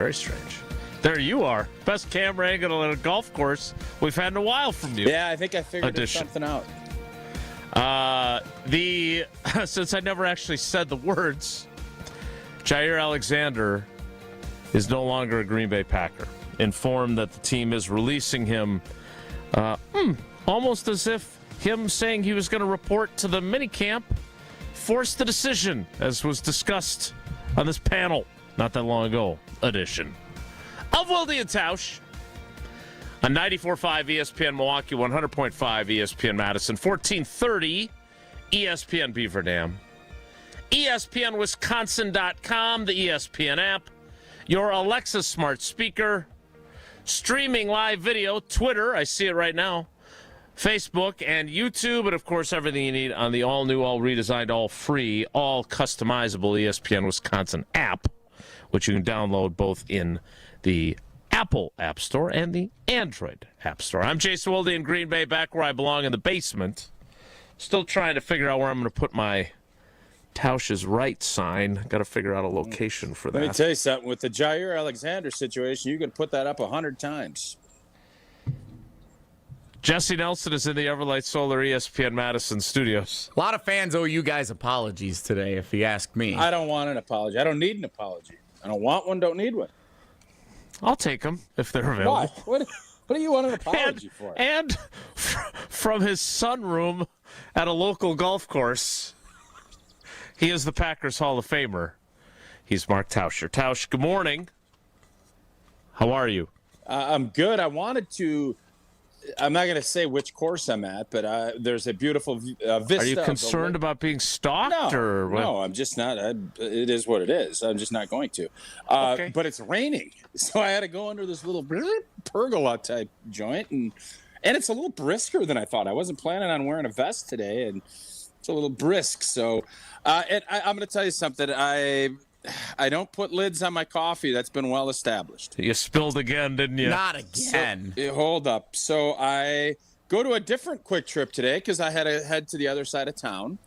Very strange. There you are. Best camera angle at a golf course we've had in a while from you. Yeah, I think I figured something out. Since I never actually said the words, Jaire Alexander is no longer a Green Bay Packer. Informed that the team is releasing him almost as if him saying he was going to report to the minicamp forced the decision, as was discussed on this panel not that long ago edition of Wilde and Tausch on 94.5 ESPN Milwaukee, 100.5 ESPN Madison, 1430 ESPN Beaver Dam, ESPNWisconsin.com, the ESPN app, your Alexa smart speaker, streaming live video, Twitter, I see it right now, Facebook and YouTube, and of course everything you need on the all-new, all-redesigned, all-free, all-customizable ESPN Wisconsin app, which you can download both in the Apple App Store and the Android App Store. I'm Jason Wilde in Green Bay, back where I belong in the basement. Still trying to figure out where I'm going to put my Tausch's right sign. Got to figure out a location for that. Let me tell you something. With the Jaire Alexander situation, you can put that up 100 times. Jesse Nelson is in the Everlight Solar ESPN Madison studios. A lot of fans owe you guys apologies today, if you ask me. I don't want an apology. I don't need an apology. I don't want one, don't need one. I'll take them if they're available. Why? What do you want an apology for? And from his sunroom at a local golf course, he is the Packers Hall of Famer. He's Mark Tauscher. Tausch, good morning. How are you? I'm good. I wanted to... I'm not going to say which course I'm at, but there's a beautiful vista. Are you concerned about being stalked? No, I'm just not. It is what it is. I'm just not going to. Okay. But it's raining, so I had to go under this little pergola type joint, and it's a little brisker than I thought. I wasn't planning on wearing a vest today, and it's a little brisk. So I'm going to tell you something. I don't put lids on my coffee. That's been well established. You spilled again, didn't you? Not again. So, hold up. So I go to a different quick trip today because I had to head to the other side of town.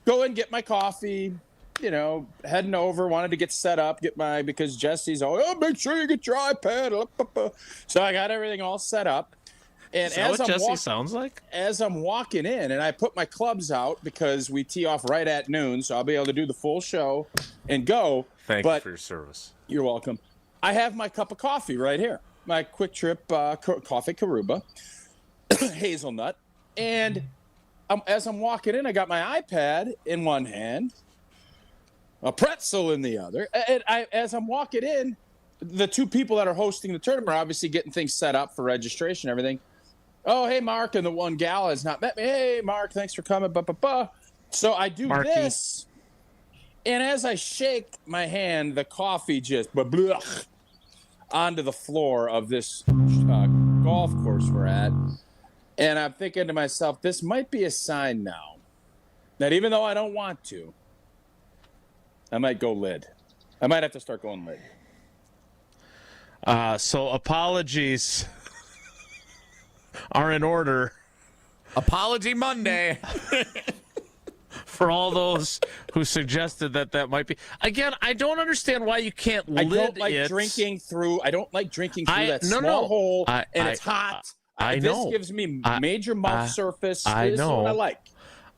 Go and get my coffee, heading over. Wanted to get set up, because Jesse's, make sure you get your iPad. So I got everything all set up. And is that what Jesse sounds like? As I'm walking in, and I put my clubs out because we tee off right at noon, so I'll be able to do the full show and go. Thank you for your service. You're welcome. I have my cup of coffee right here, my Quick Trip Coffee Karuba, hazelnut. And as I'm walking in, I got my iPad in one hand, a pretzel in the other. And as I'm walking in, the two people that are hosting the tournament are obviously getting things set up for registration and everything. Oh, hey, Mark, and the one gal has not met me. Hey, Mark, thanks for coming. So I do Marky. this, and as I shake my hand, the coffee just onto the floor of this golf course we're at. And I'm thinking to myself, this might be a sign now that even though I don't want to, I might go lid. I might have to start going lid. So apologies are in order. Apology Monday. For all those who suggested that might be. Again, I don't understand why you can't lid it. I don't like drinking through that small hole, and it's hot. This gives me major mouth surface. I know. This is what I like.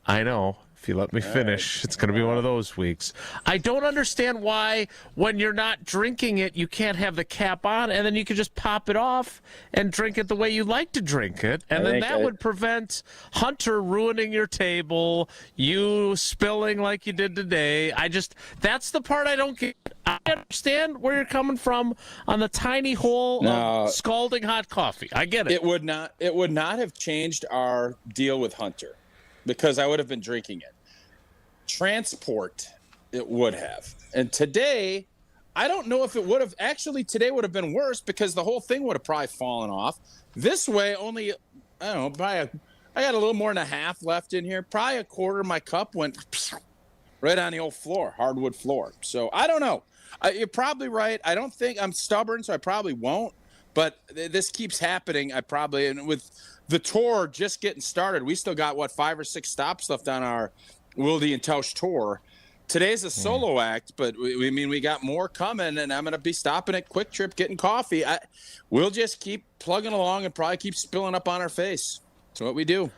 I know. If you let me finish, it's going to be one of those weeks. I don't understand why, when you're not drinking it, you can't have the cap on, and then you can just pop it off and drink it the way you like to drink it. And then that would prevent Hunter ruining your table, you spilling like you did today. That's the part I don't get. I understand where you're coming from on the tiny hole of scalding hot coffee. I get it. It would not have changed our deal with Hunter, because I would have been drinking it. Transport, it would have. And today, I don't know if it would have. Actually, today would have been worse because the whole thing would have probably fallen off. This way, only, I don't know, I got a little more than a half left in here. Probably a quarter of my cup went right on the old floor, hardwood floor. So I don't know. You're probably right. I don't think I'm stubborn, so I probably won't. But this keeps happening. And with the tour just getting started, we still got, 5 or 6 stops left on our Wilde and Tausch tour. Today's a solo act, but we got more coming, and I'm going to be stopping at Quick Trip, getting coffee. We'll just keep plugging along and probably keep spilling up on our face. That's what we do.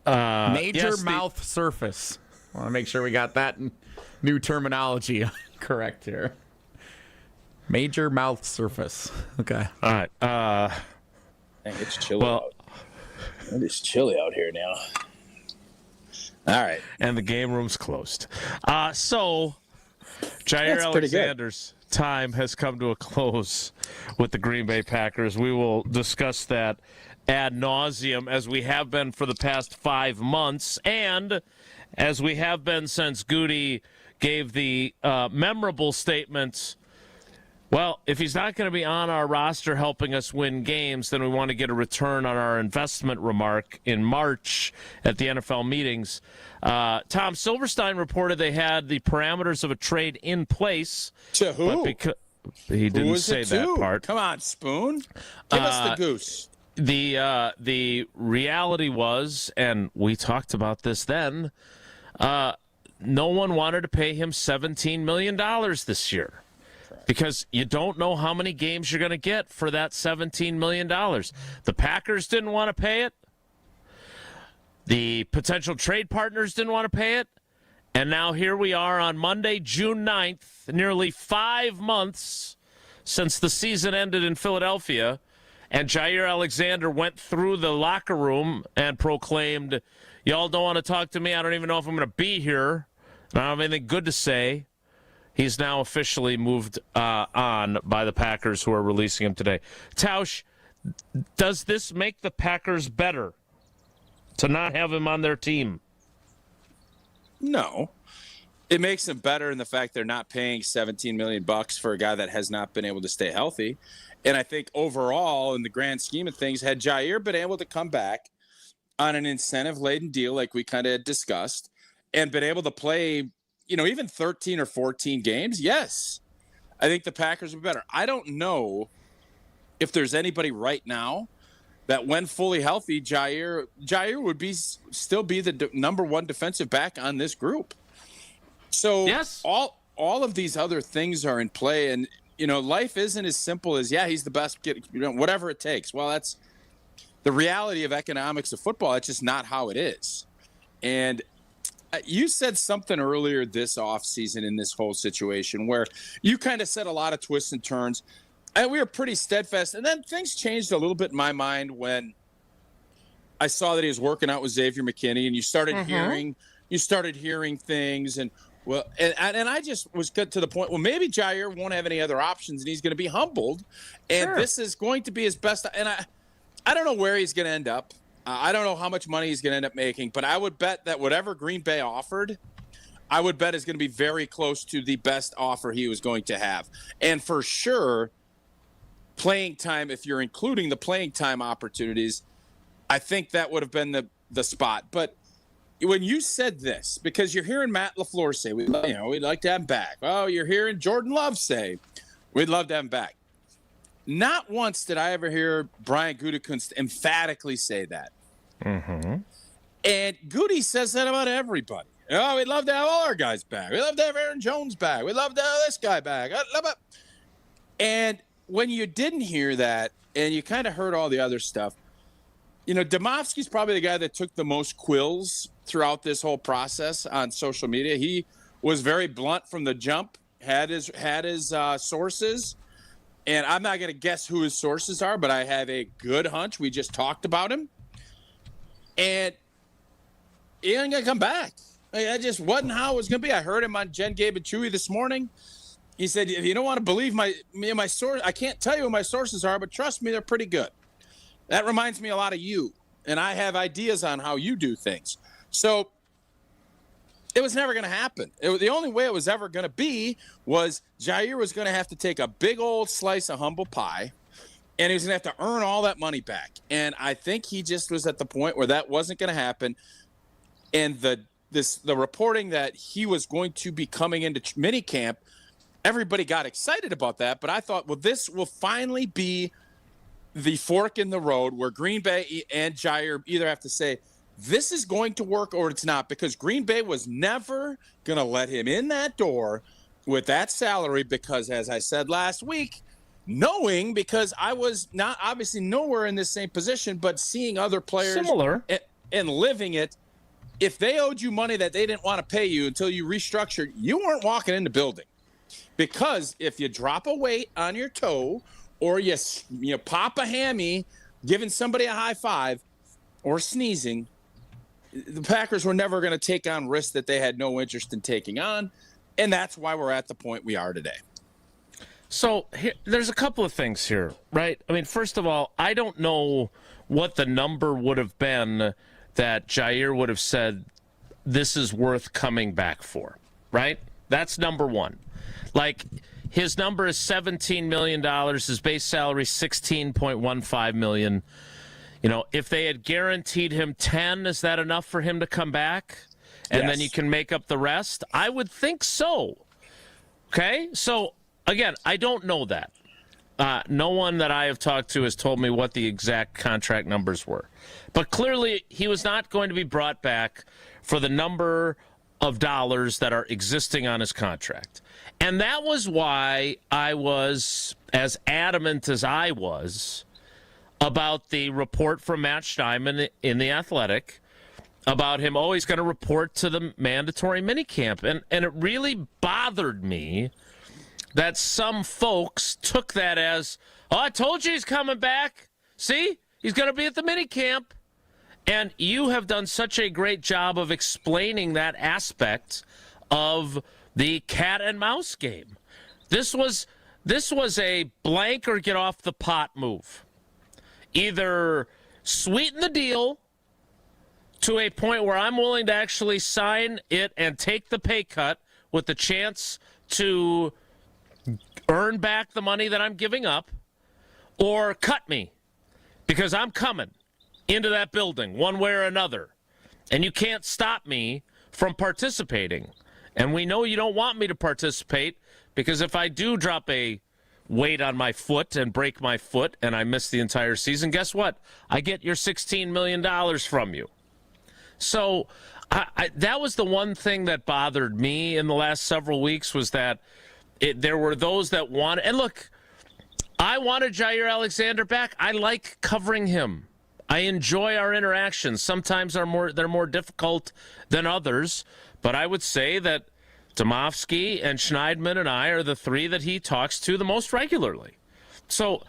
Major mouth surface. I want to make sure we got that new terminology correct here. Major mouth surface. Okay. All right. Dang, it's chilly out. It is chilly out here now. All right. And the game room's closed. So, Jaire Alexander's time has come to a close with the Green Bay Packers. We will discuss that ad nauseum as we have been for the past 5 months and as we have been since Goody gave the memorable statement. Well, if he's not going to be on our roster helping us win games, then we want to get a return on our investment remark in March at the NFL meetings. Tom Silverstein reported they had the parameters of a trade in place. To who? He didn't say that part. Come on, Spoon. Give us the goose. The reality was, and we talked about this then, no one wanted to pay him $17 million this year. Because you don't know how many games you're going to get for that $17 million. The Packers didn't want to pay it. The potential trade partners didn't want to pay it. And now here we are on Monday, June 9th, nearly 5 months since the season ended in Philadelphia. And Jaire Alexander went through the locker room and proclaimed, y'all don't want to talk to me. I don't even know if I'm going to be here. I don't have anything good to say. He's now officially moved on by the Packers, who are releasing him today. Tausch, does this make the Packers better to not have him on their team? No. It makes them better in the fact they're not paying $17 million for a guy that has not been able to stay healthy. And I think overall, in the grand scheme of things, had Jaire been able to come back on an incentive-laden deal like we kind of had discussed and been able to play – even 13 or 14 games, yes. I think the Packers are better. I don't know if there's anybody right now that when fully healthy, Jaire would still be the number one defensive back on this group. So yes. all of these other things are in play. And, life isn't as simple as, he's the best, whatever it takes. Well, that's the reality of economics of football. It's just not how it is. And you said something earlier this offseason in this whole situation where you kind of said a lot of twists and turns, and we were pretty steadfast. And then things changed a little bit in my mind when I saw that he was working out with Xavier McKinney, and you started hearing things, and I just was good to the point. Well, maybe Jaire won't have any other options, and he's going to be humbled, and this is going to be his best. And I don't know where he's going to end up. I don't know how much money he's going to end up making, but I would bet that whatever Green Bay offered, I would bet is going to be very close to the best offer he was going to have. And for sure, playing time, if you're including the playing time opportunities, I think that would have been the spot. But when you said this, because you're hearing Matt LaFleur say, we'd like to have him back. Oh, you're hearing Jordan Love say, we'd love to have him back. Not once did I ever hear Brian Gutekunst emphatically say that. Mm-hmm. And Goody says that about everybody. Oh, we'd love to have all our guys back. We'd love to have Aaron Jones back. We'd love to have this guy back. And when you didn't hear that and you kind of heard all the other stuff, Domofsky's probably the guy that took the most quills throughout this whole process on social media. He was very blunt from the jump, had his sources. And I'm not going to guess who his sources are, but I have a good hunch. We just talked about him. And he ain't going to come back. That just wasn't how it was going to be. I heard him on Jen, Gabe, and Chewy this morning. He said, if you don't want to believe my source, I can't tell you who my sources are, but trust me, they're pretty good. That reminds me a lot of you. And I have ideas on how you do things. So it was never going to happen. The only way it was ever going to be was Jaire was going to have to take a big old slice of humble pie, and he was going to have to earn all that money back. And I think he just was at the point where that wasn't going to happen. And the reporting that he was going to be coming into minicamp, everybody got excited about that. But I thought, well, this will finally be the fork in the road where Green Bay and Jaire either have to say, this is going to work or it's not, because Green Bay was never going to let him in that door with that salary because, as I said last week, knowing, because I was not obviously nowhere in this same position, but seeing other players similar and living it, if they owed you money that they didn't want to pay you until you restructured, you weren't walking in the building. Because if you drop a weight on your toe or you pop a hammy giving somebody a high five or sneezing, the Packers were never going to take on risks that they had no interest in taking on. And that's why we're at the point we are today. So there's a couple of things here, right? I mean, first of all, I don't know what the number would have been that Jaire would have said this is worth coming back for, right? That's number one. Like, his number is $17 million. His base salary is $16.15 million. You know, if they had guaranteed him 10, is that enough for him to come back? And Yes. then you can make up the rest? I would think so. Okay? So, again, I don't know that. No one that I have talked to has told me what the exact contract numbers were. But clearly, he was not going to be brought back for the number of dollars that are existing on his contract. And that was why I was as adamant as I was about the report from Matt Steinman in The Athletic about him always going to report to the mandatory minicamp. And it really bothered me that some folks took that as, oh, I told you he's coming back. See, he's going to be at the minicamp. And you have done such a great job of explaining that aspect of the cat and mouse game. This was a blank or get off the pot move. Either sweeten the deal to a point where I'm willing to actually sign it and take the pay cut with the chance to earn back the money that I'm giving up, or cut me because I'm coming into that building one way or another, and you can't stop me from participating. And we know you don't want me to participate, because if I do drop a weight on my foot and break my foot and I miss the entire season, guess what? I get your $16 million from you. So that was the one thing that bothered me in the last several weeks, was that there were those that wanted, and look, I wanted Jaire Alexander back. I like covering him. I enjoy our interactions. Sometimes they're more difficult than others, but I would say that Domofsky and Schneidman and I are the three that he talks to the most regularly. So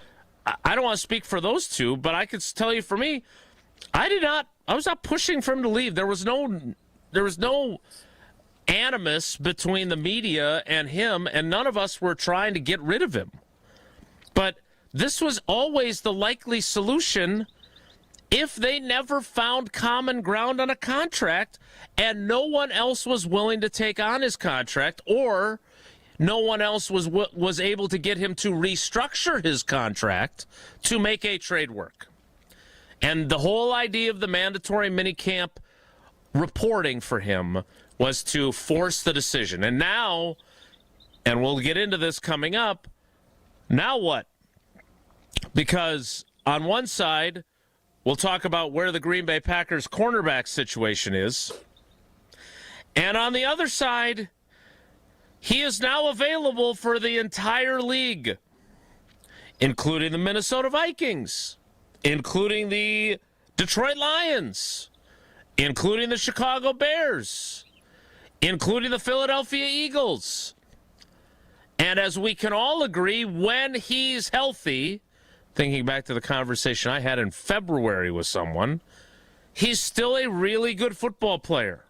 I don't want to speak for those two, but I could tell you for me, I was not pushing for him to leave. There was no animus between the media and him, and none of us were trying to get rid of him. But this was always the likely solution if they never found common ground on a contract and no one else was willing to take on his contract, or no one else was able to get him to restructure his contract to make a trade work. And the whole idea of the mandatory minicamp reporting for him was to force the decision. And now, and we'll get into this coming up, now what? Because on one side, we'll talk about where the Green Bay Packers cornerback situation is. And on the other side, he is now available for the entire league, including the Minnesota Vikings, including the Detroit Lions, including the Chicago Bears, including the Philadelphia Eagles. And as we can all agree, when he's healthy, thinking back to the conversation I had in February with someone, he's still a really good football player.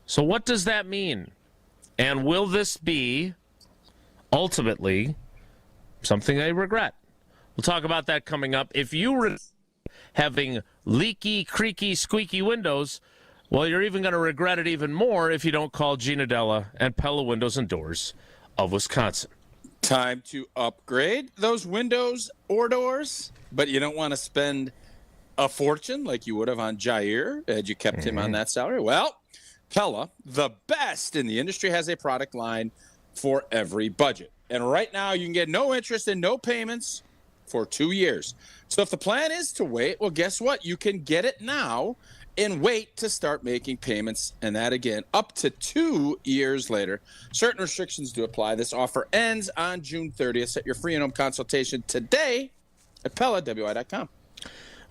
So what does that mean? And will this be ultimately something they regret? We'll talk about that coming up. If you having leaky, creaky, squeaky windows, well, you're even going to regret it even more if you don't call Gina Della and Pella Windows and Doors of Wisconsin. Time to upgrade those windows or doors, but you don't want to spend a fortune like you would have on Jaire had you kept him on that salary. Well, Pella, the best in the industry, has a product line for every budget. And right now you can get no interest and no payments for 2 years. So if the plan is to wait, well, guess what? You can get it now and wait to start making payments, and that again up to 2 years later. Certain restrictions do apply. This offer ends on June 30th. Set your free in-home consultation today at PellaWI.com.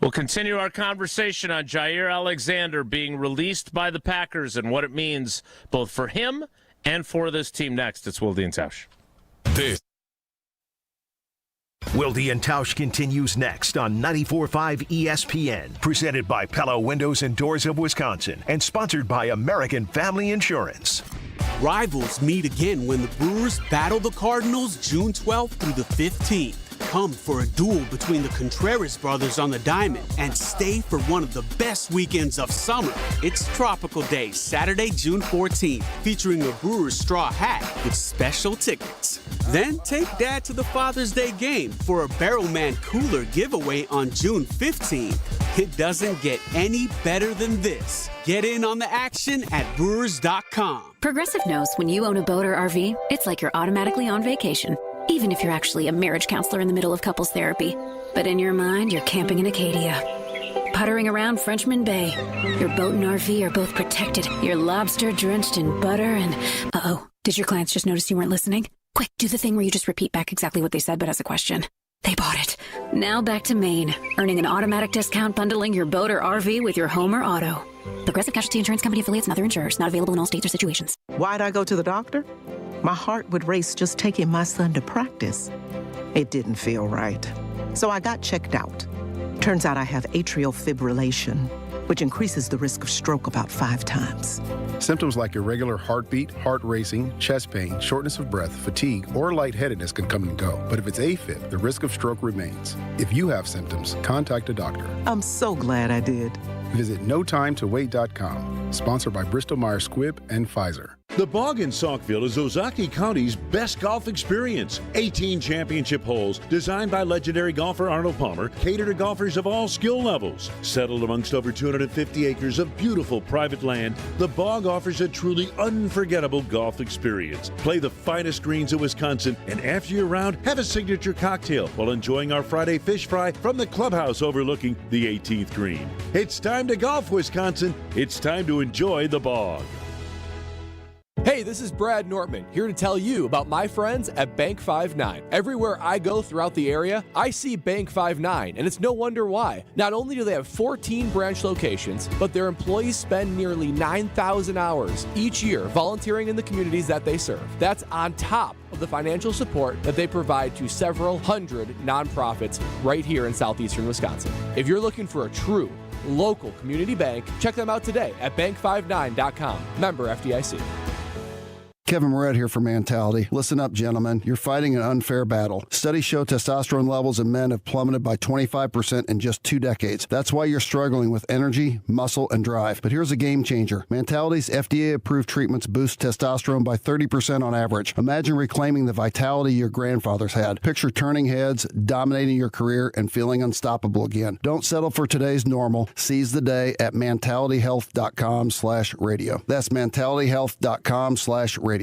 We'll continue our conversation on Jaire Alexander being released by the Packers and what it means both for him and for this team next. It's Wilde and Tausch. Wilde and Tausch continues next on 94.5 ESPN, presented by Pella Windows and Doors of Wisconsin and sponsored by American Family Insurance. Rivals meet again when the Brewers battle the Cardinals June 12th through the 15th. Come for a duel between the Contreras brothers on the diamond and stay for one of the best weekends of summer. It's Tropical Day, Saturday, June 14th, featuring a Brewers straw hat with special tickets. Then take Dad to the Father's Day game for a Barrelman cooler giveaway on June 15th. It doesn't get any better than this. Get in on the action at Brewers.com. Progressive knows when you own a boat or RV, it's like you're automatically on vacation. Even if you're actually a marriage counselor in the middle of couples therapy. But in your mind, you're camping in Acadia. Puttering around Frenchman Bay. Your boat and RV are both protected. Your lobster drenched in butter and... Uh-oh. Did your clients just notice you weren't listening? Quick, do the thing where you just repeat back exactly what they said, but as a question. They bought it. Now back to Maine. Earning an automatic discount bundling your boat or RV with your home or auto. Progressive Casualty Insurance Company affiliates and other insurers. Not available in all states or situations. Why'd I go to the doctor? My heart would race just taking my son to practice. It didn't feel right. So I got checked out. Turns out I have atrial fibrillation, which increases the risk of stroke about 5 times. Symptoms like irregular heartbeat, heart racing, chest pain, shortness of breath, fatigue, or lightheadedness can come and go. But if it's AFib, the risk of stroke remains. If you have symptoms, contact a doctor. I'm so glad I did. Visit notimetowait.com. Sponsored by Bristol-Myers Squibb and Pfizer. The Bog in Saukville is Ozaki County's best golf experience. 18 championship holes designed by legendary golfer Arnold Palmer cater to golfers of all skill levels. Settled amongst over 250 acres of beautiful private land, the Bog offers a truly unforgettable golf experience. Play the finest greens in Wisconsin, and after your round, have a signature cocktail while enjoying our Friday fish fry from the clubhouse overlooking the 18th green. It's time to golf, Wisconsin. It's time to enjoy the Bog. Hey, this is Brad Nortman, here to tell you about my friends at Bank 5-9. Everywhere I go throughout the area, I see Bank 5-9, and it's no wonder why. Not only do they have 14 branch locations, but their employees spend nearly 9,000 hours each year volunteering in the communities that they serve. That's on top of the financial support that they provide to several hundred nonprofits right here in southeastern Wisconsin. If you're looking for a true local community bank, check them out today at bank59.com. Member FDIC. Kevin Moret here for Mentality. Listen up, gentlemen. You're fighting an unfair battle. Studies show testosterone levels in men have plummeted by 25% in just 2 decades. That's why you're struggling with energy, muscle, and drive. But here's a game changer. Mentality's FDA-approved treatments boost testosterone by 30% on average. Imagine reclaiming the vitality your grandfathers had. Picture turning heads, dominating your career, and feeling unstoppable again. Don't settle for today's normal. Seize the day at mentalityhealth.com/radio. That's mentalityhealth.com/radio.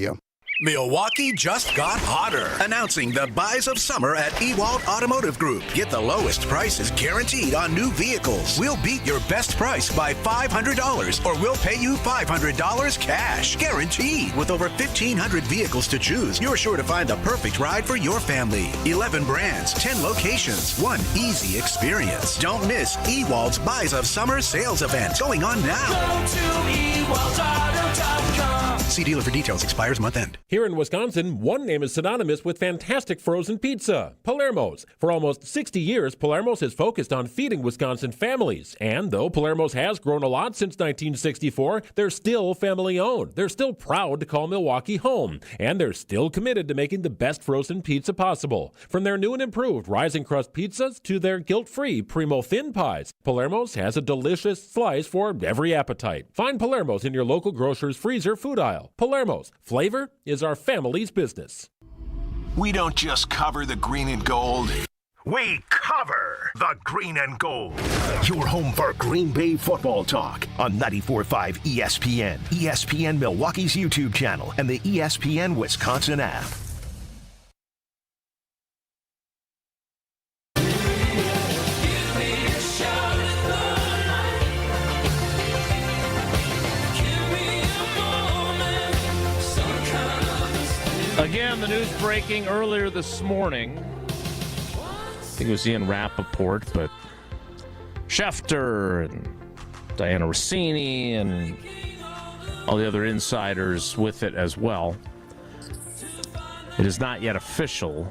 Milwaukee just got hotter. Announcing the buys of summer at Ewald Automotive Group. Get the lowest prices guaranteed on new vehicles. We'll beat your best price by $500 or we'll pay you $500 cash. Guaranteed. With over 1,500 vehicles to choose, you're sure to find the perfect ride for your family. 11 brands, 10 locations, one easy experience. Don't miss Ewald's Buys of Summer sales event going on now. Go to ewaldauto.com. See dealer for details. Expires month end. Here in Wisconsin, one name is synonymous with fantastic frozen pizza, Palermo's. For almost 60 years, Palermo's has focused on feeding Wisconsin families. And though Palermo's has grown a lot since 1964, they're still family-owned. They're still proud to call Milwaukee home. And they're still committed to making the best frozen pizza possible. From their new and improved rising crust pizzas to their guilt-free Primo thin pies, Palermo's has a delicious slice for every appetite. Find Palermo's in your local grocer's freezer food aisle. Palermo's. Flavor is our family's business. We don't just cover the green and gold. We cover the green and gold. Your home for Green Bay football talk on 94.5 ESPN, ESPN Milwaukee's YouTube channel, and the ESPN Wisconsin app. Again, the news breaking earlier this morning. I think it was Ian Rappaport, but Schefter and Diana Rossini and all the other insiders with it as well. It is not yet official,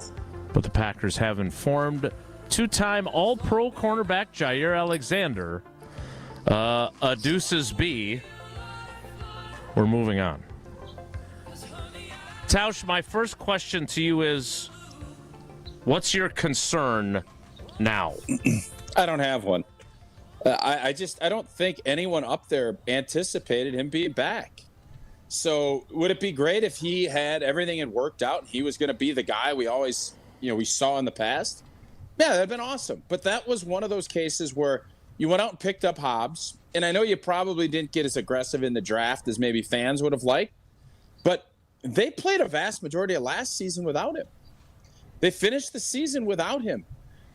but the Packers have informed two-time All-Pro cornerback Jaire Alexander, a deuces B. We're moving on. Tausch, my first question to you is, what's your concern now? I don't have one. I don't think anyone up there anticipated him being back. So would it be great if he had everything had worked out and he was going to be the guy we always, we saw in the past? Yeah, that'd been awesome. But that was one of those cases where you went out and picked up Hobbs. And I know you probably didn't get as aggressive in the draft as maybe fans would have liked. But they played a vast majority of last season without him. They finished the season without him.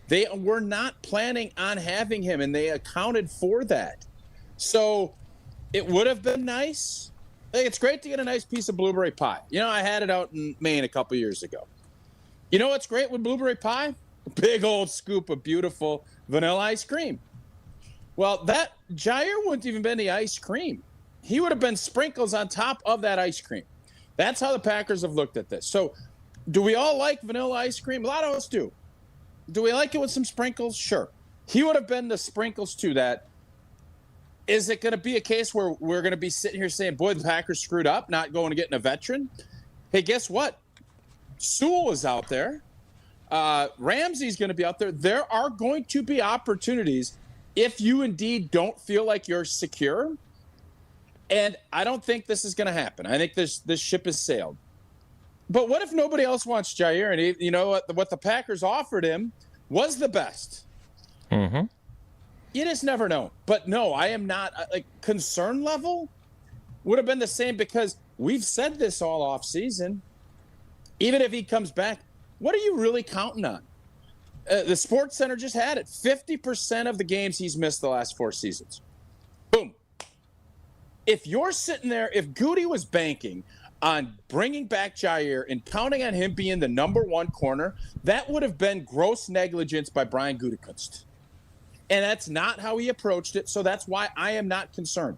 They were not planning on having him, and they accounted for that. So it would have been nice. It's great to get a nice piece of blueberry pie. I had it out in Maine a couple years ago. You know what's great with blueberry pie? A big old scoop of beautiful vanilla ice cream. Well, that Jaire wouldn't even been the ice cream. He would have been sprinkles on top of that ice cream. That's how the Packers have looked at this. So do we all like vanilla ice cream? A lot of us do. Do we like it with some sprinkles? Sure. He would have been the sprinkles to that. Is it going to be a case where we're going to be sitting here saying, boy, the Packers screwed up, not going and getting a veteran? Hey, guess what? Sewell is out there. Ramsey's going to be out there. There are going to be opportunities if you indeed don't feel like you're secure. And I don't think this is going to happen. I think this ship has sailed. But what if nobody else wants Jaire? And what the Packers offered him was the best. Mm-hmm. You just never know. But no, I am not concern level would have been the same because we've said this all off season. Even if he comes back, what are you really counting on? The Sports Center just had it. 50% of the games he's missed the last 4 seasons. Boom. If you're sitting there, if Goody was banking on bringing back Jaire and counting on him being the number 1 corner, that would have been gross negligence by Brian Gutekunst. And that's not how he approached it, so that's why I am not concerned.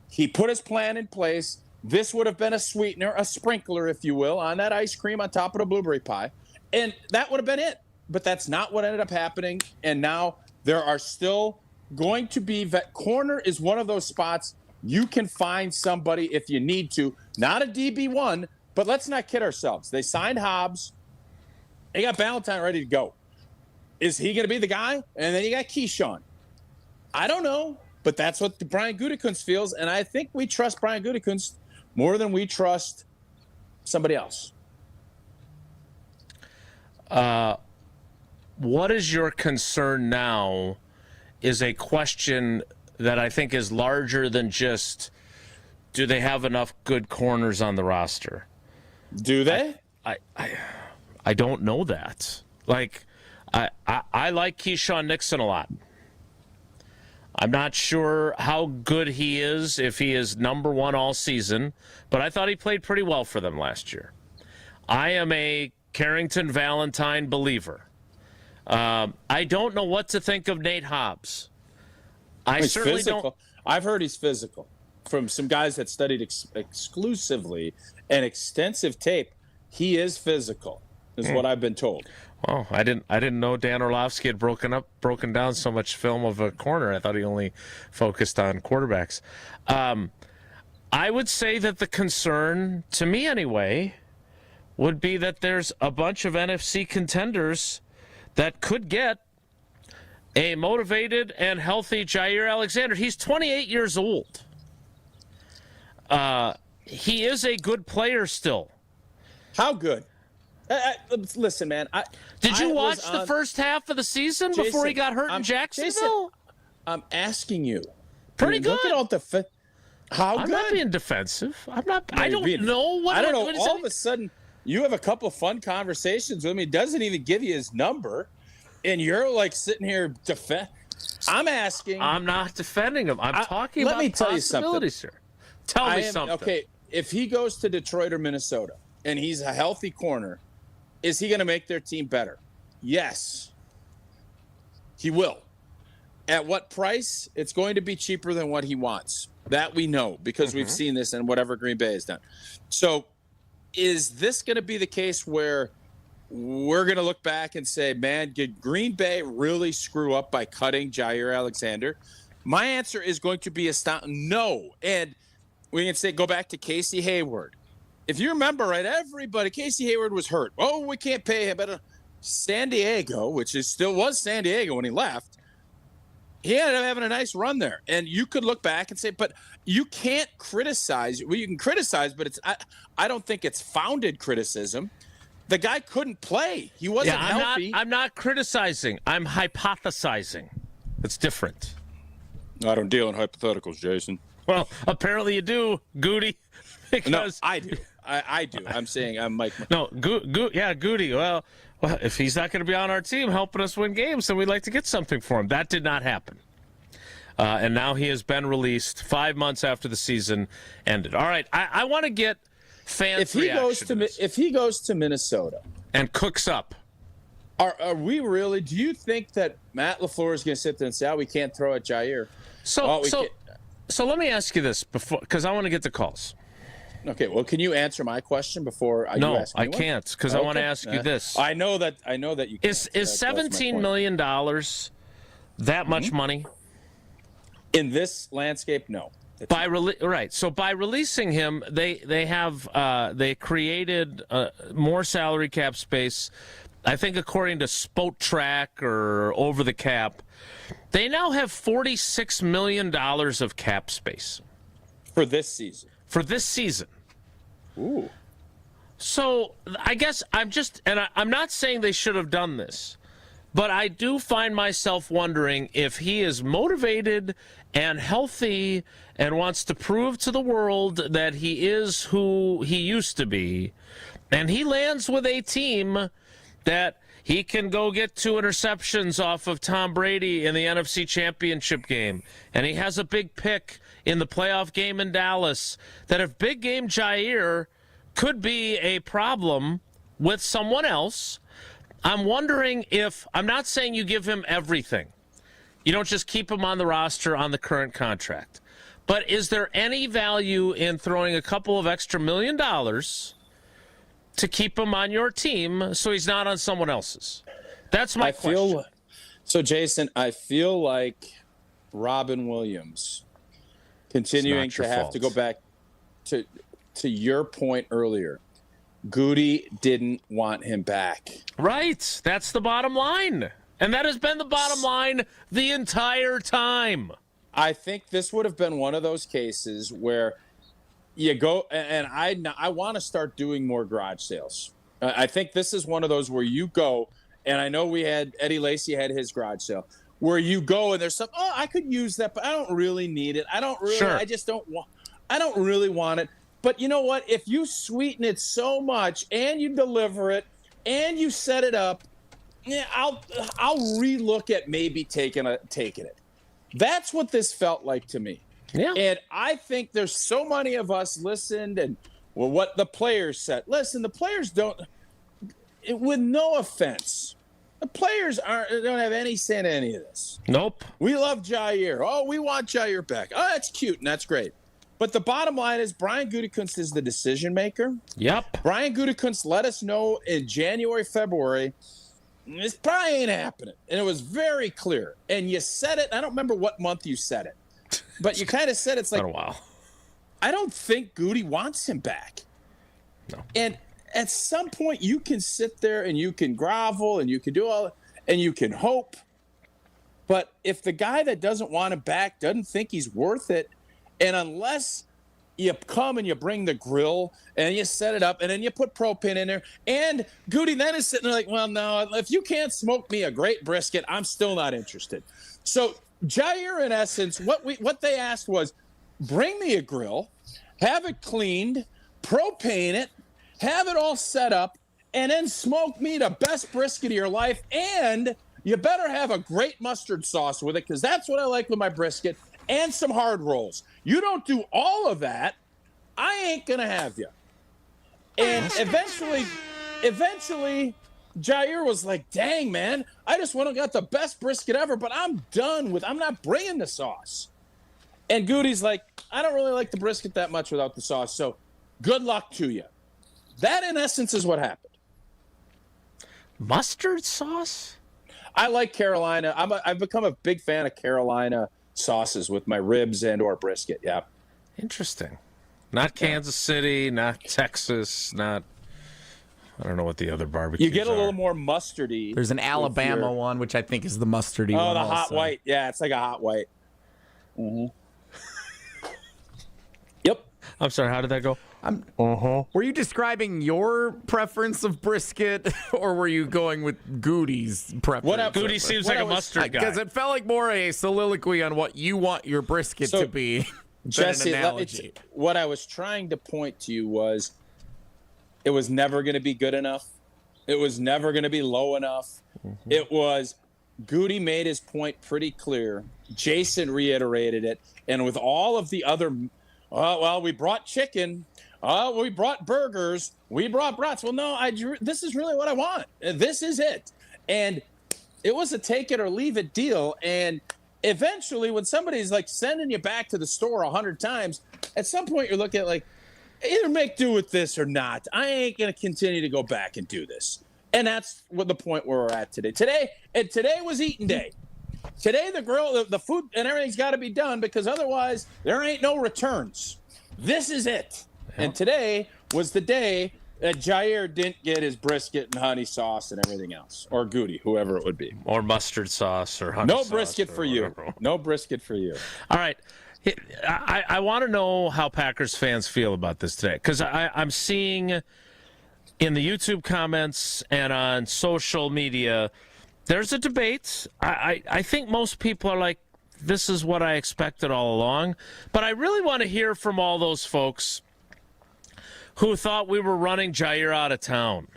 He put his plan in place. This would have been a sweetener, a sprinkler, if you will, on that ice cream on top of the blueberry pie. And that would have been it. But that's not what ended up happening. And now there are still going to be corner is one of those spots you can find somebody if you need to. Not a DB1, but let's not kid ourselves. They signed Hobbs. They got Valentine ready to go. Is he going to be the guy? And then you got Keyshawn. I don't know, but that's what Brian Gutekunst feels. And I think we trust Brian Gutekunst more than we trust somebody else. What is your concern now is a question that I think is larger than just, do they have enough good corners on the roster? Do they? I don't know that. I like Keyshawn Nixon a lot. I'm not sure how good he is, if he is number 1 all season, but I thought he played pretty well for them last year. I am a Carrington Valentine believer. I don't know what to think of Nate Hobbs. I certainly don't. I've heard he's physical from some guys that studied exclusively and extensive tape. He is physical, is what I've been told. Well, I didn't know Dan Orlovsky had broken down so much film of a corner. I thought he only focused on quarterbacks. I would say that the concern, to me anyway, would be that there's a bunch of NFC contenders that could get a motivated and healthy Jaire Alexander. He's 28 years old. He is a good player still. How good? Listen, man. Did you watch the first half of the season before he got hurt in Jacksonville? Jason, I'm asking you. Pretty good. Look at all the how I'm good? not being defensive. I don't know what. I don't know. All of a sudden, you have a couple fun conversations with him. He doesn't even give you his number, and you're sitting here I'm asking. I'm not defending him. I'm talking about possibilities here. Tell me something. Okay, if he goes to Detroit or Minnesota, and he's a healthy corner, is he going to make their team better? Yes, he will. At what price? It's going to be cheaper than what he wants. That we know because we've seen this in whatever Green Bay has done. So is this going to be the case where we're going to look back and say, man, did Green Bay really screw up by cutting Jaire Alexander? My answer is going to be no. And we can say, go back to Casey Hayward. If you remember, right, Casey Hayward was hurt. Oh, we can't pay him. But San Diego, which still was San Diego when he left, he ended up having a nice run there. And you could look back and say, but you can't criticize. Well, you can criticize, but I don't think it's founded criticism. The guy couldn't play. He wasn't healthy. I'm not criticizing. I'm hypothesizing. It's different. I don't deal in hypotheticals, Jason. Well, apparently you do, Goody. Because... No, I do. I do. I'm saying I'm Mike. No, Goody. Well, if he's not going to be on our team helping us win games, then we'd like to get something for him. That did not happen. And now he has been released 5 months after the season ended. All right, I want to get fans' reaction. If he goes to Minnesota and cooks up, are we really? Do you think that Matt LaFleur is going to sit there and say, "Oh, we can't throw at Jaire"? So let me ask you this before, because I want to get the calls. Okay, well, can you answer my question before you ask me I can't, because I want to ask you this. I know that you can't. Is $17 million that much money? In this landscape, no. So by releasing him, they created more salary cap space. I think according to Spote Track or Over the Cap, they now have $46 million of cap space for this season. Ooh. So I guess I'm not saying they should have done this, but I do find myself wondering if he is motivated and healthy and wants to prove to the world that he is who he used to be, and he lands with a team that he can go get 2 interceptions off of Tom Brady in the NFC Championship game, and he has a big pick in the playoff game in Dallas, that if big game Jaire could be a problem with someone else, I'm wondering if, I'm not saying you give him everything. You don't just keep him on the roster on the current contract. But is there any value in throwing a couple of extra $1 million to keep him on your team so he's not on someone else's? That's my question. So, Jason, I feel like Robin Williams continuing to have to go back to your point earlier. Goody didn't want him back. Right. That's the bottom line. And that has been the bottom line the entire time. I think this would have been one of those cases where you go, and I want to start doing more garage sales. I think this is one of those where you go, and I know Eddie Lacy had his garage sale, where you go and there's something, I could use that, but I don't really need it. I don't really want it. But you know what? If you sweeten it so much and you deliver it and you set it up, I'll relook at maybe taking it. That's what this felt like to me. Yeah. And I think there's so many of us listened and what the players said. Listen, the players don't, with no offense, the players don't have any say in any of this. Nope. We love Jaire. Oh, we want Jaire back. Oh, that's cute and that's great. But the bottom line is Brian Gutekunst is the decision maker. Yep. Brian Gutekunst let us know in January, February, this probably ain't happening. And it was very clear. And you said it. I don't remember what month you said it. But you kind of said it's like, been a while. I don't think Goody wants him back. No. And at some point you can sit there and you can grovel and you can do all, and you can hope. But if the guy that doesn't want him back doesn't think he's worth it, and unless you come and you bring the grill and you set it up and then you put propane in there, and Goody then is sitting there like, well, no, if you can't smoke me a great brisket, I'm still not interested. So Jaire, in essence, what they asked was, bring me a grill, have it cleaned, propane it, have it all set up, and then smoke me the best brisket of your life, and you better have a great mustard sauce with it, because that's what I like with my brisket, and some hard rolls. You don't do all of that, I ain't going to have you. And eventually, Jaire was like, dang, man, I just went and got the best brisket ever, but I'm not bringing the sauce. And Goody's like, I don't really like the brisket that much without the sauce, so good luck to you. That, in essence, is what happened. Mustard sauce? I like Carolina. I've become a big fan of Carolina sauces with my ribs and or brisket, yeah. Interesting. Not Kansas City, not Texas, not... I don't know what the other barbecues are. You get a little more mustardy. There's an Alabama one, which I think is the mustardy one. Oh, the also. hot white. Yeah, it's like a hot white. Mm-hmm. Yep. I'm sorry, how did that go? Were you describing your preference of brisket, or were you going with Goody's preference? Goody seems like a mustard guy. Because it felt like more a soliloquy on what you want your brisket to be. Jesse, what I was trying to point to you was it was never going to be good enough. It was never going to be low enough. Mm-hmm. It was Goody made his point pretty clear. Jason reiterated it. And with all of the other, we brought chicken. We brought burgers. We brought brats. Well, no, this is really what I want. This is it. And it was a take it or leave it deal. And eventually, when somebody's like sending you back to the store 100 times, at some point you're looking at like, either make do with this or not. I ain't going to continue to go back and do this. And that's what the point where we're at today. Today was eating day. Today, the grill, the food and everything's got to be done because otherwise there ain't no returns. This is it. Yeah. And today was the day that Jaire didn't get his brisket and honey sauce and everything else, or Goody, whoever it would be. Or mustard sauce or honey sauce. No brisket for you. No brisket for you. All right. I want to know how Packers fans feel about this today, because I'm seeing in the YouTube comments and on social media, there's a debate. I think most people are like, this is what I expected all along. But I really want to hear from all those folks who thought we were running Jaire out of town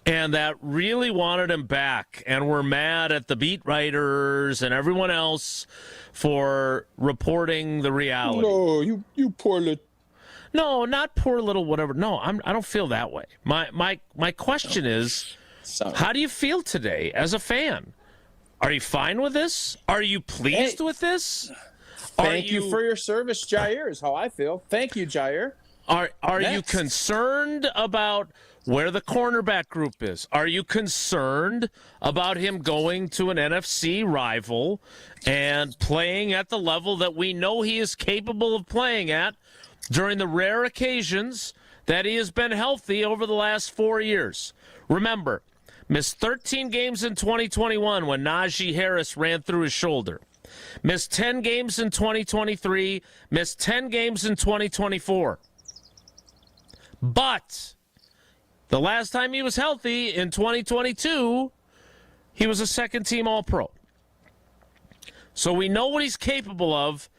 and that really wanted him back and were mad at the beat writers and everyone else for reporting the reality. No, you poor little. No, not poor little whatever. No, I don't feel that way. My question is, how do you feel today as a fan? Are you fine with this? Are you pleased with this? Thank you for your service, Jaire, is how I feel. Thank you, Jaire. Are you concerned about where the cornerback group is? Are you concerned about him going to an NFC rival and playing at the level that we know he is capable of playing at during the rare occasions that he has been healthy over the last 4 years? Remember, missed 13 games in 2021 when Najee Harris ran through his shoulder. Missed 10 games in 2023. Missed 10 games in 2024. But the last time he was healthy in 2022, he was a second-team All-Pro. So we know what he's capable of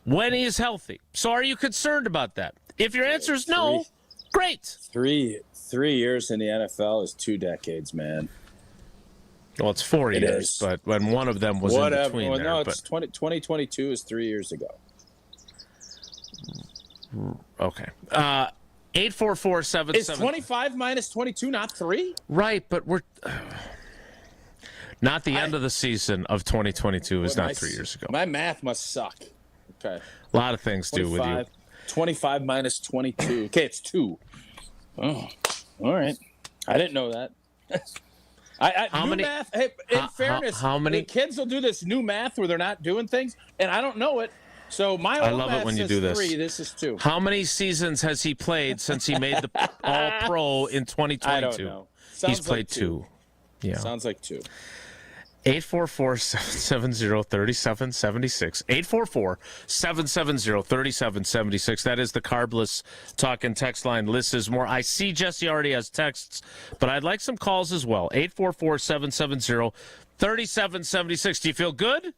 when he is healthy. So are you concerned about that? If your answer is no, great. 3 years in the NFL is 2 decades, man. Well, it's 4 years, but when one of them was in between well, there. No, it's 2022 is 3 years ago. Okay. 844-77. Is 25 minus 22 not 3? Right, but we're not the end of the season of 2022 is not 3 years ago. My math must suck. Okay. A lot of things do with you. 25 minus 22. Okay, it's 2. Oh, all right. I didn't know that. How many math? Hey, in fairness, how many the kids will do this new math where they're not doing things, and I don't know it. So my old love math it when you says do this. 3. This is 2. How many seasons has he played since he made the All-Pro in 2022? I don't know. He's played 2. Yeah. Sounds like 2. 844-770-3776. 844-770-3776. That is the Carbless Talk and Text line. List is more. I see Jesse already has texts, but I'd like some calls as well. 844-770-3776. Do you feel good? Do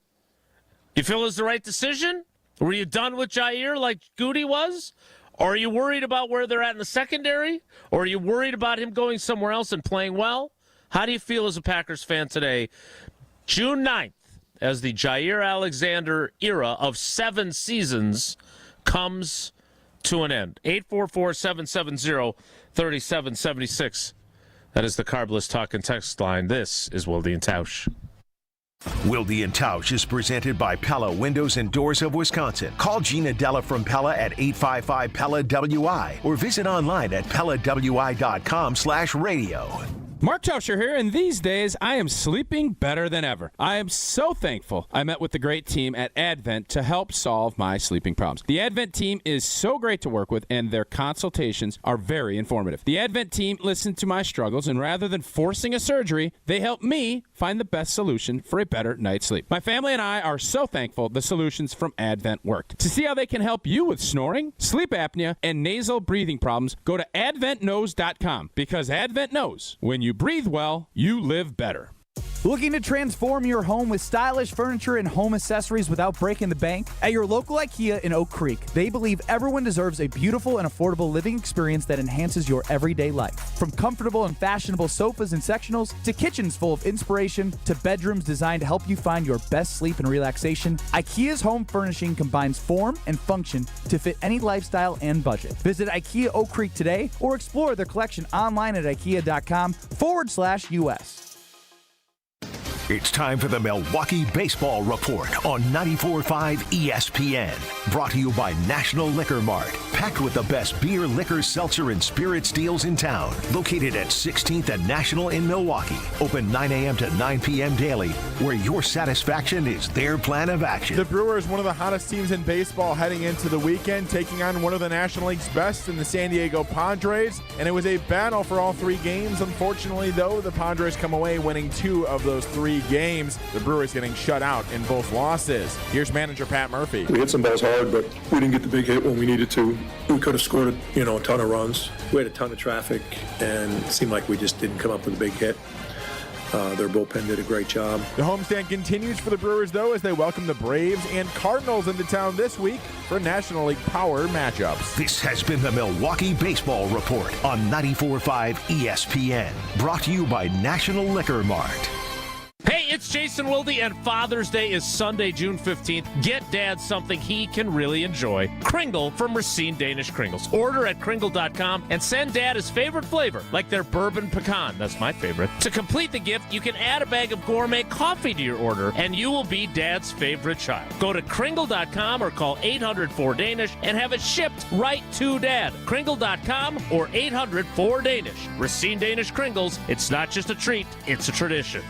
you feel it's the right decision? Were you done with Jaire like Goody was? Or are you worried about where they're at in the secondary? Or are you worried about him going somewhere else and playing well? How do you feel as a Packers fan today, June 9th, as the Jaire Alexander era of 7 seasons comes to an end? 844-770-3776. 3776. That is the Carbless Talk and Text line. This is Wilde and Tausch. Wilde and Tausch is presented by Pella Windows and Doors of Wisconsin. Call Gina Della from Pella at 855-PELLA-WI or visit online at PellaWI.com/radio. Mark Tauscher here, and these days I am sleeping better than ever. I am so thankful I met with the great team at Advent to help solve my sleeping problems. The Advent team is so great to work with, and their consultations are very informative. The Advent team listened to my struggles, and rather than forcing a surgery, they helped me find the best solution for a better night's sleep. My family and I are so thankful the solutions from Advent worked. To see how they can help you with snoring, sleep apnea, and nasal breathing problems, go to adventknows.com, because Advent knows when you breathe well, you live better. Looking to transform your home with stylish furniture and home accessories without breaking the bank? At your local IKEA in Oak Creek, they believe everyone deserves a beautiful and affordable living experience that enhances your everyday life. From comfortable and fashionable sofas and sectionals, to kitchens full of inspiration, to bedrooms designed to help you find your best sleep and relaxation, IKEA's home furnishing combines form and function to fit any lifestyle and budget. Visit IKEA Oak Creek today or explore their collection online at ikea.com/US. It's time for the Milwaukee Baseball Report on 94.5 ESPN. Brought to you by National Liquor Mart. Packed with the best beer, liquor, seltzer, and spirits deals in town. Located at 16th and National in Milwaukee. Open 9 a.m. to 9 p.m. daily, where your satisfaction is their plan of action. The Brewers, one of the hottest teams in baseball heading into the weekend, taking on one of the National League's best in the San Diego Padres. And it was a battle for all three games. Unfortunately, though, the Padres come away winning 2 of those 3 games. The Brewers getting shut out in both losses. Here's manager Pat Murphy. We hit some balls hard, but we didn't get the big hit when we needed to. We could have scored, a ton of runs. We had a ton of traffic, and it seemed like we just didn't come up with a big hit. Their bullpen did a great job. The homestand continues for the Brewers, though, as they welcome the Braves and Cardinals into town this week for National League Power matchups. This has been the Milwaukee Baseball Report on 94.5 ESPN. Brought to you by National Liquor Mart. Hey, it's Jason Wilde, and Father's Day is Sunday, June 15th. Get Dad something he can really enjoy. Kringle from Racine Danish Kringles. Order at kringle.com and send Dad his favorite flavor, like their bourbon pecan. That's my favorite. To complete the gift, you can add a bag of gourmet coffee to your order, and you will be Dad's favorite child. Go to kringle.com or call 800-4DANISH and have it shipped right to Dad. Kringle.com or 800-4DANISH. Racine Danish Kringles. It's not just a treat, it's a tradition.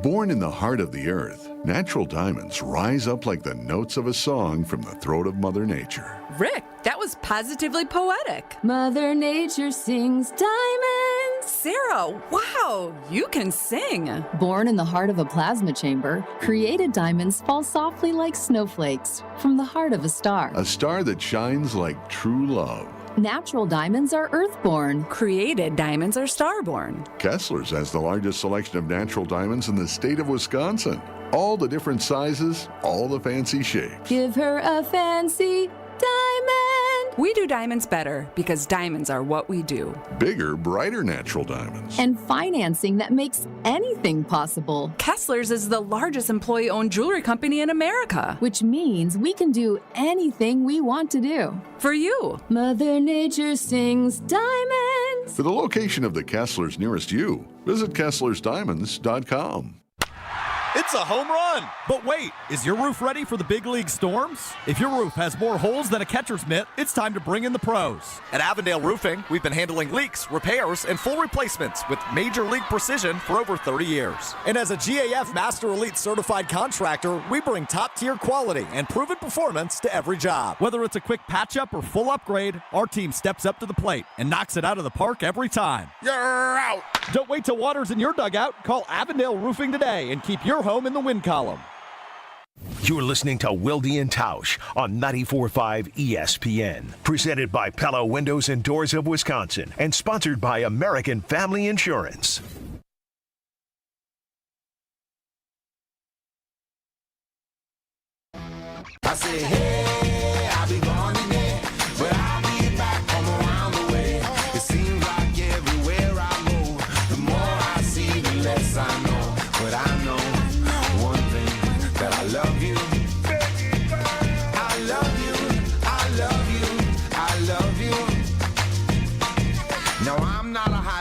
Born in the heart of the earth, natural diamonds rise up like the notes of a song from the throat of Mother Nature. Rick, that was positively poetic. Mother Nature sings diamonds. Sarah, wow, you can sing. Born in the heart of a plasma chamber, created diamonds fall softly like snowflakes from the heart of a star. A star that shines like true love. Natural diamonds are earthborn. Created diamonds are starborn. Kessler's has the largest selection of natural diamonds in the state of Wisconsin. All the different sizes, all the fancy shapes. Give her a fancy diamond. We do diamonds better because diamonds are what we do. Bigger, brighter natural diamonds. And financing that makes anything possible. Kessler's is the largest employee-owned jewelry company in America. Which means we can do anything we want to do. For you. Mother Nature sings diamonds. For the location of the Kessler's nearest you, visit KesslersDiamonds.com. It's a home run! But wait, is your roof ready for the big league storms? If your roof has more holes than a catcher's mitt, it's time to bring in the pros. At Avondale Roofing, we've been handling leaks, repairs, and full replacements with major league precision for over 30 years. And as a GAF Master Elite certified contractor, we bring top-tier quality and proven performance to every job. Whether it's a quick patch-up or full upgrade, our team steps up to the plate and knocks it out of the park every time. You're out! Don't wait till water's in your dugout. Call Avondale Roofing today and keep your home in the win column. You're listening to Wilde and Tausch on 94.5 ESPN. Presented by Pella Windows and Doors of Wisconsin and sponsored by American Family Insurance. I say, hey, I'll be gone today, but I'll be back from around the way. It seems like everywhere I go, the more I see, the less I know. But I know one thing, that I love you. I love you, I love you, I love you.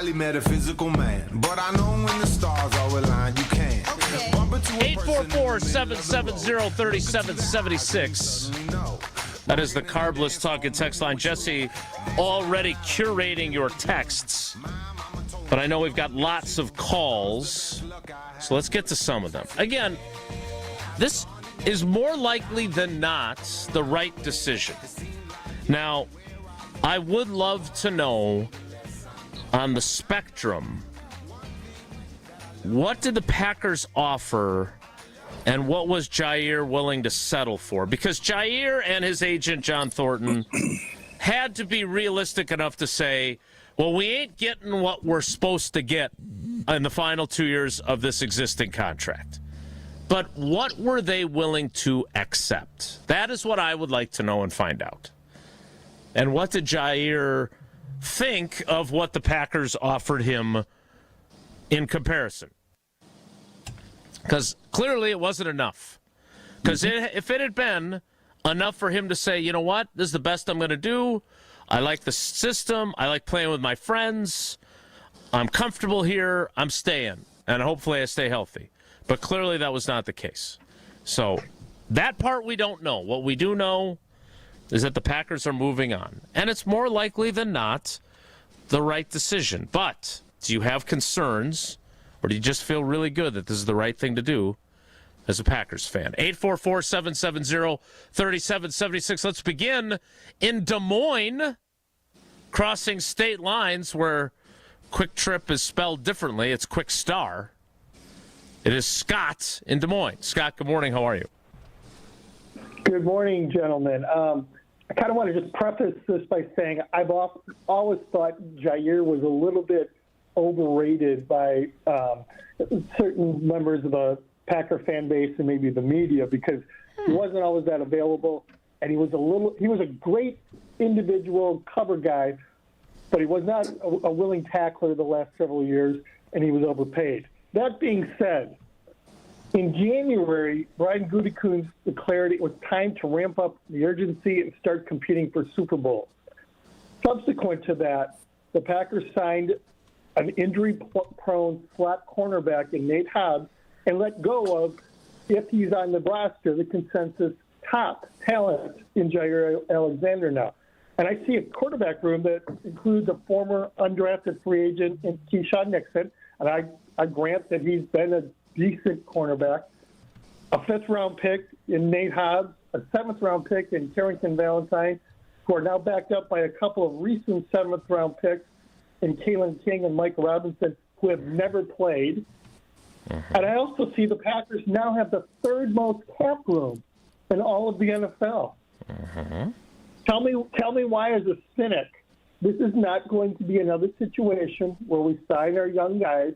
highly metaphysical man. But I know when the stars are aligned, you can. 844-770-3776. That is the Carbless Talking text line. Jesse, already curating your texts. But I know we've got lots of calls, so let's get to some of them. Again, this is more likely than not the right decision. Now, I would love to know on the spectrum, what did the Packers offer and what was Jaire willing to settle for? Because Jaire and his agent, John Thornton, had to be realistic enough to say, well, we ain't getting what we're supposed to get in the final 2 years of this existing contract. But what were they willing to accept? That is what I would like to know and find out. And what did Jaire think of what the Packers offered him in comparison? Because clearly it wasn't enough. Because if it had been enough for him to say, you know what, this is the best I'm going to do. I like the system. I like playing with my friends. I'm comfortable here. I'm staying. And hopefully I stay healthy. But clearly that was not the case. So that part we don't know. What we do know is that the Packers are moving on. And it's more likely than not the right decision. But do you have concerns, or do you just feel really good that this is the right thing to do as a Packers fan? 844-770-3776. Let's begin in Des Moines, crossing state lines where Quick Trip is spelled differently. It's Quick Star. It is Scott in Des Moines. Scott, good morning. How are you? Good morning, gentlemen. I kind of want to just preface this by saying I've always thought Jaire was a little bit overrated by certain members of the Packer fan base and maybe the media because he wasn't always that available, and he was a great individual cover guy, but he was not a willing tackler the last several years, and he was overpaid. That being said, in January, Brian Gutekunst declared it was time to ramp up the urgency and start competing for Super Bowls. Subsequent to that, the Packers signed an injury-prone slot cornerback in Nate Hobbs and let go of, if he's on the roster, the consensus top talent in Jaire Alexander now. And I see a quarterback room that includes a former undrafted free agent in Keyshawn Nixon, and I grant that he's been a decent cornerback, a fifth-round pick in Nate Hobbs, a seventh-round pick in Carrington Valentine, who are now backed up by a couple of recent seventh-round picks in Kalen King and Mike Robinson, who have never played. And I also see the Packers now have the third most cap room in all of the NFL. Tell me why, as a cynic, this is not going to be another situation where we sign our young guys.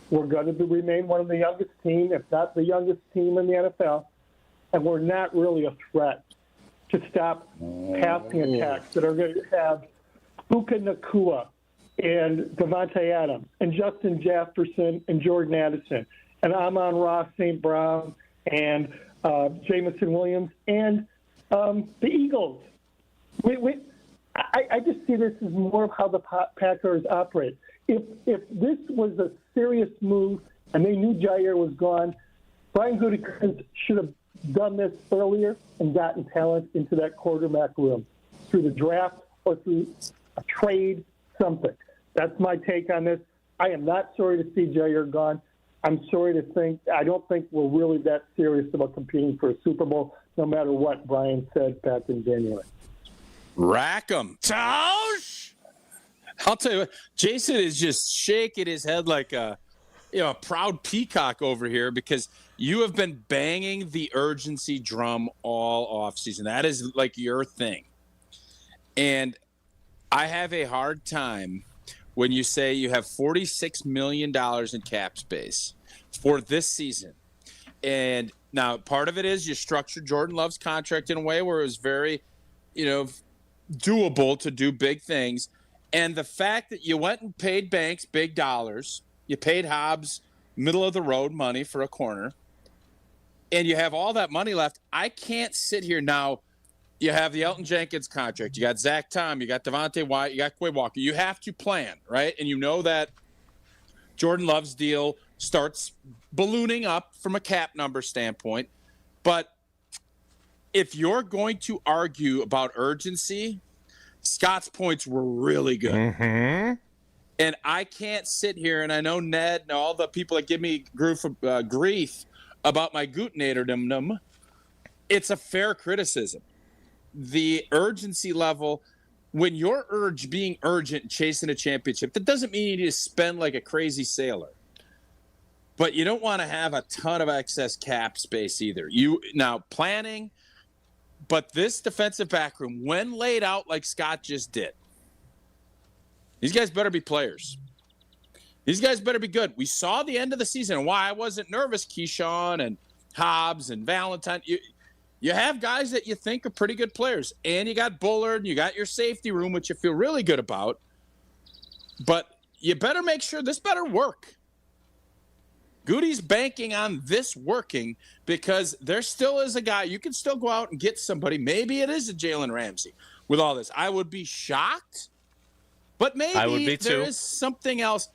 We're going to remain one of the youngest team, if not the youngest team in the NFL, and we're not really a threat to stop passing attacks that are going to have Puka Nacua and Devontae Adams and Justin Jefferson and Jordan Addison and Amon-Ra St. Brown and Jamison Williams and the Eagles. I just see this as more of how the Packers operate. If this was a serious move and they knew Jaire was gone, Brian Gutekunst should have done this earlier and gotten talent into that quarterback room through the draft or through a trade, something. That's my take on this. I am not sorry to see Jaire gone. I'm sorry to think I don't think we're really that serious about competing for a Super Bowl, no matter what Brian said back in January. Rack 'em. Tausch! I'll tell you what, Jason is just shaking his head like a proud peacock over here because you have been banging the urgency drum all offseason. That is like your thing. And I have a hard time when you say you have $46 million in cap space for this season. And now part of it is you structured Jordan Love's contract in a way where it was very, doable to do big things. And the fact that you went and paid Banks big dollars, you paid Hobbs middle of the road money for a corner, and you have all that money left. I can't sit here now. you have the Elton Jenkins contract. You got Zach Tom. You got Devontae Wyatt. You got Quay Walker. You have to plan, right? And you know that Jordan Love's deal starts ballooning up from a cap number standpoint. But if you're going to argue about urgency, Scott's points were really good. Mm-hmm. And I can't sit here, and I know Ned and all the people that give me grief about my Gootenatordom. It's a fair criticism. The urgency level, when you're being urgent and chasing a championship, that doesn't mean you need to spend like a crazy sailor. But you don't want to have a ton of excess cap space either. Now, planning, but this defensive back room, when laid out like Scott just did, these guys better be players. These guys better be good. We saw the end of the season. Why I wasn't nervous, Keyshawn and Hobbs and Valentine. You have guys that you think are pretty good players. And you got Bullard, and you got your safety room, which you feel really good about. But you better make sure this better work. Goody's banking on this working because there still is a guy. You can still go out and get somebody. Maybe it is a Jalen Ramsey with all this. I would be shocked. But maybe there is something else.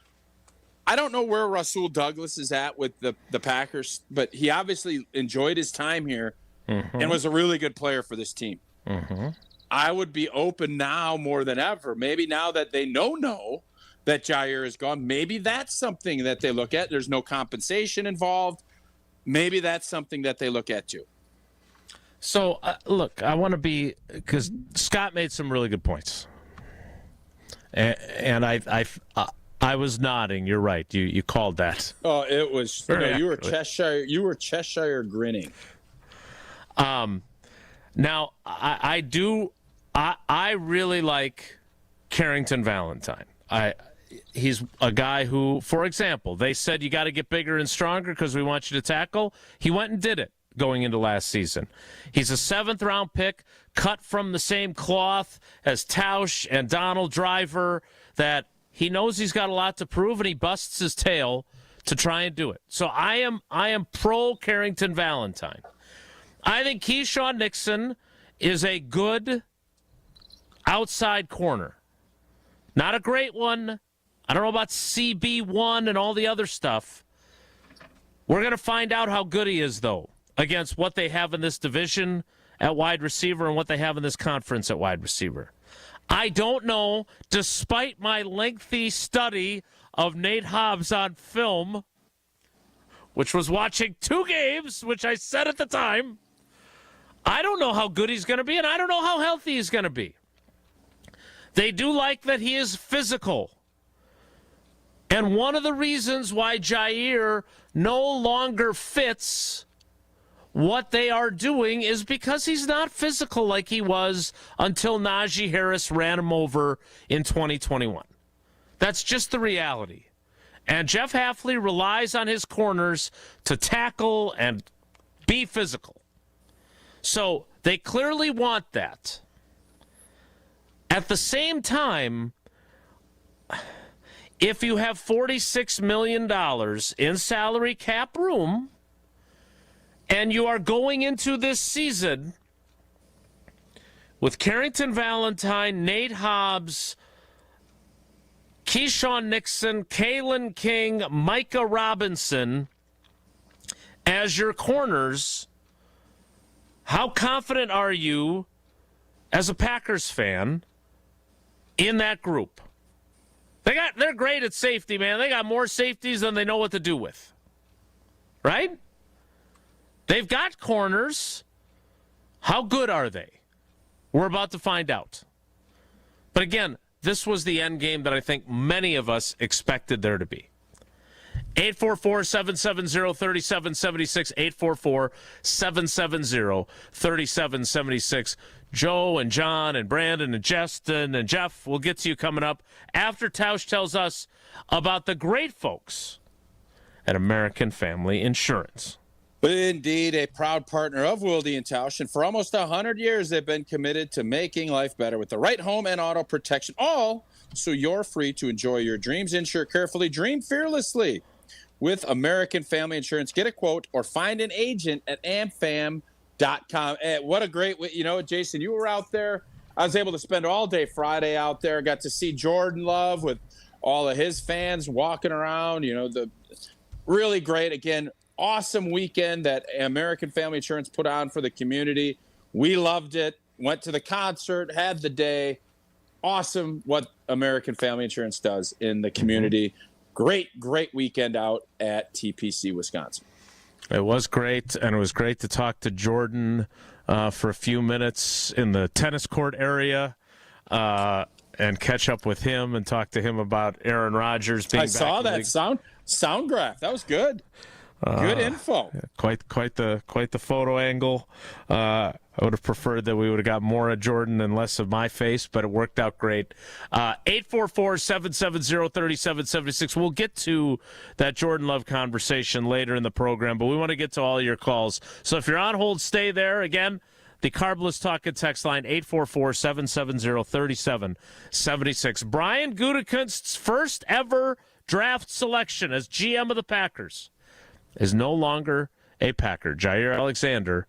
I don't know where Rasul Douglas is at with the Packers, but he obviously enjoyed his time here and was a really good player for this team. Mm-hmm. I would be open now more than ever. Maybe now that they know that Jaire is gone, maybe that's something that they look at. There's no compensation involved. Maybe that's something that they look at too. So, look, I want to be – because Scott made some really good points. And I was nodding. You're right. You called that. Oh, it was you were Cheshire. You were Cheshire grinning. Now I really like Carrington Valentine. He's a guy who, for example, they said you got to get bigger and stronger because we want you to tackle. He went and did it going into last season. He's a 7th-round pick, cut from the same cloth as Tausch and Donald Driver, that he knows he's got a lot to prove, and he busts his tail to try and do it. So I am pro Carrington Valentine. I think Keyshawn Nixon is a good outside corner. Not a great one. I don't know about CB1 and all the other stuff. We're going to find out how good he is, though, against what they have in this division at wide receiver and what they have in this conference at wide receiver. I don't know, despite my lengthy study of Nate Hobbs on film, which was watching 2 games, which I said at the time, I don't know how good he's going to be, and I don't know how healthy he's going to be. They do like that he is physical. And one of the reasons why Jaire no longer fits what they are doing is because he's not physical like he was until Najee Harris ran him over in 2021. That's just the reality. And Jeff Hafley relies on his corners to tackle and be physical. So they clearly want that. At the same time, if you have $46 million in salary cap room and you are going into this season with Carrington Valentine, Nate Hobbs, Keyshawn Nixon, Kalen King, Micah Robinson as your corners, how confident are you as a Packers fan in that group? They're great at safety, man. They got more safeties than they know what to do with. Right? They've got corners. How good are they? We're about to find out. But again, this was the end game that I think many of us expected there to be. 844-770-3776, 844-770-3776. Joe and John and Brandon and Justin and Jeff, we'll get to you coming up after Tausch tells us about the great folks at American Family Insurance. Indeed, a proud partner of Wilde and Tausch, and for almost 100 years, they've been committed to making life better with the right home and auto protection, all so you're free to enjoy your dreams. Insure carefully, dream fearlessly with American Family Insurance. Get a quote or find an agent at AmFam.com. .com. What a great, Jason, you were out there. I was able to spend all day Friday out there. Got to see Jordan Love with all of his fans walking around. Really great. Again, awesome weekend that American Family Insurance put on for the community. We loved it. Went to the concert, had the day. Awesome what American Family Insurance does in the community. Great weekend out at TPC, Wisconsin. It was great, and it was great to talk to Jordan for a few minutes in the tennis court area and catch up with him and talk to him about Aaron Rodgers being back. I saw that sound graph. That was good. Good info. Quite the photo angle. I would have preferred that we would have got more of Jordan and less of my face, but it worked out great. 844-770-3776. We'll get to that Jordan Love conversation later in the program, but we want to get to all your calls. So if you're on hold, stay there. Again, the Carbless Talk and Text line, 844-770-3776. Brian Gutekunst's first ever draft selection as GM of the Packers is no longer a Packer. Jaire Alexander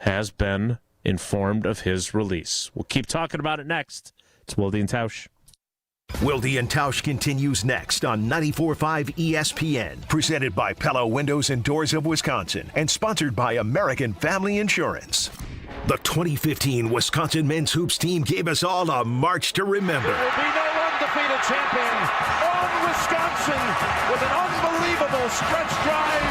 has been informed of his release. We'll keep talking about it next. It's Wilde and Tausch. Wilde and Tausch continues next on 94.5 ESPN, presented by Pella Windows and Doors of Wisconsin and sponsored by American Family Insurance. The 2015 Wisconsin men's hoops team gave us all a march to remember. There will be no undefeated champion on Wisconsin with an unbelievable stretch drive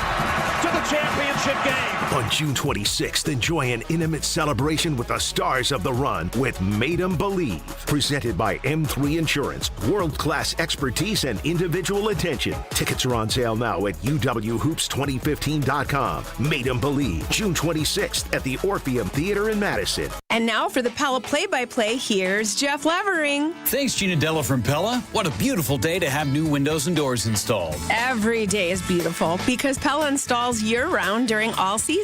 to the championship game. On June 26th, enjoy an intimate celebration with the stars of the run with Made 'em Believe. Presented by M3 Insurance, world-class expertise and individual attention. Tickets are on sale now at uwhoops2015.com. Made 'em Believe, June 26th at the Orpheum Theater in Madison. And now for the Pella play-by-play, here's Jeff Levering. Thanks, Gina Della from Pella. What a beautiful day to have new windows and doors installed. Every day is beautiful because Pella installs year-round during all seasons.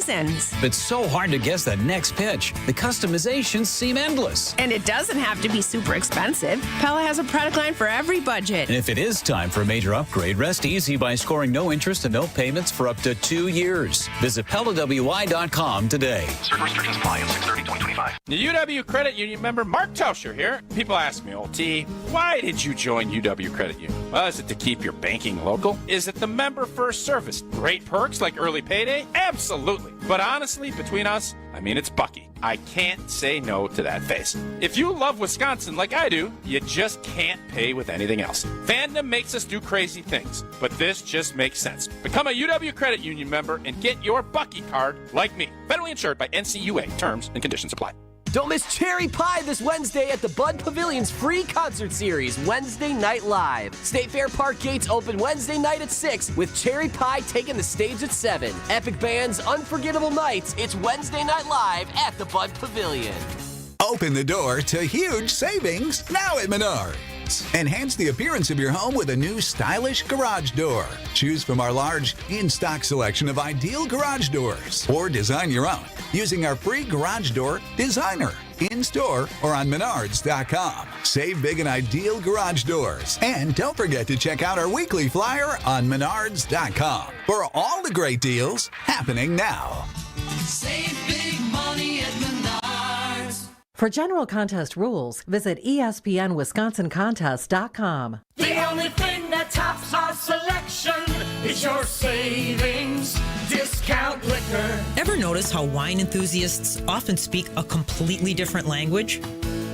It's so hard to guess that next pitch. The customizations seem endless. And it doesn't have to be super expensive. Pella has a product line for every budget. And if it is time for a major upgrade, rest easy by scoring no interest and no payments for up to 2 years. Visit PellaWI.com today. Certain restrictions apply on 6/30/2025. The UW Credit Union member Mark Tauscher here. People ask me, T, why did you join UW Credit Union? Well, is it to keep your banking local? Is it the member first service? Great perks like early payday? Absolutely. But honestly, between us, it's Bucky. I can't say no to that face. If you love Wisconsin like I do, you just can't pay with anything else. Fandom makes us do crazy things, but this just makes sense. Become a UW Credit Union member and get your Bucky card like me. Federally insured by NCUA. Terms and conditions apply. Don't miss Cherry Pie this Wednesday at the Bud Pavilion's free concert series, Wednesday Night Live. State Fair Park gates open Wednesday night at 6, with Cherry Pie taking the stage at 7. Epic bands, unforgettable nights. It's Wednesday Night Live at the Bud Pavilion. Open the door to huge savings now at Menards. Enhance the appearance of your home with a new stylish garage door. Choose from our large, in-stock selection of ideal garage doors, or design your own using our free Garage Door Designer in-store or on Menards.com. Save big on ideal garage doors. And don't forget to check out our weekly flyer on Menards.com for all the great deals happening now. Save big money at Menards. For general contest rules, visit ESPNWisconsinContest.com. The only thing that tops our selection is your savings discount liquor. Ever notice how wine enthusiasts often speak a completely different language?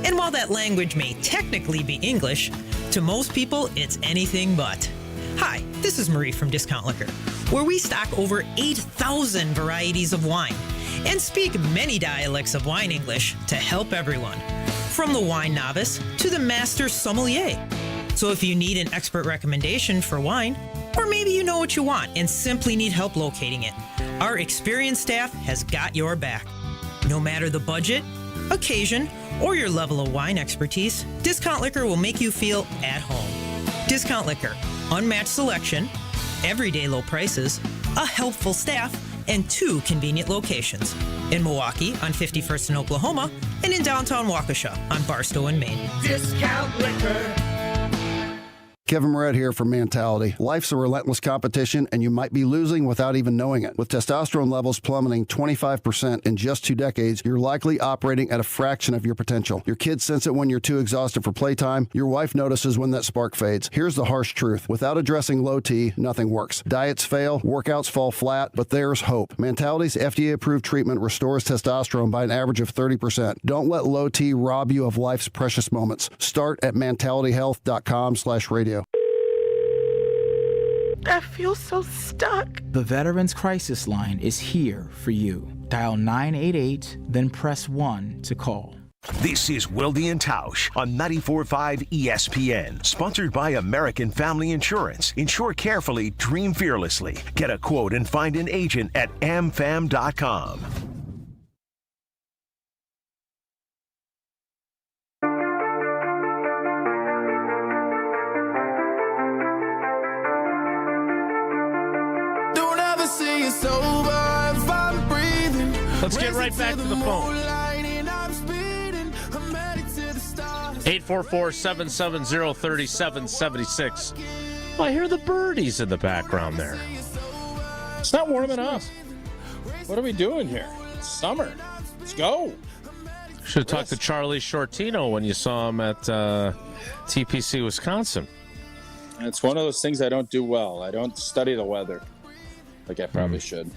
And while that language may technically be English, to most people it's anything but. Hi, this is Marie from Discount Liquor, where we stock over 8,000 varieties of wine and speak many dialects of wine English to help everyone, from the wine novice to the master sommelier. So if you need an expert recommendation for wine, or maybe you know what you want and simply need help locating it, our experienced staff has got your back. No matter the budget, occasion, or your level of wine expertise, Discount Liquor will make you feel at home. Discount Liquor, unmatched selection, everyday low prices, a helpful staff, and 2 convenient locations. In Milwaukee on 51st and Oklahoma, and in downtown Waukesha on Barstow and Maine. Discount Liquor. Kevin Moret here from Mentality. Life's a relentless competition, and you might be losing without even knowing it. With testosterone levels plummeting 25% in just 2 decades, you're likely operating at a fraction of your potential. Your kids sense it when you're too exhausted for playtime. Your wife notices when that spark fades. Here's the harsh truth. Without addressing low T, nothing works. Diets fail, workouts fall flat, but there's hope. Mentality's FDA-approved treatment restores testosterone by an average of 30%. Don't let low T rob you of life's precious moments. Start at mentalityhealth.com/radio. I feel so stuck. The Veterans Crisis Line is here for you. Dial 988, then press 1 to call. This is Wilde and Tausch on 94.5 ESPN, sponsored by American Family Insurance. Insure carefully, dream fearlessly. Get a quote and find an agent at AmFam.com. Let's get right back to the phone. 844-770-3776. Well, I hear the birdies in the background there. It's not warming up. What are we doing here? It's summer. Let's go. Should have talked to Charlie Shortino when you saw him at TPC Wisconsin. It's one of those things I don't do well. I don't study the weather like I probably should.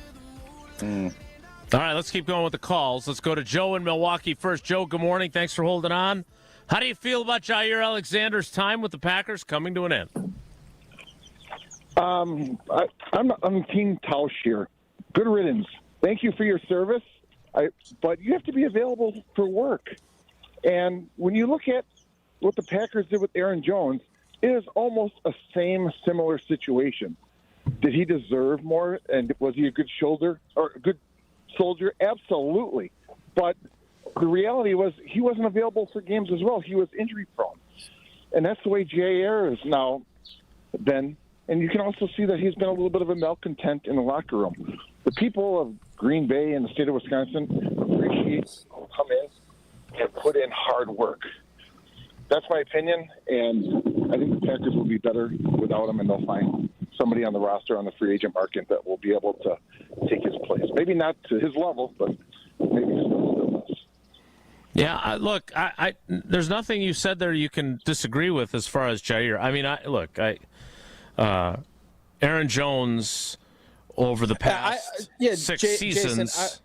All right, let's keep going with the calls. Let's go to Joe in Milwaukee first. Joe, good morning. Thanks for holding on. How do you feel about Jaire Alexander's time with the Packers coming to an end? I'm Team Tausch here. Good riddance. Thank you for your service, but you have to be available for work. And when you look at what the Packers did with Aaron Jones, it is almost a similar situation. Did he deserve more? And was he a good shoulder or a good soldier? Absolutely. But the reality was he wasn't available for games as well. He was injury prone. And that's the way Jaire has now been. And you can also see that he's been a little bit of a malcontent in the locker room. The people of Green Bay and the state of Wisconsin appreciate who come in and put in hard work. That's my opinion, and I think the Packers will be better without him, and they'll find somebody on the roster on the free agent market that will be able to take his place. Maybe not to his level, but maybe still less. Yeah, look, I there's nothing you said there you can disagree with as far as Jaire. I mean, Aaron Jones over the past 6 seasons Jason,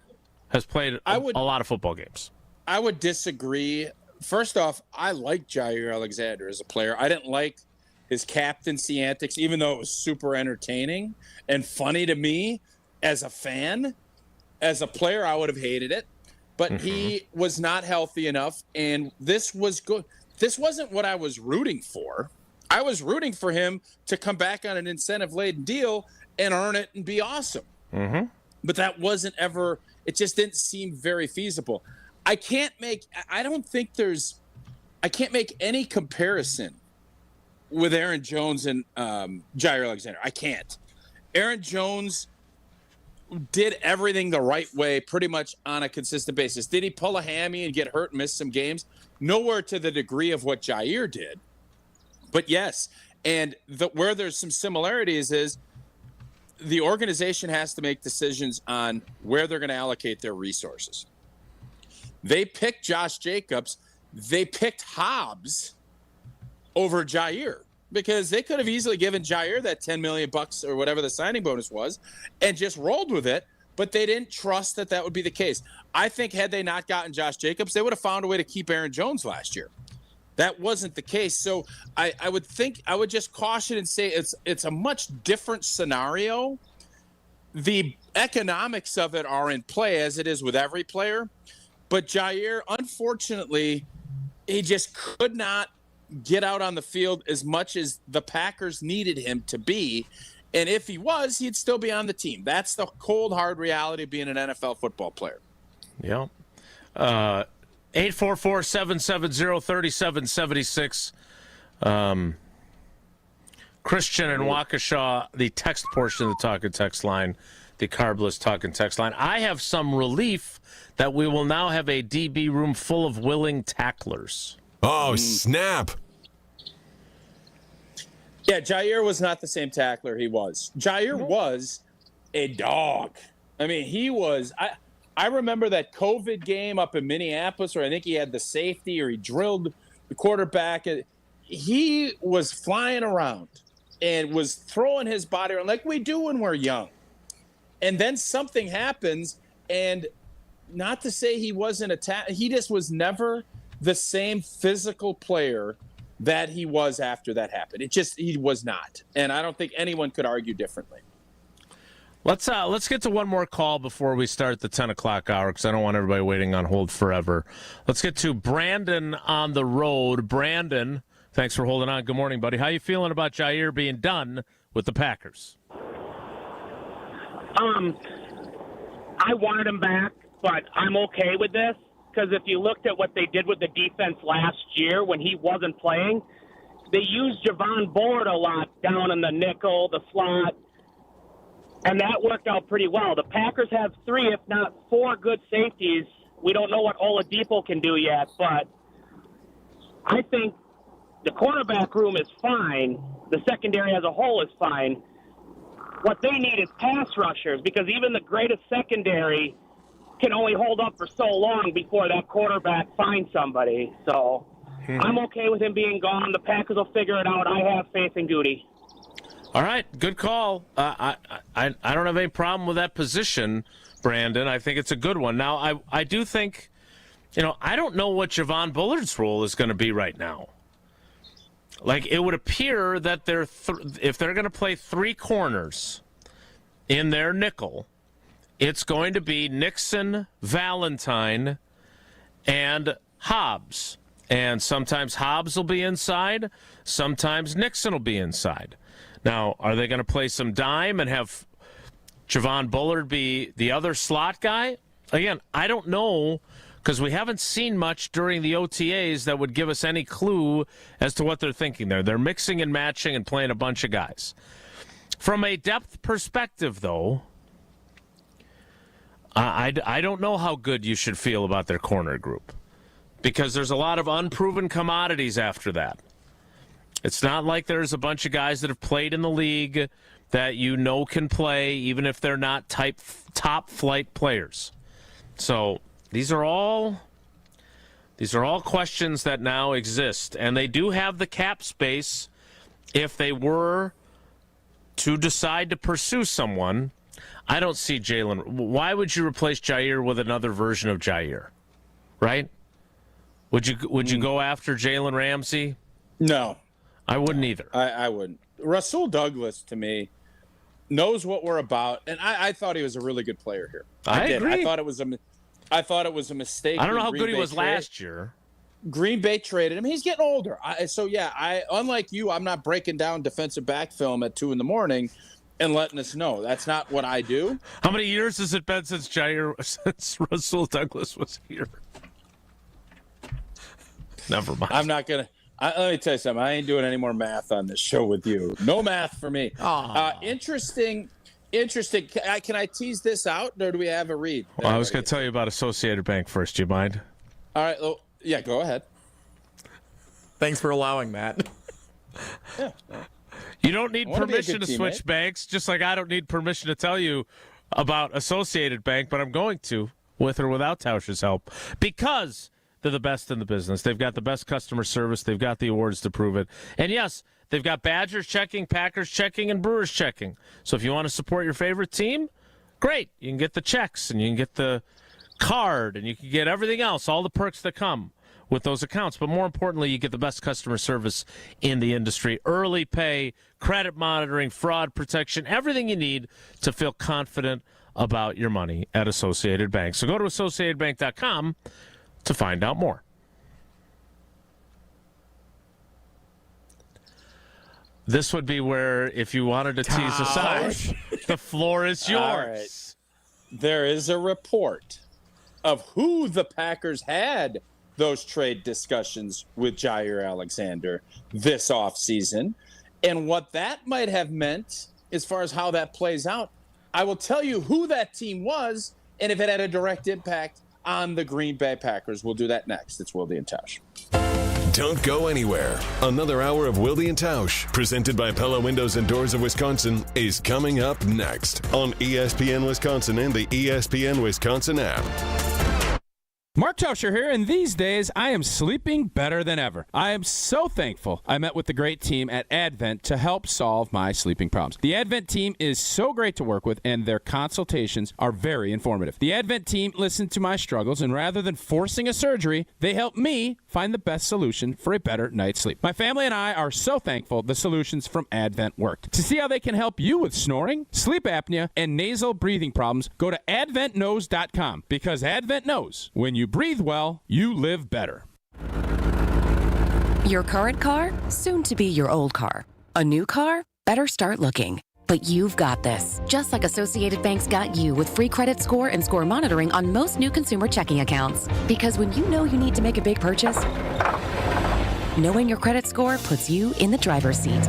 has played a lot of football games. I would disagree. First off, I like Jaire Alexander as a player. I didn't like his captaincy antics, even though it was super entertaining and funny to me as a fan. As a player, I would have hated it. But he was not healthy enough, and this was good. This wasn't what I was rooting for. I was rooting for him to come back on an incentive-laden deal and earn it and be awesome. But that wasn't ever – it just didn't seem very feasible. I can't make any comparison with Aaron Jones and Jaire Alexander. I can't. Aaron Jones did everything the right way pretty much on a consistent basis. Did he pull a hammy and get hurt and miss some games? Nowhere to the degree of what Jaire did. But yes, and where there's some similarities is the organization has to make decisions on where they're going to allocate their resources. They picked Josh Jacobs. They picked Hobbs over Jaire because they could have easily given Jaire that $10 million or whatever the signing bonus was and just rolled with it, but they didn't trust that would be the case. I think had they not gotten Josh Jacobs, they would have found a way to keep Aaron Jones last year. That wasn't the case. So I would just caution and say it's a much different scenario. The economics of it are in play as it is with every player. But Jaire, unfortunately, he just could not get out on the field as much as the Packers needed him to be. And if he was, he'd still be on the team. That's the cold, hard reality of being an NFL football player. Yeah. 844-770-3776. Christian in Waukesha, the text portion of the Talk and Text line, the carbless Talk and Text line. I have some relief that we will now have a DB room full of willing tacklers. Oh, snap. Yeah, Jaire was not the same tackler he was. Jaire was a dog. I mean, he was. I remember that COVID game up in Minneapolis where I think he had the safety or he drilled the quarterback. He was flying around and was throwing his body around like we do when we're young. And then something happens, and not to say he wasn't he just was never the same physical player that he was after that happened. He was not. And I don't think anyone could argue differently. Let's get to one more call before we start the 10 o'clock hour, because I don't want everybody waiting on hold forever. Let's get to Brandon on the road. Brandon, thanks for holding on. Good morning, buddy. How you feeling about Jaire being done with the Packers? I wanted him back, but I'm okay with this. Because if you looked at what they did with the defense last year when he wasn't playing, they used Javon Bullard a lot down in the nickel, the slot, and that worked out pretty well. The Packers have 3, if not 4, good safeties. We don't know what Oladipo can do yet, but I think the cornerback room is fine. The secondary as a whole is fine. What they need is pass rushers, because even the greatest secondary can only hold up for so long before that quarterback finds somebody. So I'm okay with him being gone. The Packers will figure it out. I have faith in Goody. All right, good call. I don't have any problem with that position, Brandon. I think it's a good one. Now, I do think, I don't know what Javon Bullard's role is going to be right now. Like, it would appear that if they're going to play 3 corners in their nickel, it's going to be Nixon, Valentine, and Hobbs. And sometimes Hobbs will be inside. Sometimes Nixon will be inside. Now, are they going to play some dime and have Javon Bullard be the other slot guy? Again, I don't know, because we haven't seen much during the OTAs that would give us any clue as to what they're thinking there. They're mixing and matching and playing a bunch of guys. From a depth perspective, though, I don't know how good you should feel about their corner group, because there's a lot of unproven commodities after that. It's not like there's a bunch of guys that have played in the league that can play, even if they're not top flight players. So these are all questions that now exist, and they do have the cap space if they were to decide to pursue someone. I don't see Jalen. Why would you replace Jaire with another version of Jaire? Right? Would you go after Jalen Ramsey? No. I wouldn't either. I wouldn't. Rasul Douglas, to me, knows what we're about, and I thought he was a really good player here. I agree. I thought it was a mistake. I don't know how good he was last year. Green Bay traded him. He's getting older. Unlike you, I'm not breaking down defensive back film at 2 a.m. and letting us know. That's not what I do. How many years has it been since Rasul Douglas was here? Never mind. I'm not going to. Let me tell you something. I ain't doing any more math on this show with you. No math for me. Interesting. Can I tease this out, or do we have a read? Well, I was going to tell you about Associated Bank first. Do you mind? All right. Well, yeah, go ahead. Thanks for allowing that. Yeah. You don't need permission to switch banks, just like I don't need permission to tell you about Associated Bank, but I'm going to, with or without Tauscher's help, because they're the best in the business. They've got the best customer service. They've got the awards to prove it. And yes, they've got Badgers checking, Packers checking, and Brewers checking. So if you want to support your favorite team, great. You can get the checks, and you can get the card, and you can get everything else, all the perks that come with those accounts. But more importantly, you get the best customer service in the industry. Early pay, credit monitoring, fraud protection, everything you need to feel confident about your money at Associated Bank. So go to AssociatedBank.com to find out more. This would be where, if you wanted to tease aside, the floor is yours. All right. There is a report of who the Packers had those trade discussions with Jaire Alexander this offseason, and what that might have meant as far as how that plays out. I will tell you who that team was and if it had a direct impact on the Green Bay Packers. We'll do that next. It's Wilde and Tausch. Don't go anywhere. Another hour of Wilde and Tausch, presented by Pella Windows and Doors of Wisconsin, is coming up next on ESPN Wisconsin and the ESPN Wisconsin app. Mark Tauscher here, and these days I am sleeping better than ever. I am so thankful I met with the great team at Advent to help solve my sleeping problems. The Advent team is so great to work with, and their consultations are very informative. The Advent team listened to my struggles, and rather than forcing a surgery, they helped me find the best solution for a better night's sleep. My family and I are so thankful the solutions from Advent worked. To see how they can help you with snoring, sleep apnea, and nasal breathing problems, go to adventknows.com, because Advent knows when you breathe well, you live better. Your current car, soon to be your old car. A new car? Better start looking. But you've got this. Just like Associated Bank's got you with free credit score and score monitoring on most new consumer checking accounts. Because when you know you need to make a big purchase, knowing your credit score puts you in the driver's seat.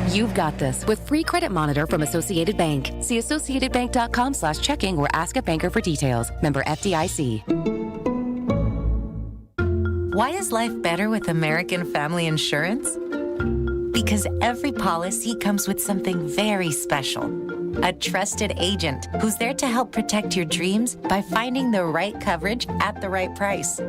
You've got this with free credit monitor from Associated Bank. See associatedbank.com/checking or ask a banker for details. Member FDIC. Why is life better with American Family Insurance? Because every policy comes with something very special. A trusted agent who's there to help protect your dreams by finding the right coverage at the right price.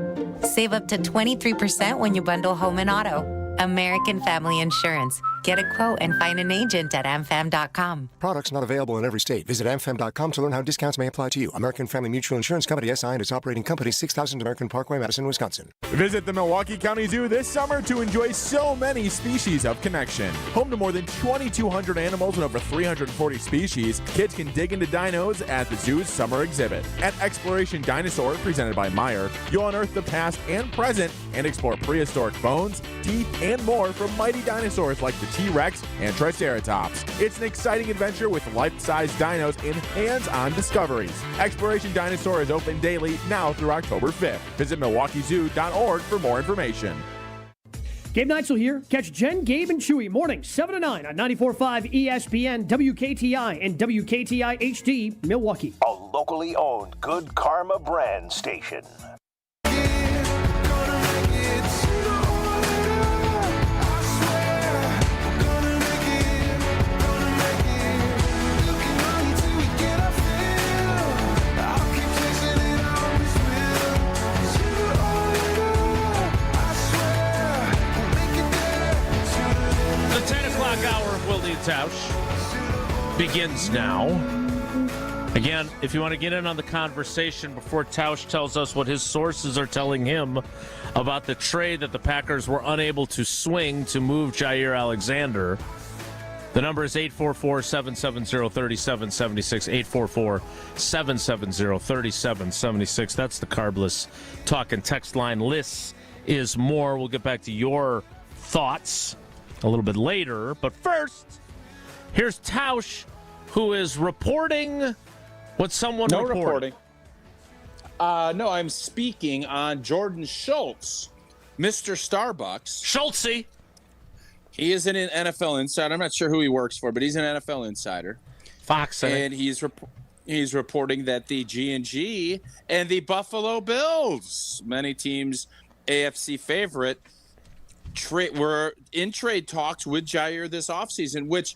Save up to 23% when you bundle home and auto. American Family Insurance. Get a quote and find an agent at amfam.com. Products not available in every state. Visit amfam.com to learn how discounts may apply to you. American Family Mutual Insurance Company, SI, and its operating company, 6000 American Parkway, Madison, Wisconsin. Visit the Milwaukee County Zoo this summer to enjoy so many species of connection. Home to more than 2,200 animals and over 340 species, kids can dig into dinos at the zoo's summer exhibit. At Exploration Dinosaur, presented by Meyer, you'll unearth the past and present and explore prehistoric bones, teeth, and more from mighty dinosaurs like the T-Rex and Triceratops. It's an exciting adventure with life-size dinos and hands-on discoveries. Exploration Dinosaur is open daily now through October 5th. Visit milwaukeezoo.org for more information. Gabe Neitzel here. Catch Jen, Gabe, and Chewy mornings 7 to 9 on 94.5 ESPN, WKTI, and WKTI HD, Milwaukee. A locally owned Good Karma brand station. Hour of Wilde and Tausch begins now. Again, if you want to get in on the conversation before Tausch tells us what his sources are telling him about the trade that the Packers were unable to swing to move Jaire Alexander, the number is 844-770-3776, 844-770-3776. That's the carbless talk and text line. Lists is more. We'll get back to your thoughts a little bit later, but first, here's Tausch, who is reporting what someone reported. No, I'm speaking on Jordan Schultz, Mr. Starbucks. Schultzy. He is an NFL insider. I'm not sure who he works for, but he's an NFL insider. Fox, and he's reporting that the G&G and the Buffalo Bills, many teams' AFC favorite, were in trade talks with Jaire this offseason, which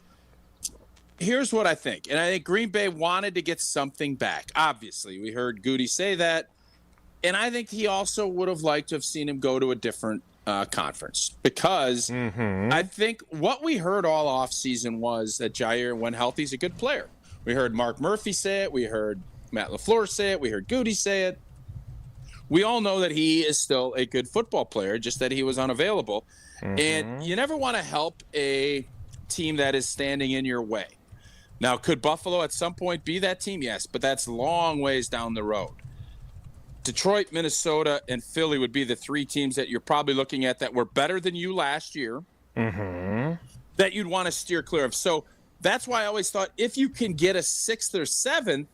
here's what I think. And I think Green Bay wanted to get something back. Obviously, we heard Goody say that. And I think he also would have liked to have seen him go to a different conference because I think what we heard all offseason was that Jaire, when healthy, is a good player. We heard Mark Murphy say it. We heard Matt LaFleur say it. We heard Goody say it. We all know that he is still a good football player, just that he was unavailable. And you never want to help a team that is standing in your way. Now, could Buffalo at some point be that team? Yes, but that's long ways down the road. Detroit, Minnesota, and Philly would be the three teams that you're probably looking at that were better than you last year that you'd want to steer clear of. So that's why I always thought if you can get a 6th or 7th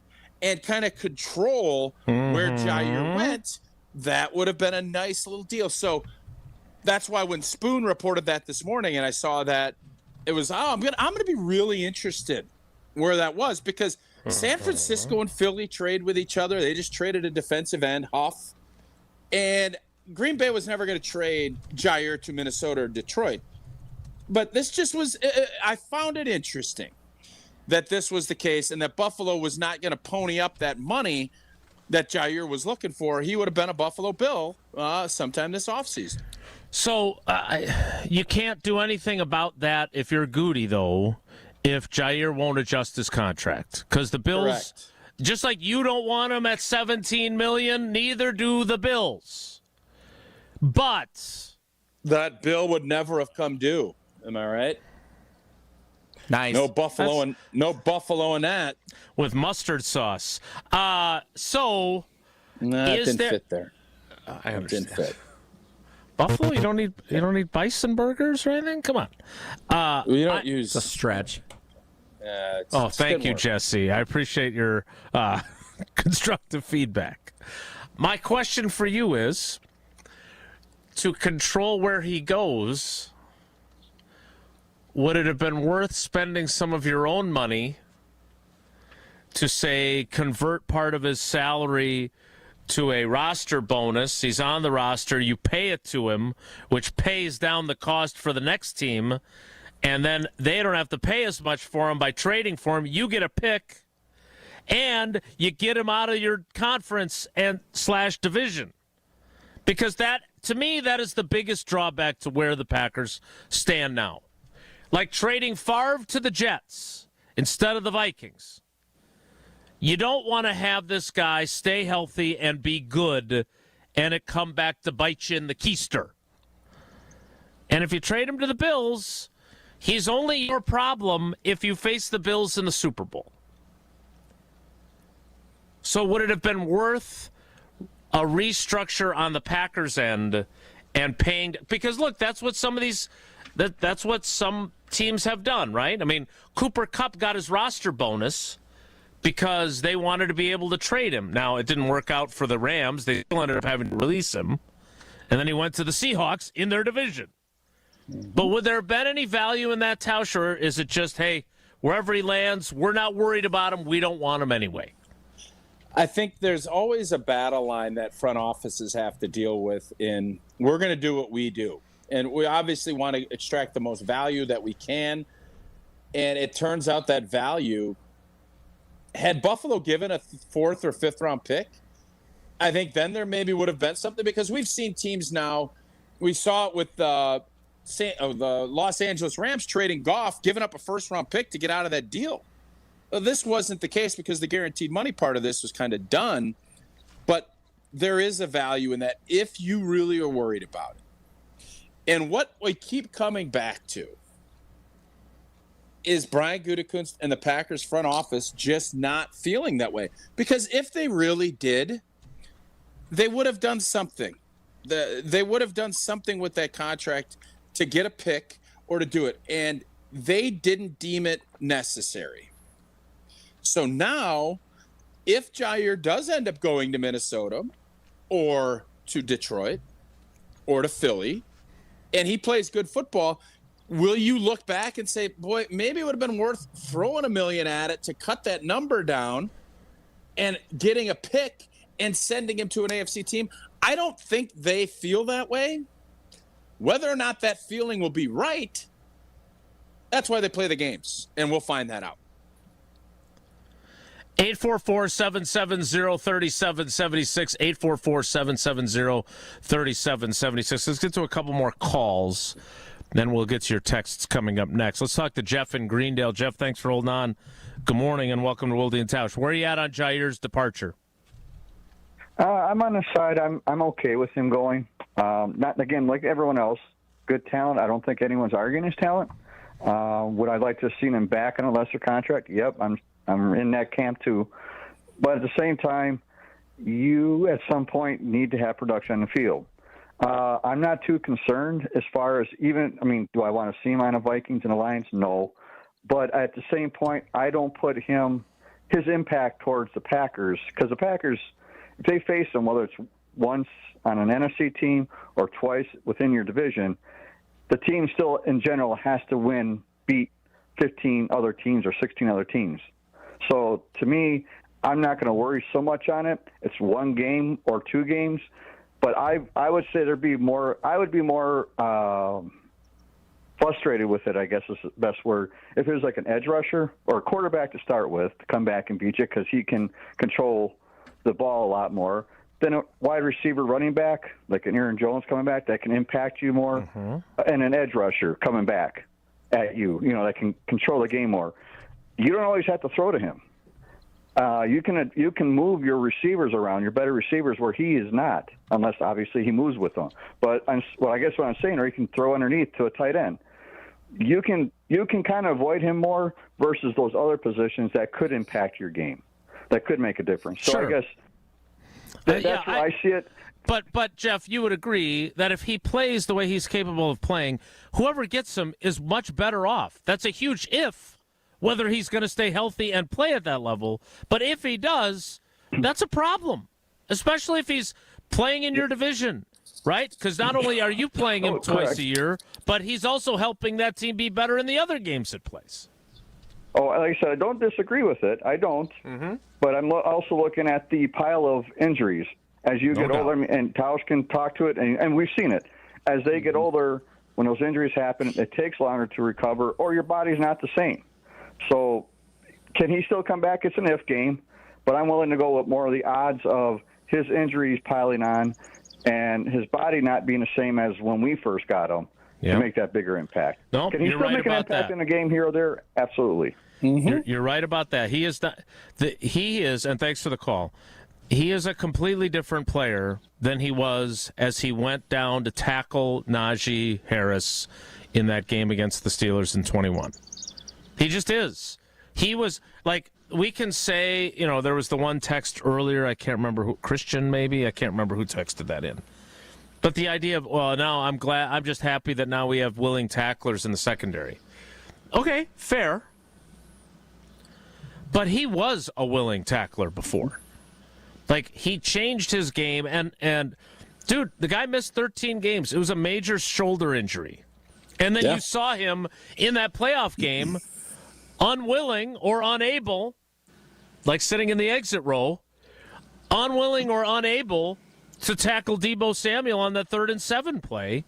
and kind of control where Jaire went, that would have been a nice little deal. So that's why when Spoon reported that this morning and I saw that, it was, I'm gonna be really interested where that was because San Francisco and Philly trade with each other. They just traded a defensive end, Huff. And Green Bay was never going to trade Jaire to Minnesota or Detroit. But this just was – I found it interesting that this was the case and that Buffalo was not going to pony up that money that Jaire was looking for. He would have been a Buffalo Bill sometime this offseason. So you can't do anything about that if you're Goody, though, if Jaire won't adjust his contract. Because the Bills, Correct. Just like you don't want him at $17 million, neither do the Bills. But that bill would never have come due. Am I right? Nice. No Buffalo in that. With mustard sauce. So Nah, it is didn't fit there. I understand. It didn't fit. Buffalo, you don't need bison burgers or anything? Come on. You don't use a stretch. Thank you, Jesse. I appreciate your constructive feedback. My question for you is, to control where he goes, would it have been worth spending some of your own money to, say, convert part of his salary to a roster bonus? He's on the roster. You pay it to him, which pays down the cost for the next team, and then they don't have to pay as much for him by trading for him. You get a pick, and you get him out of your conference and / division. Because that, to me, that is the biggest drawback to where the Packers stand now. Like trading Favre to the Jets instead of the Vikings. You don't want to have this guy stay healthy and be good and it come back to bite you in the keister. And if you trade him to the Bills, he's only your problem if you face the Bills in the Super Bowl. So would it have been worth a restructure on the Packers end and paying? Because, look, that's what some of these that's what some teams have done, right? I mean, Cooper Kupp got his roster bonus because they wanted to be able to trade him. Now, it didn't work out for the Rams. They still ended up having to release him. And then he went to the Seahawks in their division. But would there have been any value in that, Tauscher, or is it just, hey, wherever he lands, we're not worried about him. We don't want him anyway? I think there's always a battle line that front offices have to deal with in we're going to do what we do. And we obviously want to extract the most value that we can. And it turns out that value, had Buffalo given a 4th or 5th round pick, I think then there maybe would have been something, because we've seen teams now. We saw it with the Los Angeles Rams trading Goff, giving up a 1st round pick to get out of that deal. Well, this wasn't the case because the guaranteed money part of this was kind of done. But there is a value in that if you really are worried about it. And what we keep coming back to is Brian Gutekunst and the Packers front office just not feeling that way. Because if they really did, they would have done something. They would have done something with that contract to get a pick or to do it. And they didn't deem it necessary. So now, if Jaire does end up going to Minnesota or to Detroit or to Philly, and he plays good football, will you look back and say, boy, maybe it would have been worth throwing $1 million at it to cut that number down and getting a pick and sending him to an AFC team? I don't think they feel that way. Whether or not that feeling will be right, that's why they play the games, and we'll find that out. 844-770-3776, 844-770-3776. Let's get to a couple more calls, then we'll get to your texts coming up next. Let's talk to Jeff in Greendale. Jeff, thanks for holding on. Good morning and welcome to Wilde and Tausch. Where are you at on Jaire's departure? I'm on the side. I'm okay with him going. Not, again, like everyone else, good talent. I don't think anyone's arguing his talent. Would I like to have seen him back on a lesser contract? Yep, I'm in that camp too. But at the same time, you at some point need to have production on the field. I'm not too concerned as far as do I want to see him on the Vikings and the Lions? No. But at the same point, I don't put his impact towards the Packers, because the Packers, if they face them, whether it's once on an NFC team or twice within your division, the team still in general has to beat 15 other teams or 16 other teams. So to me, I'm not going to worry so much on it. It's one game or two games. But I would say there'd be more. I would be more frustrated with it, I guess is the best word, if it was like an edge rusher or a quarterback to start with to come back and beat you because he can control the ball a lot more than a wide receiver running back, like an Aaron Jones coming back, that can impact you more, and an edge rusher coming back at you, that can control the game more. You don't always have to throw to him. You can move your receivers around, your better receivers, where he is not, unless obviously he moves with them. But I guess what I'm saying, or he can throw underneath to a tight end. You can kind of avoid him more versus those other positions that could impact your game, that could make a difference. So Sure. I guess that's where I see it. But Jeff, you would agree that if he plays the way he's capable of playing, whoever gets him is much better off. That's a huge if, whether he's going to stay healthy and play at that level. But if he does, that's a problem, especially if he's playing in your division, right? Because not only are you playing him twice a year, but he's also helping that team be better in the other games it plays. Oh, like I said, I don't disagree with it. I don't. But I'm also looking at the pile of injuries. As you get older, and Tausch can talk to it, and we've seen it. As they get older, when those injuries happen, it takes longer to recover, or your body's not the same. So can he still come back? It's an if game, but I'm willing to go with more of the odds of his injuries piling on and his body not being the same as when we first got him to make that bigger impact. No, can he you're still right make an about impact that. in a game here or there? Absolutely. You're right about that. He is not. He is, and thanks for the call. He is a completely different player than he was as he went down to tackle Najee Harris in that game against the Steelers in 21. He just is. He was like, we can say, there was the one text earlier, I can't remember who, Christian maybe, I can't remember who texted that in. But the idea of, well, now I'm just happy that now we have willing tacklers in the secondary. Okay, fair. But he was a willing tackler before. Like, he changed his game, and dude, the guy missed 13 games. It was a major shoulder injury. And then you saw him in that playoff game, unwilling or unable, like sitting in the exit row, unwilling or unable to tackle Deebo Samuel on that 3rd and 7 play.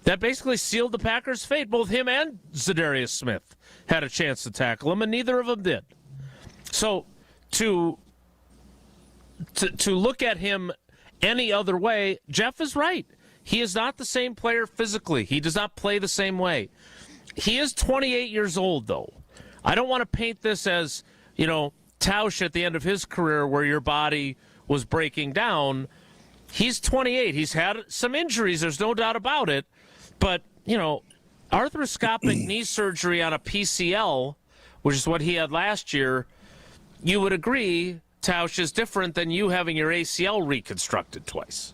That basically sealed the Packers' fate. Both him and Zadarius Smith had a chance to tackle him, and neither of them did. So to look at him any other way, Jeff is right. He is not the same player physically. He does not play the same way. He is 28 years old, though. I don't want to paint this as, Tausch at the end of his career where your body was breaking down. He's 28. He's had some injuries. There's no doubt about it. But, arthroscopic knee surgery on a PCL, which is what he had last year, you would agree Tausch is different than you having your ACL reconstructed twice.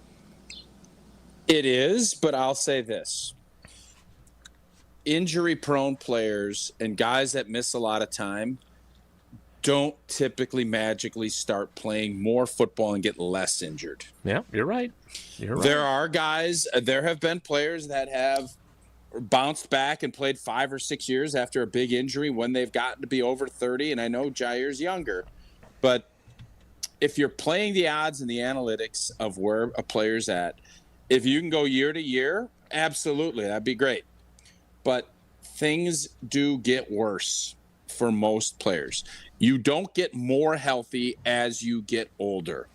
It is, but I'll say this. Injury-prone players and guys that miss a lot of time don't typically magically start playing more football and get less injured. Yeah, you're right. There are guys, there have been players that have bounced back and played 5 or 6 years after a big injury when they've gotten to be over 30, and I know Jaire's younger. But if you're playing the odds and the analytics of where a player's at, if you can go year to year, absolutely, that'd be great. But things do get worse for most players. You don't get more healthy as you get older.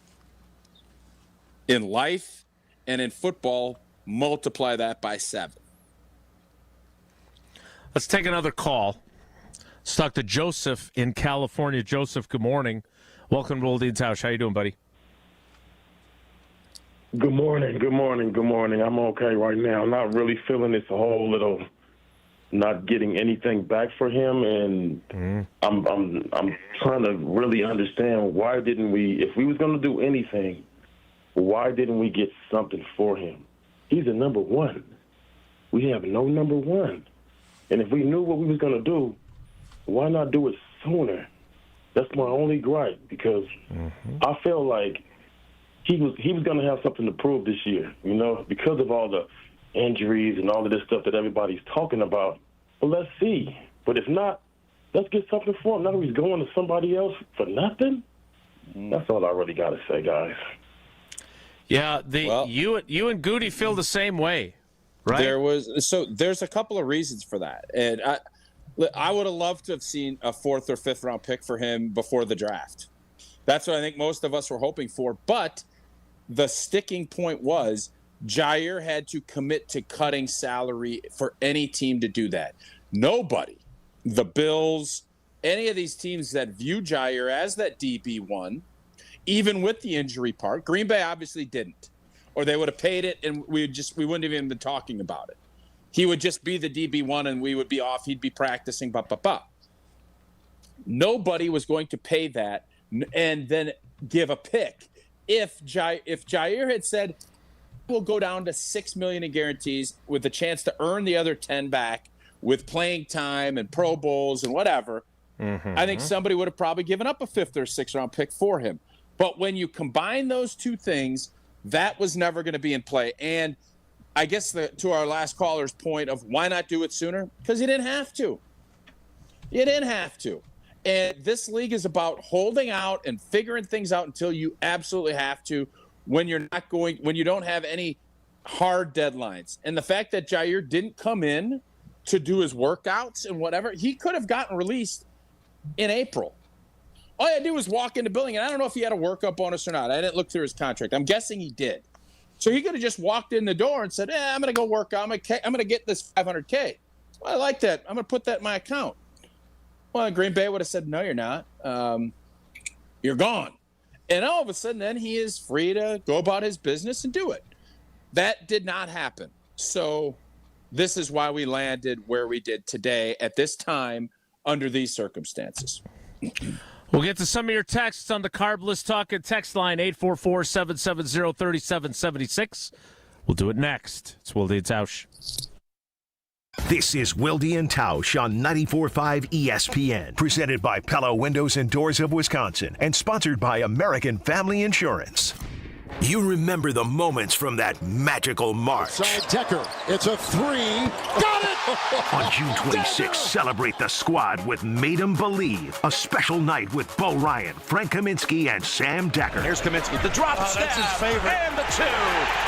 In life and in football, multiply that by 7. Let's take another call. Let's talk to Joseph in California. Joseph, good morning. Welcome to Wilde and Tausch. How you doing, buddy? Good morning. I'm okay right now. I'm not really feeling this whole little not getting anything back for him, and I'm trying to really understand why didn't we, if we was going to do anything, why didn't we get something for him? He's a number 1. We have no number 1. And if we knew what we was going to do, why not do it sooner? That's my only gripe, because I feel like he was going to have something to prove this year, because of all the injuries and all of this stuff that everybody's talking about. Well, let's see. But if not, let's get something for him. Now he's going to somebody else for nothing? That's all I really got to say, guys. Yeah, you and Goody feel the same way, right? There's a couple of reasons for that, and I would have loved to have seen a 4th or 5th round pick for him before the draft. That's what I think most of us were hoping for. But the sticking point was Jaire had to commit to cutting salary for any team to do that. Nobody, the Bills, any of these teams that view Jaire as that DB1, even with the injury part, Green Bay obviously didn't, or they would have paid it and we wouldn't have even been talking about it. He would just be the DB1 and we would be off. He'd be practicing, Nobody was going to pay that and then give a pick. If Jaire had said, we'll go down to $6 million in guarantees with a chance to earn the other 10 back with playing time and Pro Bowls and whatever, I think somebody would have probably given up a 5th or 6th round pick for him. But when you combine those two things, that was never going to be in play. And I guess to our last caller's point of why not do it sooner? Because you didn't have to. You didn't have to. And this league is about holding out and figuring things out until you absolutely have to when you don't have any hard deadlines. And the fact that Jaire didn't come in to do his workouts and whatever, he could have gotten released in April. All he had to do was walk in the building, and I don't know if he had a workup bonus or not. I didn't look through his contract. I'm guessing he did. So he could have just walked in the door and said, I'm going to go work out. I'm going to get this $500K. Well, I like that. I'm going to put that in my account. Well, Green Bay would have said, no, you're not. You're gone. And all of a sudden, then he is free to go about his business and do it. That did not happen. So this is why we landed where we did today at this time under these circumstances. We'll get to some of your texts on the Carbless Talk and text line 844-770-3776. We'll do it next. It's Wilde and Tausch. This is Wilde and Tausch on 94.5 ESPN, presented by Pella Windows and Doors of Wisconsin and sponsored by American Family Insurance. You remember the moments from that magical March. Side Decker, it's a 3. Got it! On June 26th, celebrate the squad with Made 'em Believe, a special night with Bo Ryan, Frank Kaminsky, and Sam Decker. Here's Kaminsky, the drop stab, that's his favorite. And the 2.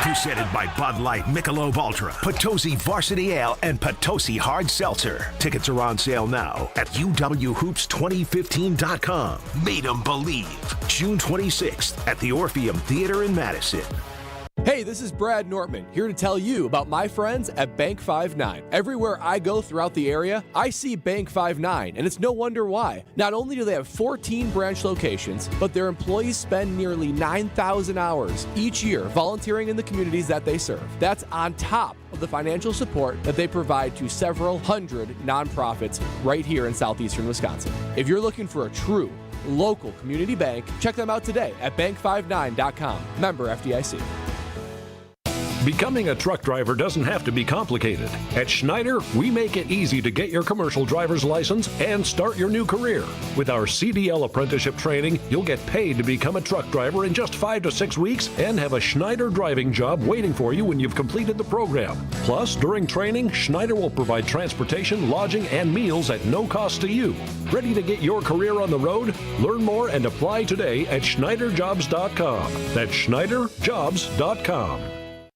Presented by Bud Light, Michelob Ultra, Potosi Varsity Ale, and Potosi Hard Seltzer. Tickets are on sale now at uwhoops2015.com. Made 'em Believe, June 26th at the Orpheum Theater in Madison. Hey, this is Brad Nortman, here to tell you about my friends at Bank 5-9. Everywhere I go throughout the area, I see Bank 5-9, and it's no wonder why. Not only do they have 14 branch locations, but their employees spend nearly 9,000 hours each year volunteering in the communities that they serve. That's on top of the financial support that they provide to several hundred nonprofits right here in southeastern Wisconsin. If you're looking for a true local community bank, check them out today at bank59.com. Member FDIC. Becoming a truck driver doesn't have to be complicated. At Schneider, we make it easy to get your commercial driver's license and start your new career. With our CDL apprenticeship training, you'll get paid to become a truck driver in just 5 to 6 weeks and have a Schneider driving job waiting for you when you've completed the program. Plus, during training, Schneider will provide transportation, lodging, and meals at no cost to you. Ready to get your career on the road? Learn more and apply today at schneiderjobs.com. That's schneiderjobs.com.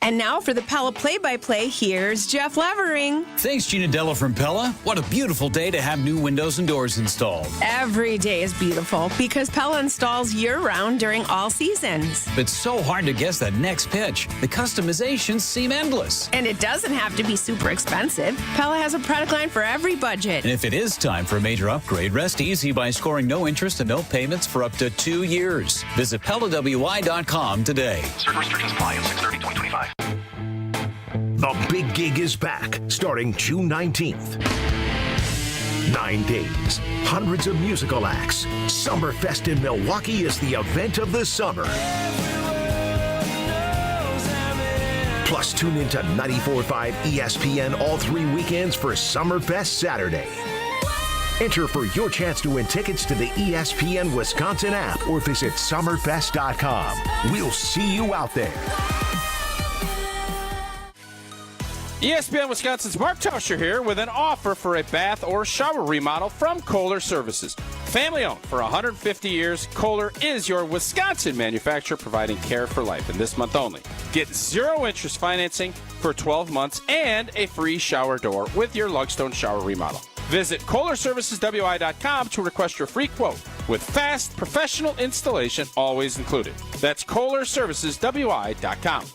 And now for the Pella play-by-play, here's Jeff Levering. Thanks, Gina Della from Pella. What a beautiful day to have new windows and doors installed. Every day is beautiful because Pella installs year-round during all seasons. It's so hard to guess that next pitch. The customizations seem endless. And it doesn't have to be super expensive. Pella has a product line for every budget. And if it is time for a major upgrade, rest easy by scoring no interest and no payments for up to 2 years. Visit PellaWI.com today. Certain restrictions apply on 6/30/2025. The big gig is back, starting June 19th. 9 days, hundreds of musical acts. Summerfest in Milwaukee is the event of the summer. Plus, tune into 94.5 ESPN all 3 weekends for Summerfest Saturday. Enter for your chance to win tickets to the ESPN Wisconsin app or visit summerfest.com. We'll see you out there. ESPN Wisconsin's Mark Tauscher here with an offer for a bath or shower remodel from Kohler Services. Family owned for 150 years, Kohler is your Wisconsin manufacturer providing care for life. And this month only, get 0 interest financing for 12 months and a free shower door with your Lugstone shower remodel. Visit KohlerServicesWI.com to request your free quote with fast, professional installation always included. That's KohlerServicesWI.com.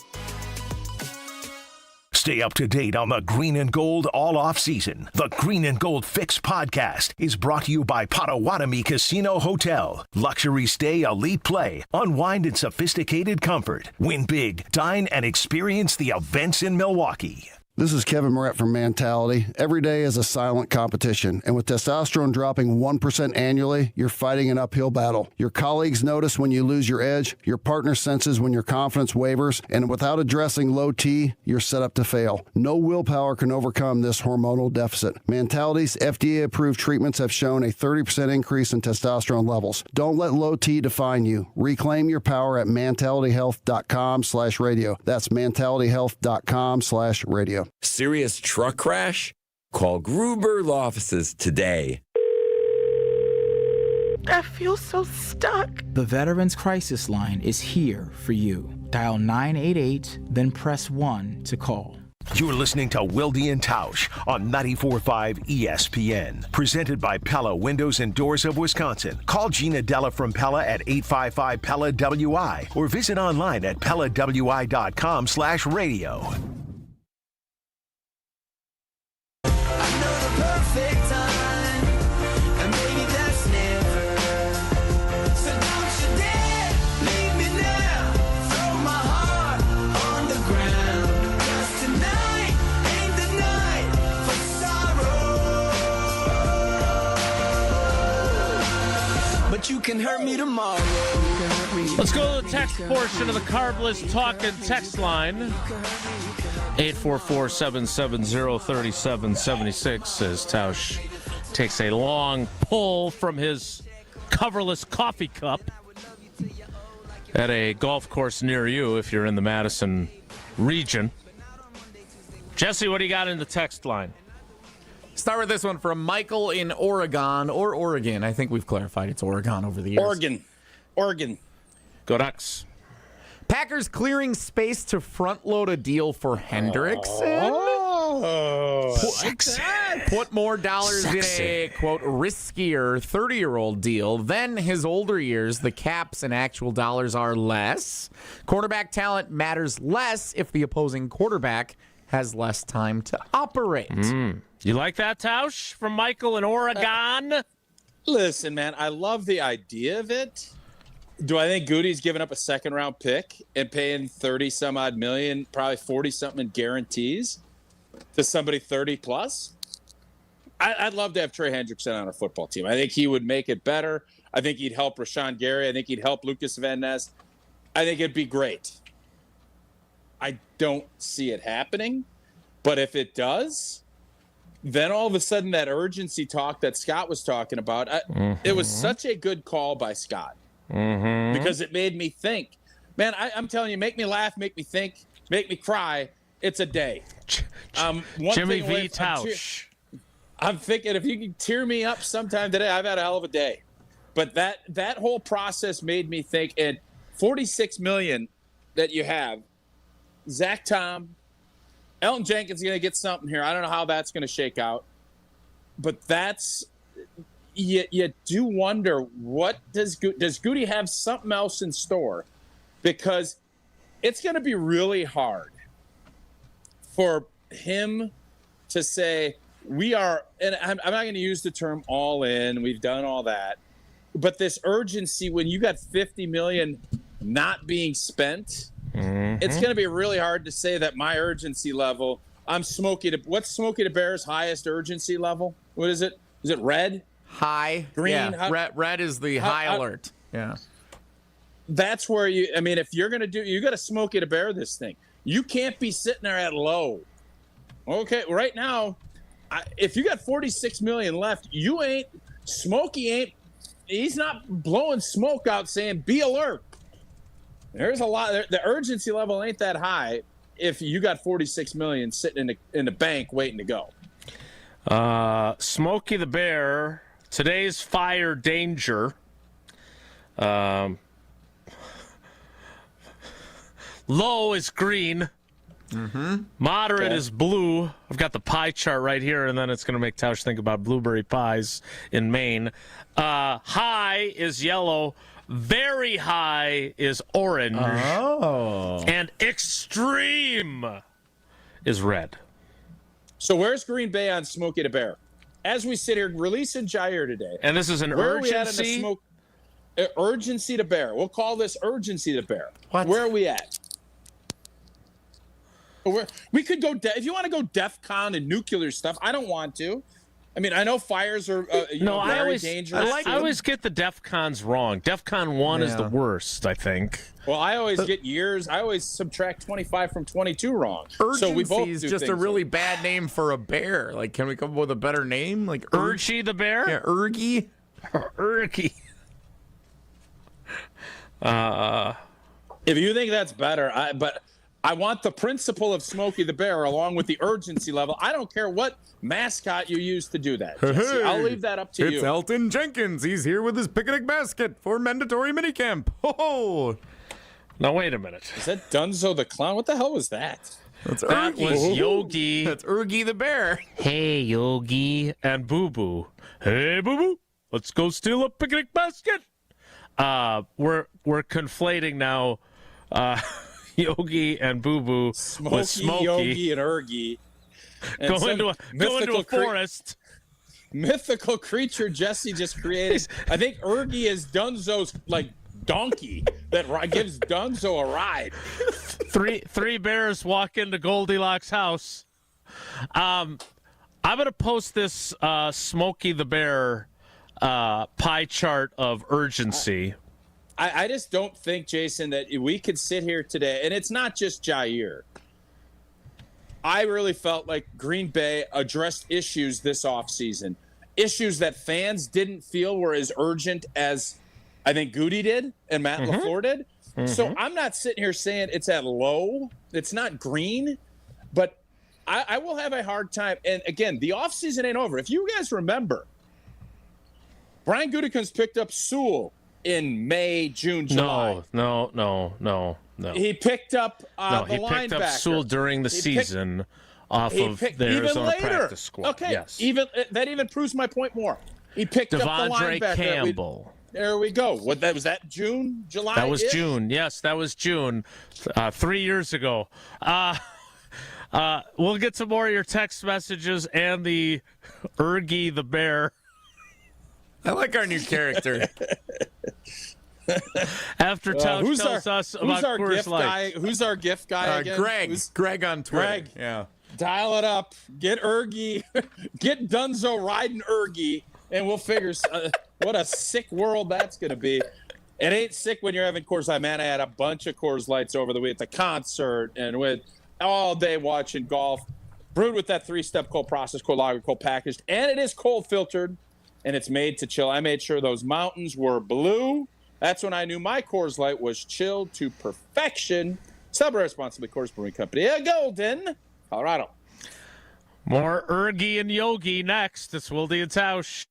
Stay up to date on the Green and Gold all off season. The Green and Gold Fix podcast is brought to you by Potawatomi Casino Hotel. Luxury stay, elite play, unwind in sophisticated comfort. Win big, dine, and experience the events in Milwaukee. This is Kevin Moret from Mentality. Every day is a silent competition, and with testosterone dropping 1% annually, you're fighting an uphill battle. Your colleagues notice when you lose your edge, your partner senses when your confidence wavers, and without addressing low T, you're set up to fail. No willpower can overcome this hormonal deficit. Mentality's FDA-approved treatments have shown a 30% increase in testosterone levels. Don't let low T define you. Reclaim your power at mentalityhealth.com/radio. That's mentalityhealth.com/radio. Serious truck crash? Call Gruber Law Offices today. I feel so stuck. The Veterans Crisis Line is here for you. Dial 988, then press 1 to call. You're listening to Wilde and Tausch on 94.5 ESPN. Presented by Pella Windows and Doors of Wisconsin. Call Gina Della from Pella at 855-PELLA-WI or visit online at PellaWI.com/radio. You can hurt me tomorrow. Let's go to the text portion of the Carbless Talk and Text line. 844-770-3776 as Tausch takes a long pull from his coverless coffee cup at a golf course near you if you're in the Madison region. Jesse, what do you got in the text line? Start with this one from Michael in Oregon or Oregon. I think we've clarified it's Oregon over the years. Oregon. Go Ducks. Packers clearing space to front load a deal for Hendrickson. Put more dollars in a, quote, riskier 30-year-old deal. Then his older years, the caps and actual dollars are less. Quarterback talent matters less if the opposing quarterback has less time to operate. You like that, Tausch, from Michael in Oregon? Listen, man, I love the idea of it. Do I think Goody's giving up a second-round pick and paying 30-some-odd million, probably 40-something in guarantees to somebody 30-plus? I'd love to have Trey Hendrickson on our football team. I think he would make it better. I think he'd help Rashawn Gary. I think he'd help Lucas Van Ness. I think it'd be great. I don't see it happening, but if it does, then all of a sudden that urgency talk that Scott was talking about, it was such a good call by Scott because it made me think. Man, I'm telling you, make me laugh, make me think, make me cry. It's a day. Jimmy V. Tausch. I'm thinking if you can tear me up sometime today, I've had a hell of a day. But that whole process made me think, and $46 million that you have, Zach Tom, Elton Jenkins is going to get something here. I don't know how that's going to shake out. But that's you do wonder, what does Goody have something else in store? Because it's going to be really hard for him to say, we are, and I'm not going to use the term all in, we've done all that, but this urgency when you got $50 million not being spent, it's going to be really hard to say that my urgency level, what's Smokey the Bear's highest urgency level? What is it? Is it red? High. Green? Yeah, red is the high alert. Yeah. That's where if you're going to do, you got to Smokey the Bear this thing. You can't be sitting there at low. Okay, right now, if you got $46 million left, Smokey he's not blowing smoke out saying, be alert. There's a lot. The urgency level ain't that high if you got $46 million sitting in the bank waiting to go. Smokey the Bear Today's fire danger. Low is green. Moderate is blue. I've got the pie chart right here, and then it's going to make Tausch think about blueberry pies in Maine. High is yellow. Very high is orange. Oh. And extreme is red. So where's Green Bay on Smokey the Bear? As we sit here releasing Jaire today. And this is an where urgency? Are we at in the smoke? Urgency to bear. We'll call this urgency to bear. What? Where are we at? We could go, if you want to go DEFCON and nuclear stuff, I don't want to. I mean, I know fires are very dangerous. I always get the DEFCONs wrong. DEFCON 1 is the worst, I think. Well, I always get years. I always subtract 25 from 22 wrong. Urgency so we both is do just a things really bad name for a bear. Like, can we come up with a better name? Like Urgy the bear? Yeah, Urgy. Urgy. If you think that's better, but I want the principle of Smokey the Bear along with the urgency level. I don't care what mascot you use to do that, Jesse. I'll leave that up to you. It's Elton Jenkins. He's here with his picnic basket for mandatory minicamp. Oh, now wait a minute. Is that Dunzo the Clown? What the hell was that? That was Yogi. That's Urgy the Bear. Hey, Yogi and Boo Boo. Hey, Boo Boo. Let's go steal a picnic basket. We're conflating now. Yogi and Boo Boo with Smokey. Yogi and Urgy. And go into a forest. Mythical creature Jesse just created. I think Urgy is Dunzo's donkey that gives Dunzo a ride. Three bears walk into Goldilocks' house. I'm gonna post this Smokey the Bear pie chart of urgency. I just don't think, Jason, that we could sit here today, and it's not just Jaire. I really felt like Green Bay addressed issues this offseason, issues that fans didn't feel were as urgent as I think Goody did and Matt LaFleur did. So I'm not sitting here saying it's at low. It's not green, but I will have a hard time. And again, the offseason ain't over. If you guys remember, Brian Gutekunst picked up Sewell in May, June, July. No. He picked up the linebacker. He picked up Sewell during the season off of the Arizona practice squad. Okay, yes. That even proves my point more. He picked up the linebacker. Campbell. There we go. Was that June, July? That was June. Yes, that was June, 3 years ago. We'll get some more of your text messages and the Urgy the Bear. I like our new character. After Tausch tells us about Coors Light. Who's our gift guy again? Greg on Twitter. Greg. Yeah. Dial it up. Get Urgy. Get Dunzo riding Urgy, and we'll figure what a sick world that's going to be. It ain't sick when you're having Coors Light. Man, I had a bunch of Coors Lights over the week at the concert and with all day watching golf. Brewed with that 3-step cold process, cold lager, cold packaged, and it is cold filtered. And it's made to chill. I made sure those mountains were blue. That's when I knew my Coors Light was chilled to perfection. Celebrate responsibly, Coors Brewing Company, Golden, Colorado. More Urgy and Yogi next. It's Wilde and Tausch.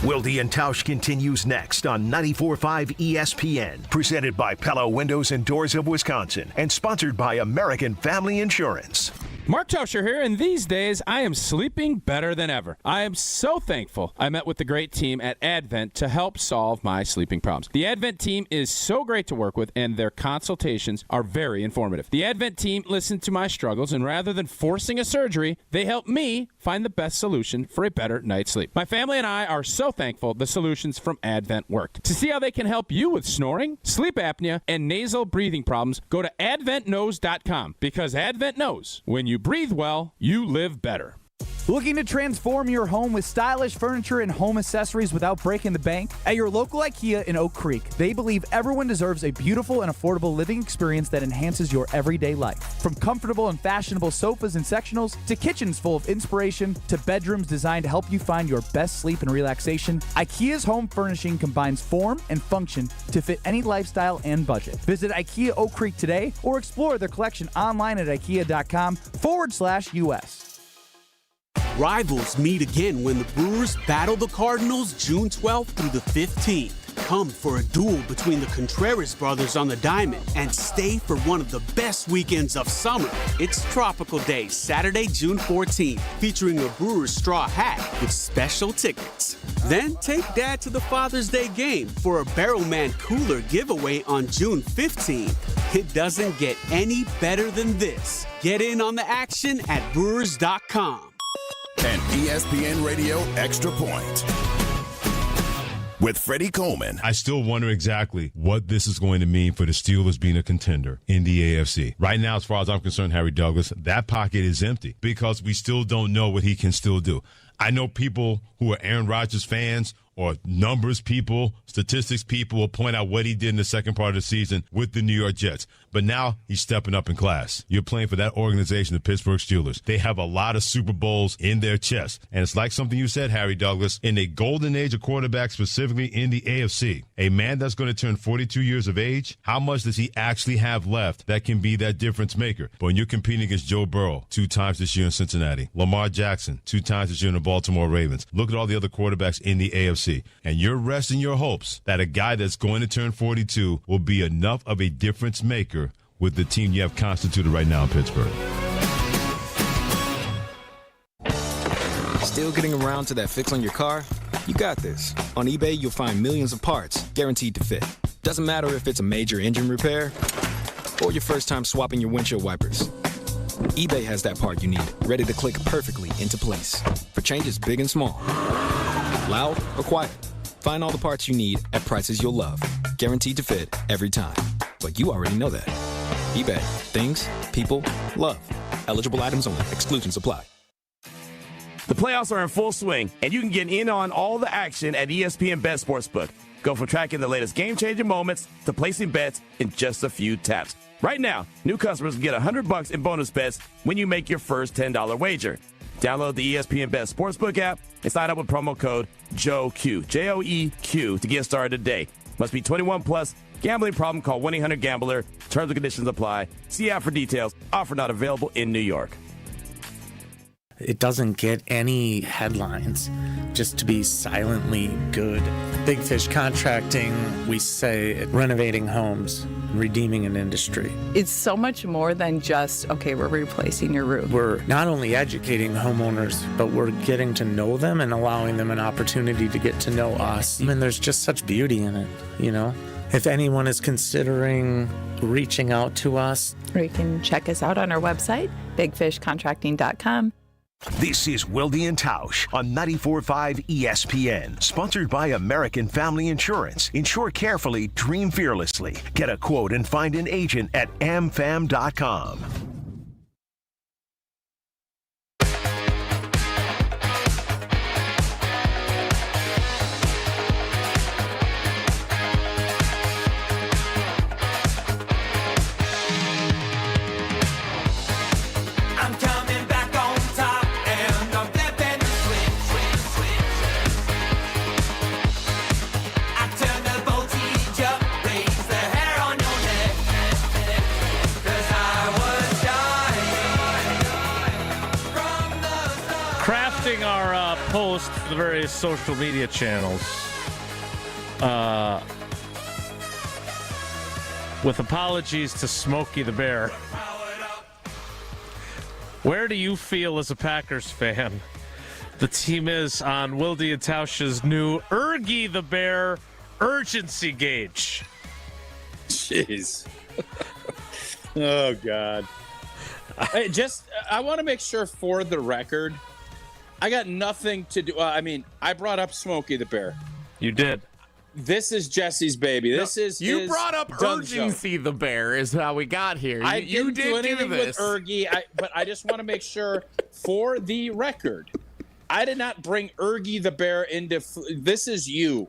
Wilde and Tausch continues next on 94.5 ESPN. Presented by Pella Windows and Doors of Wisconsin. And sponsored by American Family Insurance. Mark Tauscher here, and these days I am sleeping better than ever. I am so thankful I met with the great team at Advent to help solve my sleeping problems. The Advent team is so great to work with, and their consultations are very informative. The Advent team listened to my struggles, and rather than forcing a surgery, they helped me find the best solution for a better night's sleep. My family and I are so thankful the solutions from Advent worked. To see how they can help you with snoring, sleep apnea, and nasal breathing problems, go to adventknows.com, because Advent knows when you breathe well, you live better. Looking to transform your home with stylish furniture and home accessories without breaking the bank? At your local IKEA in Oak Creek, they believe everyone deserves a beautiful and affordable living experience that enhances your everyday life. From comfortable and fashionable sofas and sectionals, to kitchens full of inspiration, to bedrooms designed to help you find your best sleep and relaxation, IKEA's home furnishing combines form and function to fit any lifestyle and budget. Visit IKEA Oak Creek today or explore their collection online at ikea.com/US. Rivals meet again when the Brewers battle the Cardinals June 12th through the 15th. Come for a duel between the Contreras brothers on the diamond and stay for one of the best weekends of summer. It's Tropical Day, Saturday, June 14th, featuring a Brewers straw hat with special tickets. Then take Dad to the Father's Day game for a Barrelman cooler giveaway on June 15th. It doesn't get any better than this. Get in on the action at Brewers.com. An ESPN Radio Extra Point with Freddie Coleman. I still wonder exactly what this is going to mean for the Steelers being a contender in the AFC. Right now, as far as I'm concerned, Harry Douglas, that pocket is empty because we still don't know what he can still do. I know people who are Aaron Rodgers fans or numbers people, statistics people will point out what he did in the second part of the season with the New York Jets. But now he's stepping up in class. You're playing for that organization, the Pittsburgh Steelers. They have a lot of Super Bowls in their chest. And it's like something you said, Harry Douglas, in a golden age of quarterbacks, specifically in the AFC, a man that's going to turn 42 years of age, how much does he actually have left that can be that difference maker? But when you're competing against Joe Burrow 2 times this year in Cincinnati, Lamar Jackson 2 times this year in the Baltimore Ravens, look at all the other quarterbacks in the AFC. And you're resting your hopes that a guy that's going to turn 42 will be enough of a difference maker with the team you have constituted right now in Pittsburgh. Still getting around to that fix on your car? You got this. On eBay, you'll find millions of parts guaranteed to fit. Doesn't matter if it's a major engine repair or your first time swapping your windshield wipers. eBay has that part you need, ready to click perfectly into place for changes big and small. Loud or quiet, find all the parts you need at prices you'll love. Guaranteed to fit every time. But you already know that. eBay. Things, people, love. Eligible items only. Exclusions apply. The playoffs are in full swing, and you can get in on all the action at ESPN Bet Sportsbook. Go from tracking the latest game-changing moments to placing bets in just a few taps. Right now, new customers can get $100 in bonus bets when you make your first $10 wager. Download the ESPN Bet Sportsbook app and sign up with promo code JOEQ, J-O-E-Q, to get started today. Must be 21 plus. Gambling problem? Call 1-800-GAMBLER. Terms and conditions apply. See app for details. Offer not available in New York. It doesn't get any headlines just to be silently good. Big Fish Contracting, we say renovating homes, redeeming an industry. It's so much more than just, okay, we're replacing your roof. We're not only educating homeowners, but we're getting to know them and allowing them an opportunity to get to know us. I mean, there's just such beauty in it, you know? If anyone is considering reaching out to us, or you can check us out on our website, bigfishcontracting.com. This is Wilde and Tausch on 94.5 ESPN, sponsored by American Family Insurance. Insure carefully, dream fearlessly. Get a quote and find an agent at AmFam.com. Our post for the various social media channels with apologies to Smokey the Bear. Where do you feel as a Packers fan the team is on Wilde and Tausch's new Ergie the Bear urgency gauge? Jeez. Oh, God. I want to make sure for the record, I got nothing to do. I brought up Smokey the Bear. You did. This is Jesse's baby. This is you brought up urgency. The Bear is how we got here. You did do anything this with Ergie, but I just want to make sure for the record, I did not bring Ergie the Bear into. This is you.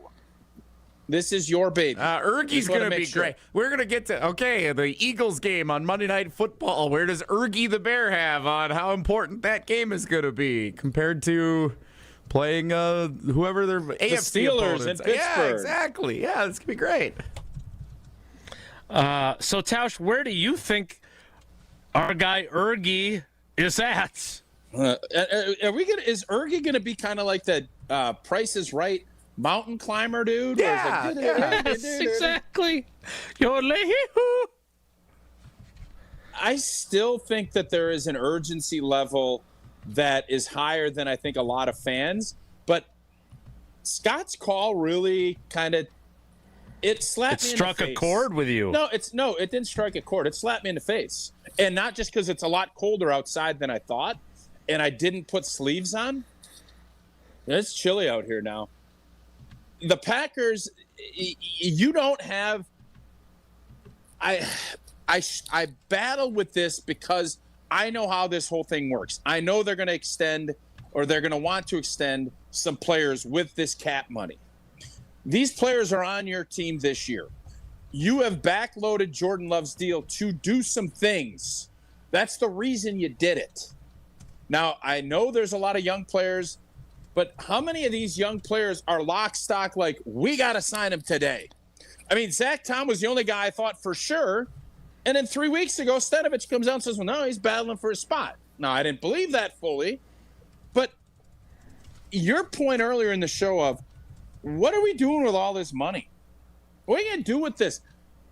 This is your baby. Ergie's going to be great. We're going to get to, the Eagles game on Monday Night Football. Where does Ergie the Bear have on how important that game is going to be compared to playing whoever their AFC Steelers opponents. in Pittsburgh? Yeah, exactly. Yeah, it's going to be great. So, Tausch, where do you think our guy Ergie is at Is Ergy gonna be kind of like the Price is Right mountain climber dude? Yeah, yes, exactly. I still think that there is an urgency level that is higher than I think a lot of fans, but Scott's call really kind of slapped me in the face. It struck a chord with you. No, it didn't strike a chord. It slapped me in the face. And not just because it's a lot colder outside than I thought, and I didn't put sleeves on. It's chilly out here now. The Packers, you don't have. I battle with this because I know how this whole thing works. I know they're going to extend, or they're going to want to extend some players with this cap money. These players are on your team this year. You have backloaded Jordan Love's deal to do some things. That's the reason you did it. Now, I know there's a lot of young players, but how many of these young players are lock, stock, like, we got to sign him today? I mean, Zach Tom was the only guy I thought for sure. And then 3 weeks ago, Stenovich comes out and says, well, no, he's battling for a spot. Now, I didn't believe that fully. But your point earlier in the show of, what are we doing with all this money? What are you going to do with this?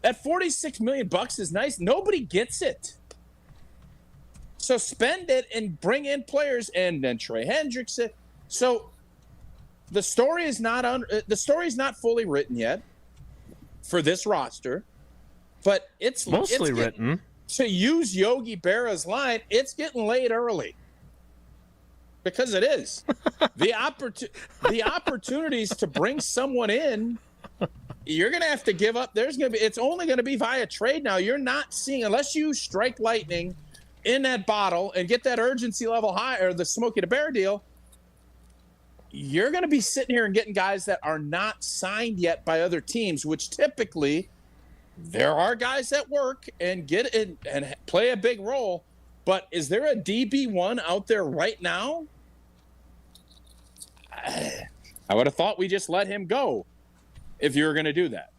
That $46 million is nice. Nobody gets it. So spend it and bring in players, and then Trey Hendrickson. So the story is not fully written yet for this roster, but it's mostly written. To use Yogi Berra's line, it's getting late early. Because it is. The opportunities to bring someone in, you're going to have to give up. It's only going to be via trade now. You're not seeing, unless you strike lightning in that bottle and get that urgency level high, or the Smokey the Bear deal, you're going to be sitting here and getting guys that are not signed yet by other teams, which typically there are guys that work and get in and play a big role. But is there a DB1 out there right now? I would have thought we just let him go if you were going to do that.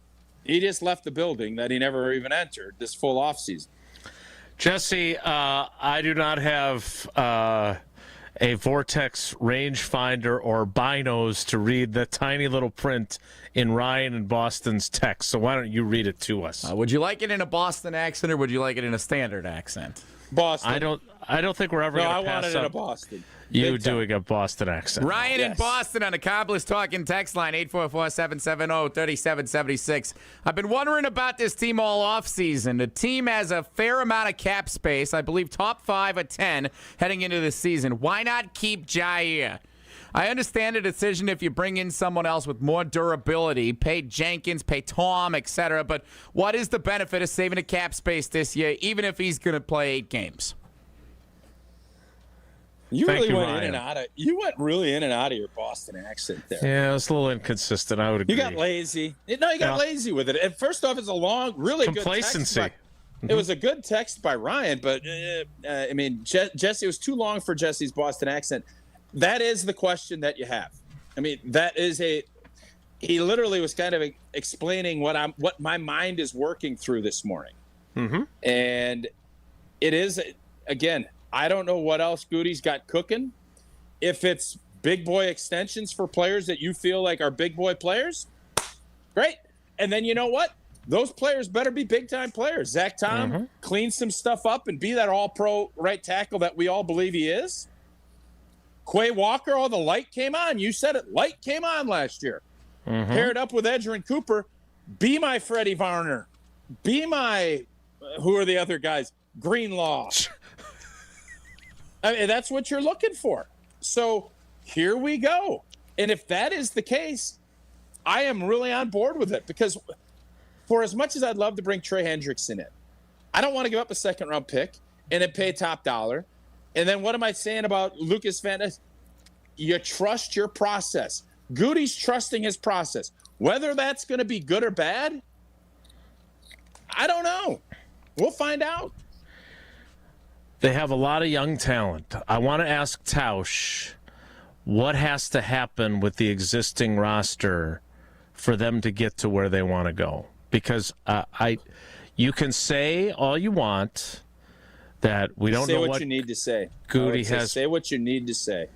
He just left the building that he never even entered this full offseason. Jesse, I do not have a Vortex rangefinder or binos to read the tiny little print in Ryan and Boston's text, so why don't you read it to us? Would you like it in a Boston accent, or would you like it in a standard accent? Boston. I don't think we're ever going to pass I wanted it in a up Boston. you doing a Boston accent. Ryan in Boston on the Cobblers Talking text line, 844-770-3776. I've been wondering about this team all offseason. The team has a fair amount of cap space, I believe top 5 of 10 heading into the season. Why not keep Jaire? I understand the decision if you bring in someone else with more durability, pay Jenkins, pay Tom, etc. But what is the benefit of saving the cap space this year, even if he's going to play 8 games? You went really in and out of your Boston accent there. Yeah, it's a little inconsistent. I would agree. You got lazy. No, you got lazy with it. And first off, it's a long, really complacency. Good text. It was a good text by Ryan, but I mean, Jesse, it was too long for Jesse's Boston accent. That is the question that you have. I mean, he literally was kind of explaining what my mind is working through this morning. Mm-hmm. And it is, again, I don't know what else Goody's got cooking. If it's big boy extensions for players that you feel like are big boy players, great. And then you know what? Those players better be big-time players. Zach Tom clean some stuff up and be that all-pro right tackle that we all believe he is. Quay Walker, the light came on. You said it. Light came on last year. Paired up with Edgerrin Cooper. Be my Freddie Varner. Be my, who are the other guys? Greenlaw. I mean, that's what you're looking for. So here we go. And if that is the case, I am really on board with it, because for as much as I'd love to bring Trey Hendrickson in, I don't want to give up a second-round pick and then pay top dollar. And then what am I saying about Lucas Van Ness? You trust your process. Goody's trusting his process. Whether that's going to be good or bad, I don't know. We'll find out. They have a lot of young talent. I want to ask Tausch, what has to happen with the existing roster for them to get to where they want to go? Because you can say all you want that we don't know what you need to say. Goody has. Say what you need to say.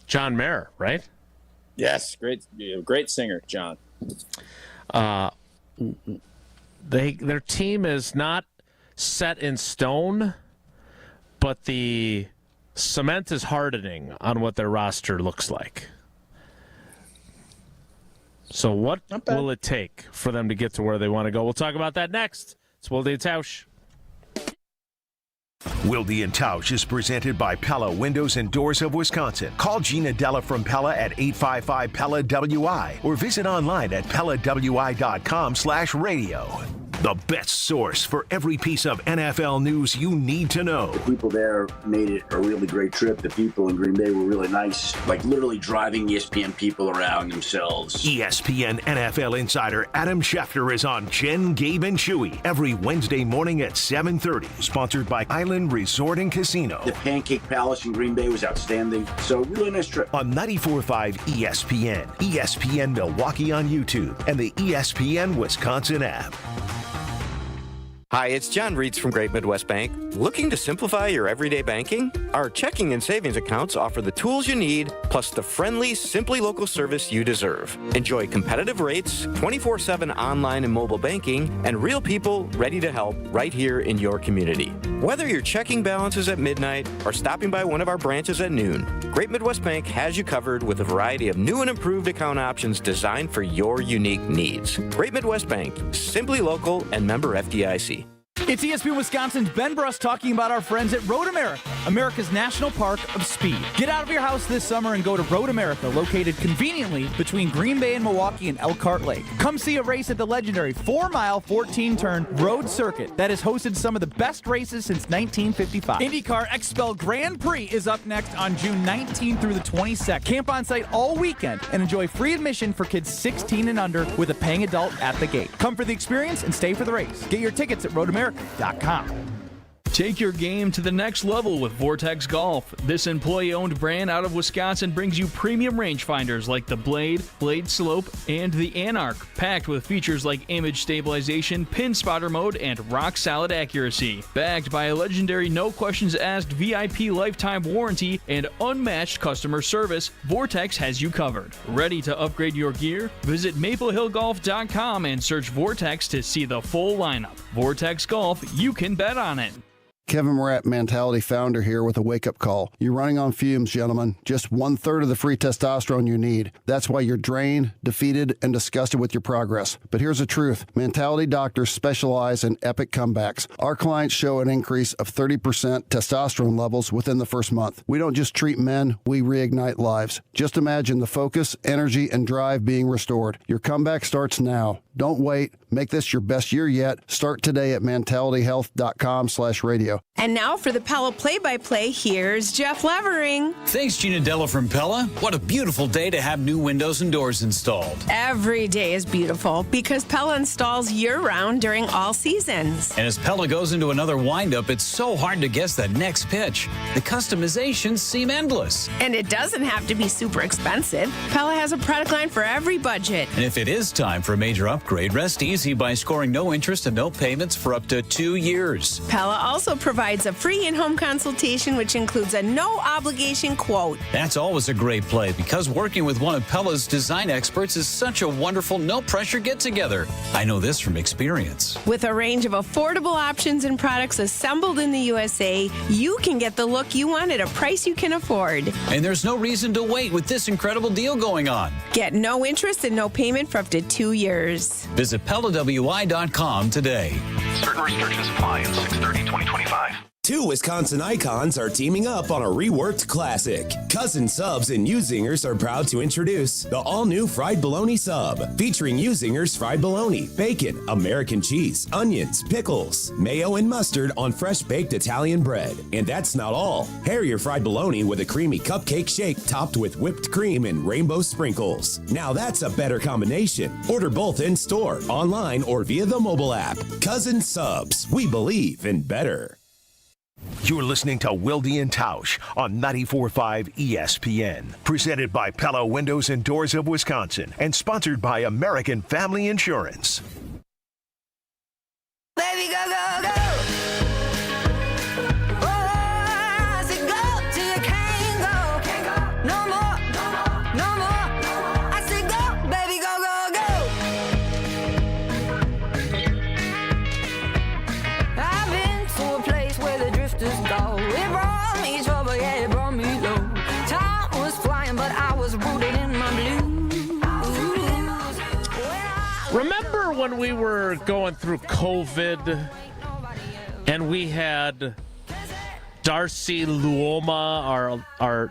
John Mayer, right? Yes, great singer, John. Their team is not set in stone, but the cement is hardening on what their roster looks like. So what will it take for them to get to where they want to go? We'll talk about that next. It's Wilde and Tausch. Wilde and Tausch is presented by Pella Windows and Doors of Wisconsin. Call Gina Della from Pella at 855-PELLA-WI or visit online at PellaWI.com/radio. The best source for every piece of NFL news you need to know. The people there made it a really great trip. The people in Green Bay were really nice, like literally driving ESPN people around themselves. ESPN NFL insider Adam Schefter is on Jen, Gabe, and Chewy every Wednesday morning at 7:30. Sponsored by Island Resort and Casino. The Pancake Palace in Green Bay was outstanding. So really nice trip. On 94.5 ESPN, ESPN Milwaukee on YouTube, and the ESPN Wisconsin app. Hi, it's John Reitz from Great Midwest Bank. Looking to simplify your everyday banking? Our checking and savings accounts offer the tools you need, plus the friendly, simply local service you deserve. Enjoy competitive rates, 24/7 online and mobile banking, and real people ready to help right here in your community. Whether your checking balance is at midnight or stopping by one of our branches at noon, Great Midwest Bank has you covered with a variety of new and improved account options designed for your unique needs. Great Midwest Bank, simply local and member FDIC. It's ESPN Wisconsin's Ben Bruss talking about our friends at Road America, America's National Park of Speed. Get out of your house this summer and go to Road America, located conveniently between Green Bay and Milwaukee and Elkhart Lake. Come see a race at the legendary 4-mile, 14-turn road circuit that has hosted some of the best races since 1955. IndyCar XPEL Grand Prix is up next on June 19th through the 22nd. Camp on site all weekend and enjoy free admission for kids 16 and under with a paying adult at the gate. Come for the experience and stay for the race. Get your tickets at RoadAmerica.com. Take your game to the next level with Vortex Golf. This employee-owned brand out of Wisconsin brings you premium rangefinders like the Blade, Blade Slope, and the Anarch, packed with features like image stabilization, pin spotter mode, and rock-solid accuracy. Backed by a legendary no-questions-asked VIP lifetime warranty and unmatched customer service, Vortex has you covered. Ready to upgrade your gear? Visit MapleHillGolf.com and search Vortex to see the full lineup. Vortex Golf, you can bet on it. Kevin Morat, Mentality founder, here with a wake-up call. You're running on fumes, gentlemen. Just 1/3 of the free testosterone you need. That's why you're drained, defeated, and disgusted with your progress. But here's the truth. Mentality doctors specialize in epic comebacks. Our clients show an increase of 30% testosterone levels within the first month. We don't just treat men, we reignite lives. Just imagine the focus, energy, and drive being restored. Your comeback starts now. Don't wait. Make this your best year yet. Start today at mentalityhealth.com/radio. And now for the Pella play-by-play, here's Jeff Levering. Thanks, Gina Della from Pella. What a beautiful day to have new windows and doors installed. Every day is beautiful because Pella installs year-round during all seasons. And as Pella goes into another windup, it's so hard to guess that next pitch. The customizations seem endless. And it doesn't have to be super expensive. Pella has a product line for every budget. And if it is time for a major upgrade, rest easy by scoring no interest and no payments for up to 2 years. Pella also provides a free in-home consultation, which includes a no-obligation quote. That's always a great play because working with one of Pella's design experts is such a wonderful, no-pressure get-together. I know this from experience. With a range of affordable options and products assembled in the USA, you can get the look you want at a price you can afford. And there's no reason to wait with this incredible deal going on. Get no interest and no payment for up to 2 years. Visit PellaWI.com today. Certain restrictions apply in 6/30/2025. Two Wisconsin icons are teaming up on a reworked classic. Cousin Subs and U-Zingers are proud to introduce the all-new Fried Bologna Sub, featuring U-Zingers fried bologna, bacon, American cheese, onions, pickles, mayo, and mustard on fresh-baked Italian bread. And that's not all. Pair your fried bologna with a creamy cupcake shake topped with whipped cream and rainbow sprinkles. Now that's a better combination. Order both in-store, online, or via the mobile app. Cousin Subs, we believe in better. You're listening to Wilde and Tausch on 94.5 ESPN. Presented by Pella Windows and Doors of Wisconsin and sponsored by American Family Insurance. Baby, go, go, go. remember when we were going through COVID and we had Darcy Luoma,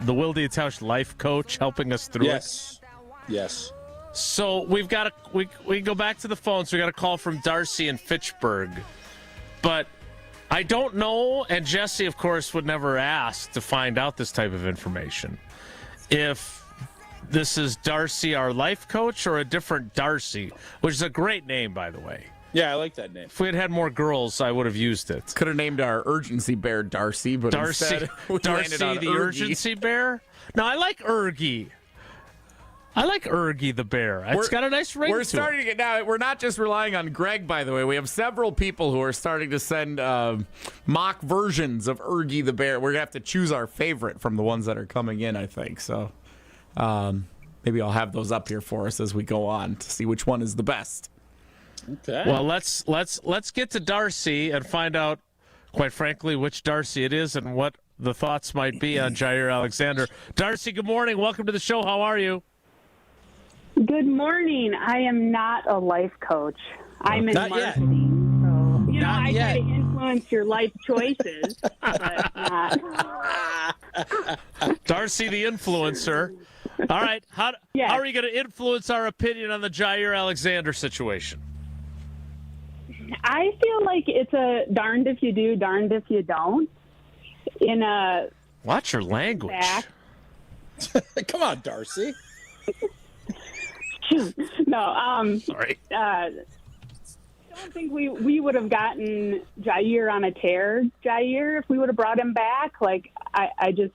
the Wilde and Tausch life coach, helping us through it? Yes. So we've got we go back to the phones. We got a call from Darcy in Fitchburg, but I don't know. And Jesse, of course, would never ask to find out this type of information. If this is Darcy, our life coach, or a different Darcy, which is a great name, by the way. Yeah, I like that name. If we had more girls, I would have used it. Could have named our urgency bear Darcy, but instead we landed on the Ergie. urgency bear. No, I like Ergie. I like Ergie the bear. It's got a nice ring to it. We're starting to get now. We're not just relying on Greg, by the way. We have several people who are starting to send mock versions of Ergie the bear. We're gonna have to choose our favorite from the ones that are coming in, I think. So maybe I'll have those up here for us as we go on to see which one is the best. Okay. Well, let's get to Darcy and find out, quite frankly, which Darcy it is and what the thoughts might be on Jaire Alexander. Darcy, good morning. Welcome to the show. How are you? Good morning. I am not a life coach. I'm in Not marketing. So, I yet. try to influence your life choices, but not. Darcy, the influencer. All right. How are you going to influence our opinion on the Jaire Alexander situation? I feel like it's a darned if you do, darned if you don't. Watch your language. Come on, Darcy. No, sorry. I don't think we would have gotten Jaire on a tear, Jaire, if we would have brought him back. Like, I just,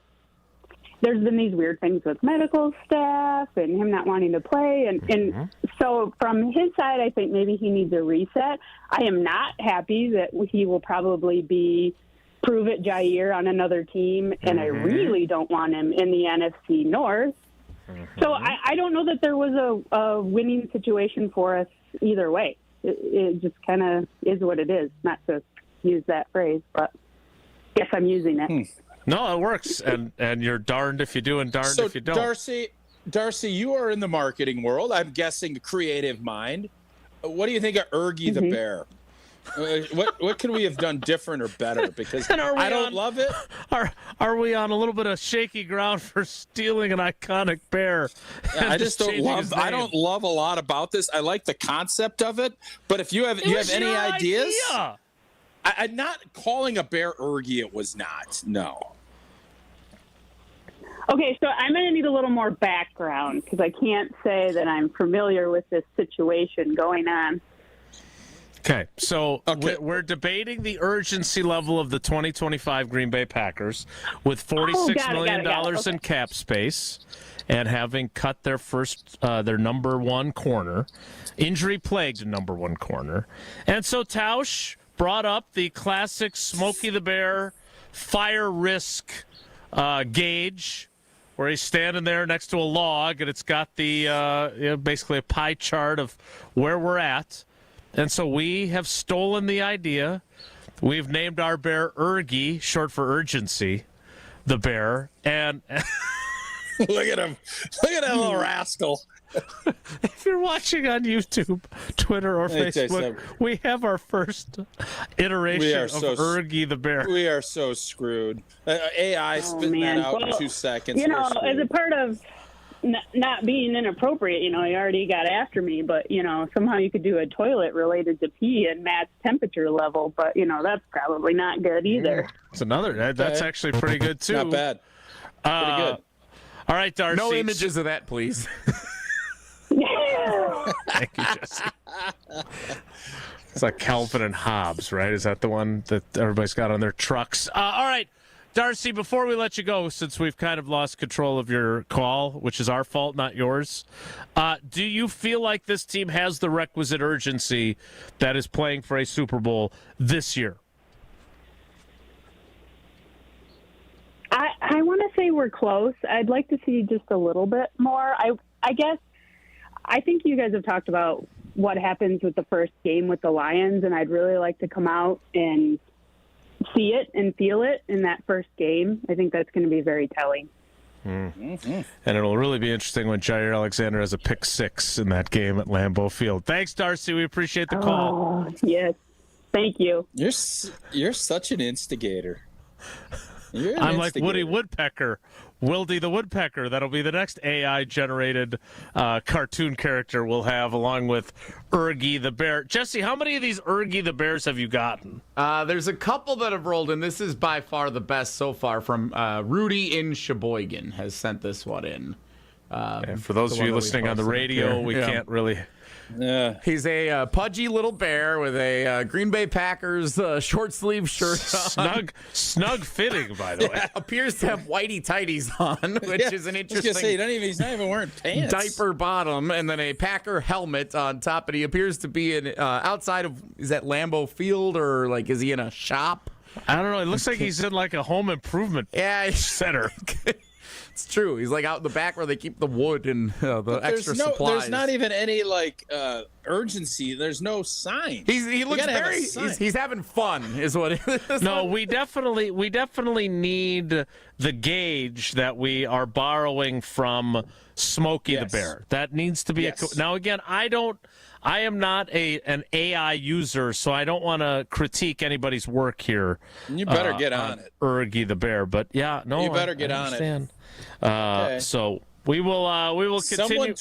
there's been these weird things with medical staff and him not wanting to play. And so from his side, I think maybe he needs a reset. I am not happy that he will probably be prove it Jaire on another team. And I really don't want him in the NFC North. So I don't know that there was a winning situation for us either way. It just kind of is what it is, not to use that phrase, but I guess I'm using it. No, it works. And you're darned if you do and darned if you don't. Darcy, you are in the marketing world. I'm guessing creative mind. What do you think of Ergie the bear? What could we have done different or better? Because I don't love it. Are we on a little bit of shaky ground for stealing an iconic bear? I just don't love. I don't love a lot about this. I like the concept of it, but if you have any ideas, I'm not calling a bear Ergie. It was not. No. Okay, so I'm going to need a little more background because I can't say that I'm familiar with this situation going on. Okay, so we're debating the urgency level of the 2025 Green Bay Packers with $46 million in cap space and having cut their their number one corner, injury-plagued number one corner. And so Tausch brought up the classic Smokey the Bear fire risk gauge where he's standing there next to a log and it's got the basically a pie chart of where we're at. And so we have stolen the idea. We've named our bear Ergie, short for urgency, the bear. And look at him. Look at that little rascal. If you're watching on YouTube, Twitter, or Facebook, we have our first iteration of Ergie the bear. We are so screwed. AI spitting that out in 2 seconds. As a part of not being inappropriate, you already got after me, but, somehow you could do a toilet related to pee and Matt's temperature level, but, that's probably not good either. It's another, that's actually pretty good, too. Not bad. Pretty good. All right, Darcy. No images of that, please. Thank you, Jesse. It's like Calvin and Hobbes, right? Is that the one that everybody's got on their trucks? All right. Darcy, before we let you go, since we've kind of lost control of your call, which is our fault, not yours, do you feel like this team has the requisite urgency that is playing for a Super Bowl this year? I want to say we're close. I'd like to see just a little bit more. I guess I think you guys have talked about what happens with the first game with the Lions, and I'd really like to come out and see it and feel it in that first game. I think that's going to be very telling. And it'll really be interesting when Jaire Alexander has a pick 6 in that game at Lambeau Field. Thanks, Darcy. We appreciate the call. Yes. Thank you. You're such an instigator. I'm like Woody Woodpecker, Wilde the Woodpecker. That'll be the next AI-generated cartoon character we'll have, along with Ergie the Bear. Jesse, how many of these Ergie the Bears have you gotten? There's a couple that have rolled in. This is by far the best so far from Rudy in Sheboygan has sent this one in. For those of you listening on the radio, we can't really... He's a pudgy little bear with a Green Bay Packers short sleeve shirt on. Snug fitting, by the way. Appears to have whitey tighties on, which is an interesting. He's not even wearing pants. Diaper bottom, and then a Packer helmet on top. And he appears to be in outside of, is that Lambeau Field, or like is he in a shop? I don't know. It looks like he's in like a home improvement center. It's true. He's like out in the back where they keep the wood and the extra supplies. There's not even any urgency. There's no sign. He looks very. He's having fun, is what it is. No, we definitely need the gauge that we are borrowing from Smokey the Bear. That needs to be now. Again, I am not an AI user, so I don't want to critique anybody's work here. You better get on it, Ergie the Bear. But yeah, no, you better get on it. So we will continue.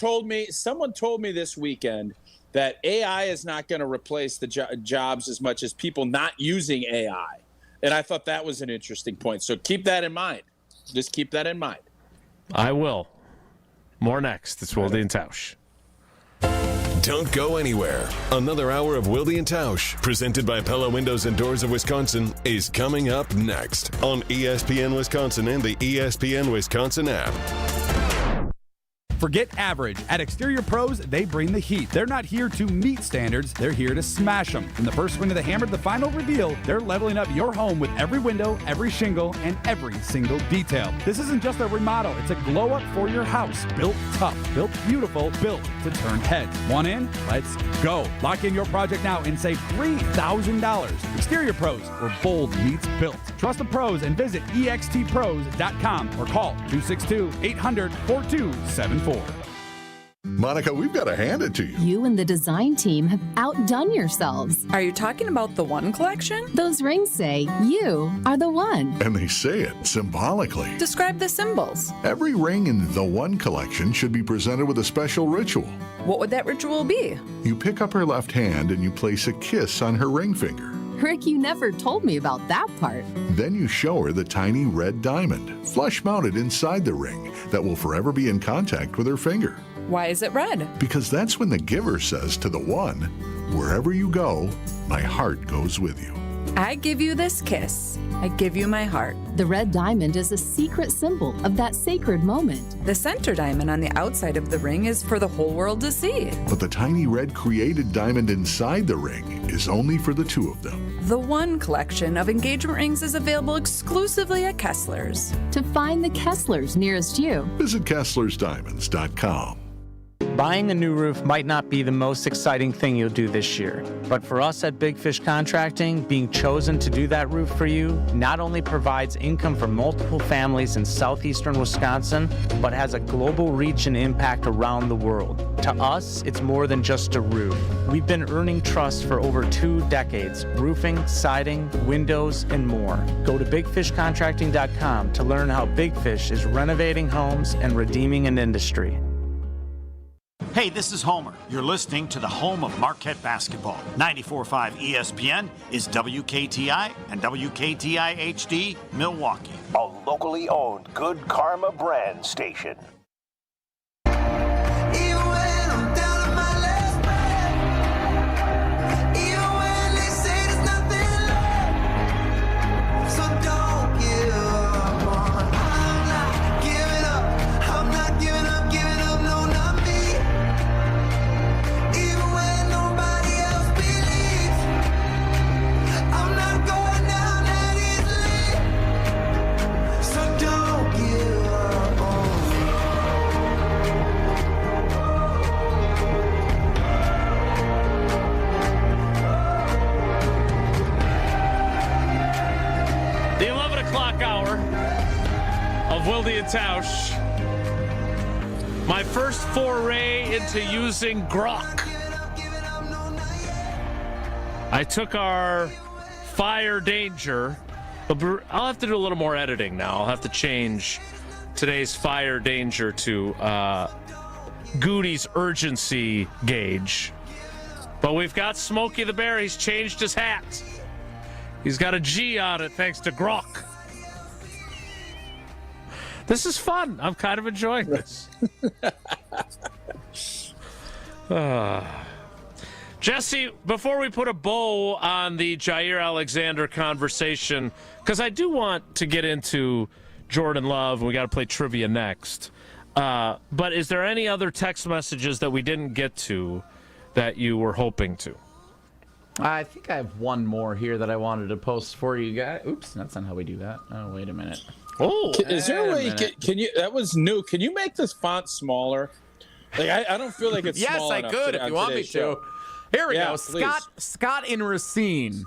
Someone told me this weekend that AI is not going to replace the jobs as much as people not using AI, and I thought that was an interesting point. So keep that in mind. Just keep that in mind. I will. More next. It's Wilde and Tausch. Don't go anywhere. Another hour of Wilde and Tausch, presented by Pella Windows and Doors of Wisconsin, is coming up next on ESPN Wisconsin and the ESPN Wisconsin app. Forget average. At Exterior Pros, they bring the heat. They're not here to meet standards. They're here to smash them. From the first swing of the hammer to the final reveal, they're leveling up your home with every window, every shingle, and every single detail. This isn't just a remodel. It's a glow up for your house. Built tough, built beautiful, built to turn heads. Want in? Let's go. Lock in your project now and save $3,000. Exterior Pros, where bold meets built. Trust the pros and visit extpros.com or call 262-800-4274. Monica, we've got to hand it to you. You and the design team have outdone yourselves. Are you talking about the One collection? Those rings say you are the one. And they say it symbolically. Describe the symbols. Every ring in the One collection should be presented with a special ritual. What would that ritual be? You pick up her left hand and you place a kiss on her ring finger. Rick, you never told me about that part. Then you show her the tiny red diamond, flush mounted inside the ring, that will forever be in contact with her finger. Why is it red? Because that's when the giver says to the one, wherever you go, my heart goes with you. I give you this kiss. I give you my heart. The red diamond is a secret symbol of that sacred moment. The center diamond on the outside of the ring is for the whole world to see. But the tiny red created diamond inside the ring is only for the two of them. The One collection of engagement rings is available exclusively at Kessler's. To find the Kessler's nearest you, visit KesslersDiamonds.com. Buying a new roof might not be the most exciting thing you'll do this year, but for us at Big Fish Contracting, being chosen to do that roof for you not only provides income for multiple families in southeastern Wisconsin, but has a global reach and impact around the world. To us, it's more than just a roof. We've been earning trust for over 2 decades, roofing, siding, windows, and more. Go to bigfishcontracting.com to learn how Big Fish is renovating homes and redeeming an industry. Hey, this is Homer. You're listening to the home of Marquette basketball. 94.5 ESPN is WKTI and WKTI HD Milwaukee. A locally owned Good Karma brand station. of Wilde and Tausch. My first foray into using grok. I took our fire danger. I'll have to do a little more editing now. I'll have to change today's fire danger to Goody's urgency gauge. But we've got Smokey the Bear. He's changed his hat. He's got a G on it thanks to grok. This is fun. I'm kind of enjoying this. Jesse, before we put a bow on the Jaire Alexander conversation, because I do want to get into Jordan Love, and we got to play trivia next. But is there any other text messages that we didn't get to that you were hoping to? I think I have one more here that I wanted to post for you guys. Oops, that's not how we do that. Oh, wait a minute. Oh, is there a way? Can you? That was new. Can you make this font smaller? Like I don't feel like it's yes, small I enough could if you want me show. to. Here we go. Please. Scott in Racine.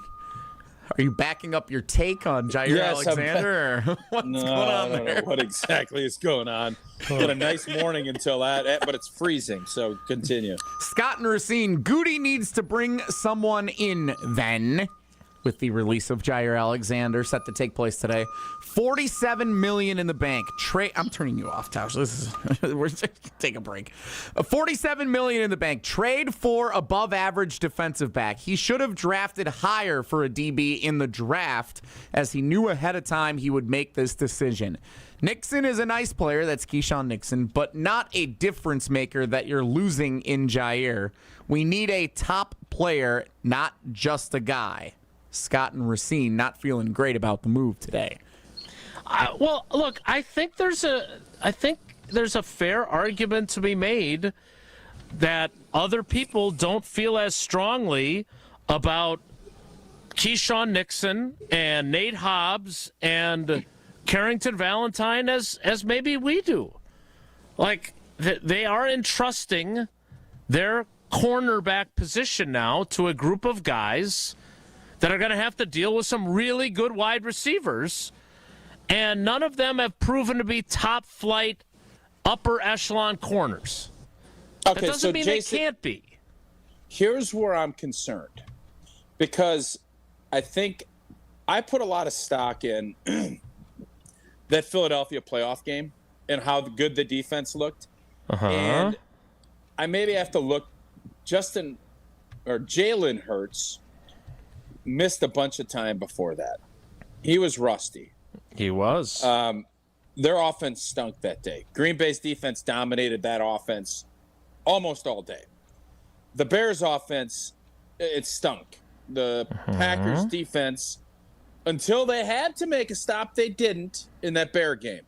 Are you backing up your take on Jaire Alexander? Or what's going on I don't there? know what exactly is going on. What a nice morning until that, but it's freezing. So continue. Scott in Racine. Goody needs to bring someone in then. With the release of Jaire Alexander set to take place today, $47 million in the bank. I'm turning you off, Tausch. We're take a break. $47 million in the bank. Trade for above average defensive back. He should have drafted higher for a DB in the draft, as he knew ahead of time he would make this decision. Nixon is a nice player, that's Keyshawn Nixon, but not a difference maker that you're losing in Jaire. We need a top player, not just a guy. Scott and Racine not feeling great about the move today. Well, look, I think there's a fair argument to be made that other people don't feel as strongly about Keyshawn Nixon and Nate Hobbs and Carrington Valentine as maybe we do. Like, they are entrusting their cornerback position now to a group of guys that are going to have to deal with some really good wide receivers, and none of them have proven to be top flight, upper echelon corners. Okay, that doesn't mean Jason, they can't be. Here's where I'm concerned, because I think I put a lot of stock in that Philadelphia playoff game and how good the defense looked. And I maybe have to look. Jalen Hurts missed a bunch of time before that. He was rusty. He was. Their offense stunk that day. Green Bay's defense dominated that offense almost all day. The Bears' offense, it stunk. The Packers' defense, until they had to make a stop, they didn't in that Bear game.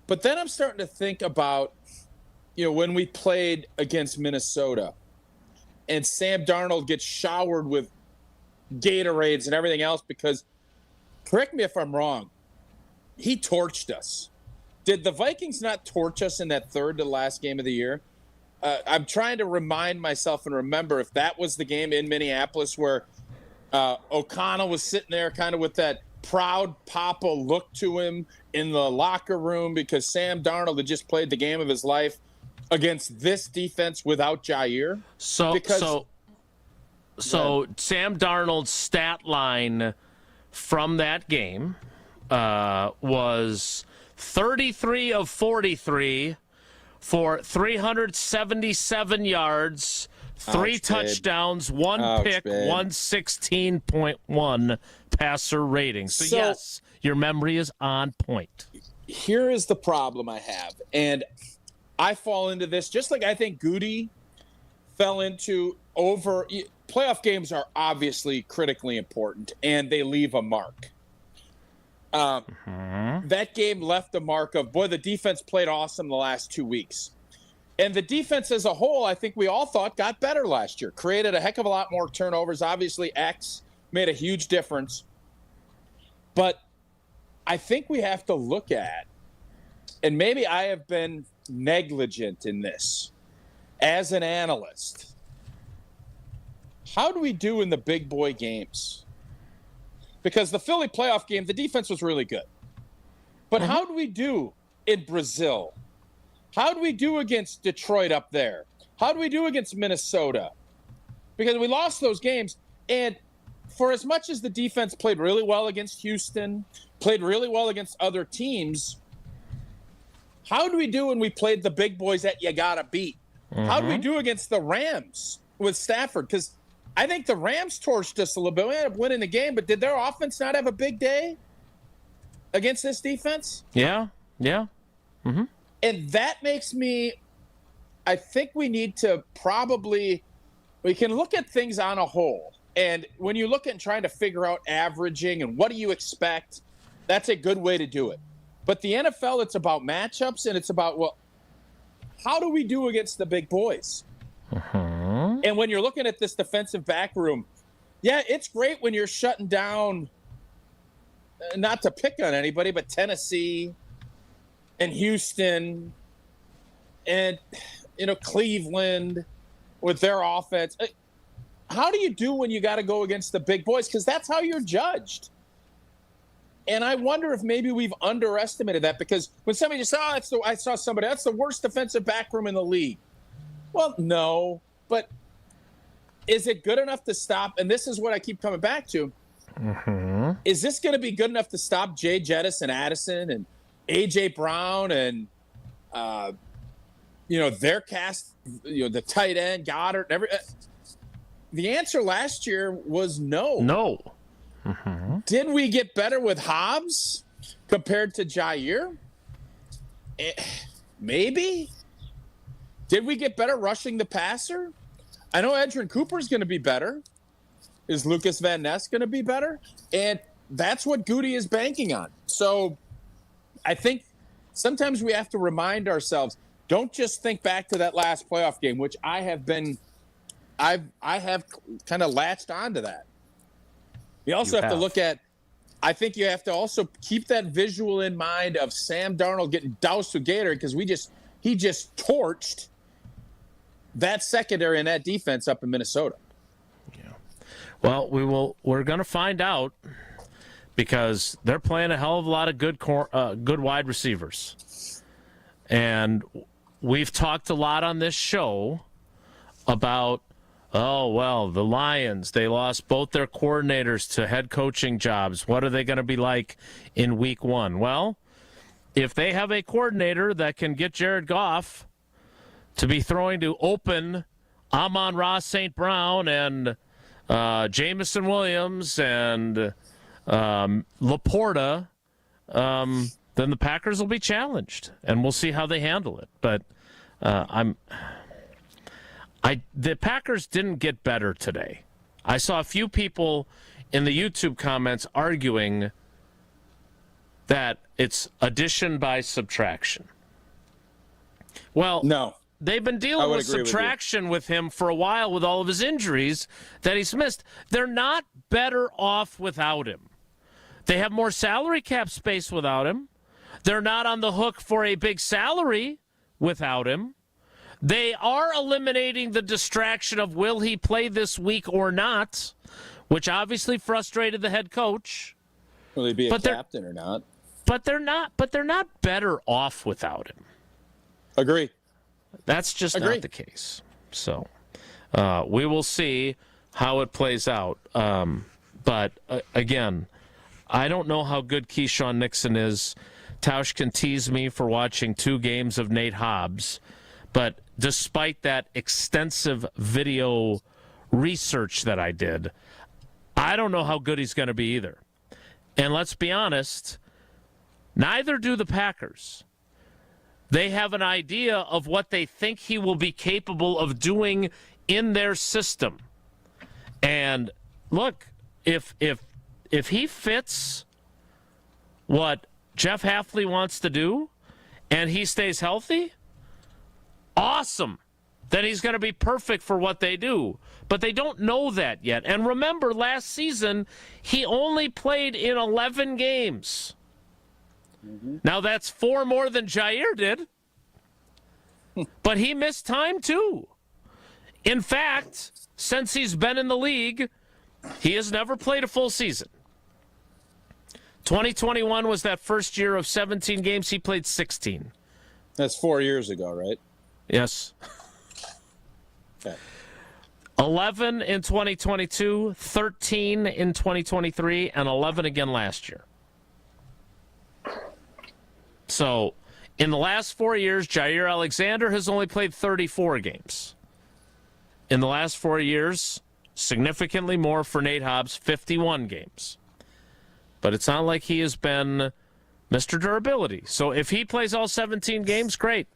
But then I'm starting to think about, when we played against Minnesota and Sam Darnold gets showered with Gatorades and everything else because, correct me if I'm wrong, he torched us. Did the Vikings not torch us in that third to last game of the year? I'm trying to remind myself and remember if that was the game in Minneapolis where O'Connell was sitting there kind of with that proud papa look to him in the locker room because Sam Darnold had just played the game of his life against this defense without Jaire. So Sam Darnold's stat line from that game was 33 of 43 for 377 yards, 3 touchdowns, 1 pick, 116.1 passer rating. So yes, your memory is on point. Here is the problem I have, and I fall into this just like I think Goody fell into playoff games are obviously critically important, and they leave a mark. That game left a mark of, boy, the defense played awesome the last 2 weeks. And the defense as a whole, I think we all thought got better last year. Created a heck of a lot more turnovers. Obviously, X made a huge difference. But I think we have to look at, and maybe I have been negligent in this as an analyst, how do we do in the big boy games? Because the Philly playoff game, the defense was really good. But how do we do in Brazil? How do we do against Detroit up there? How do we do against Minnesota? Because we lost those games. And for as much as the defense played really well against Houston, played really well against other teams, how do we do when we played the big boys that you got to beat? How do we do against the Rams with Stafford? Because I think the Rams torched us a little bit. We ended up winning the game, but did their offense not have a big day against this defense? Yeah. And that makes me, I think we need to we can look at things on a whole. And when you look at trying to figure out averaging and what do you expect, that's a good way to do it. But the NFL, it's about matchups, and it's about, well, how do we do against the big boys? And when you're looking at this defensive back room, yeah, it's great when you're shutting down, not to pick on anybody, but Tennessee and Houston and, Cleveland with their offense. How do you do when you got to go against the big boys? Because that's how you're judged. And I wonder if maybe we've underestimated that, because when somebody just says, I saw somebody, that's the worst defensive back room in the league. Well, no, but is it good enough to stop? And this is what I keep coming back to. Is this going to be good enough to stop Jay Jettis and Addison and A.J. Brown and, their cast, the tight end, Goddard, and the answer last year was no. No. Did we get better with Hobbs compared to Jaire? Maybe. Did we get better rushing the passer? I know Edgerrin Cooper's going to be better. Is Lucas Van Ness going to be better? And that's what Goody is banking on. So I think sometimes we have to remind ourselves, don't just think back to that last playoff game, which I have kind of latched onto that. You also have to look at, I think you have to also keep that visual in mind of Sam Darnold getting doused with Gator, because he just torched that secondary and that defense up in Minnesota. Yeah. Well, we're going to find out, because they're playing a hell of a lot of good wide receivers. And we've talked a lot on this show about, the Lions, they lost both their coordinators to head coaching jobs. What are they going to be like in week one? Well, if they have a coordinator that can get Jared Goff to be throwing to open Amon-Ra St. Brown and Jamison Williams and Laporta, then the Packers will be challenged, and we'll see how they handle it. But the Packers didn't get better today. I saw a few people in the YouTube comments arguing that it's addition by subtraction. Well, no. They've been dealing with subtraction with him for a while with all of his injuries that he's missed. They're not better off without him. They have more salary cap space without him. They're not on the hook for a big salary without him. They are eliminating the distraction of will he play this week or not, which obviously frustrated the head coach. Will he be a captain or not? But they're not better off without him. Agree. That's just not the case. So we will see how it plays out. But again, I don't know how good Keyshawn Nixon is. Tausch can tease me for watching 2 games of Nate Hobbs. But despite that extensive video research that I did, I don't know how good he's going to be either. And let's be honest, neither do the Packers. They have an idea of what they think he will be capable of doing in their system. And look, if he fits what Jeff Hafley wants to do and he stays healthy, awesome. Then he's going to be perfect for what they do. But they don't know that yet. And remember, last season, he only played in 11 games. Now, that's 4 more than Jaire did. But he missed time, too. In fact, since he's been in the league, he has never played a full season. 2021 was that first year of 17 games. He played 16. That's 4 years ago, right? Yes. Okay. 11 in 2022, 13 in 2023, and 11 again last year. So, in the last 4 years, Jaire Alexander has only played 34 games. In the last 4 years, significantly more for Nate Hobbs, 51 games. But it's not like he has been Mr. Durability. So if he plays all 17 games, great.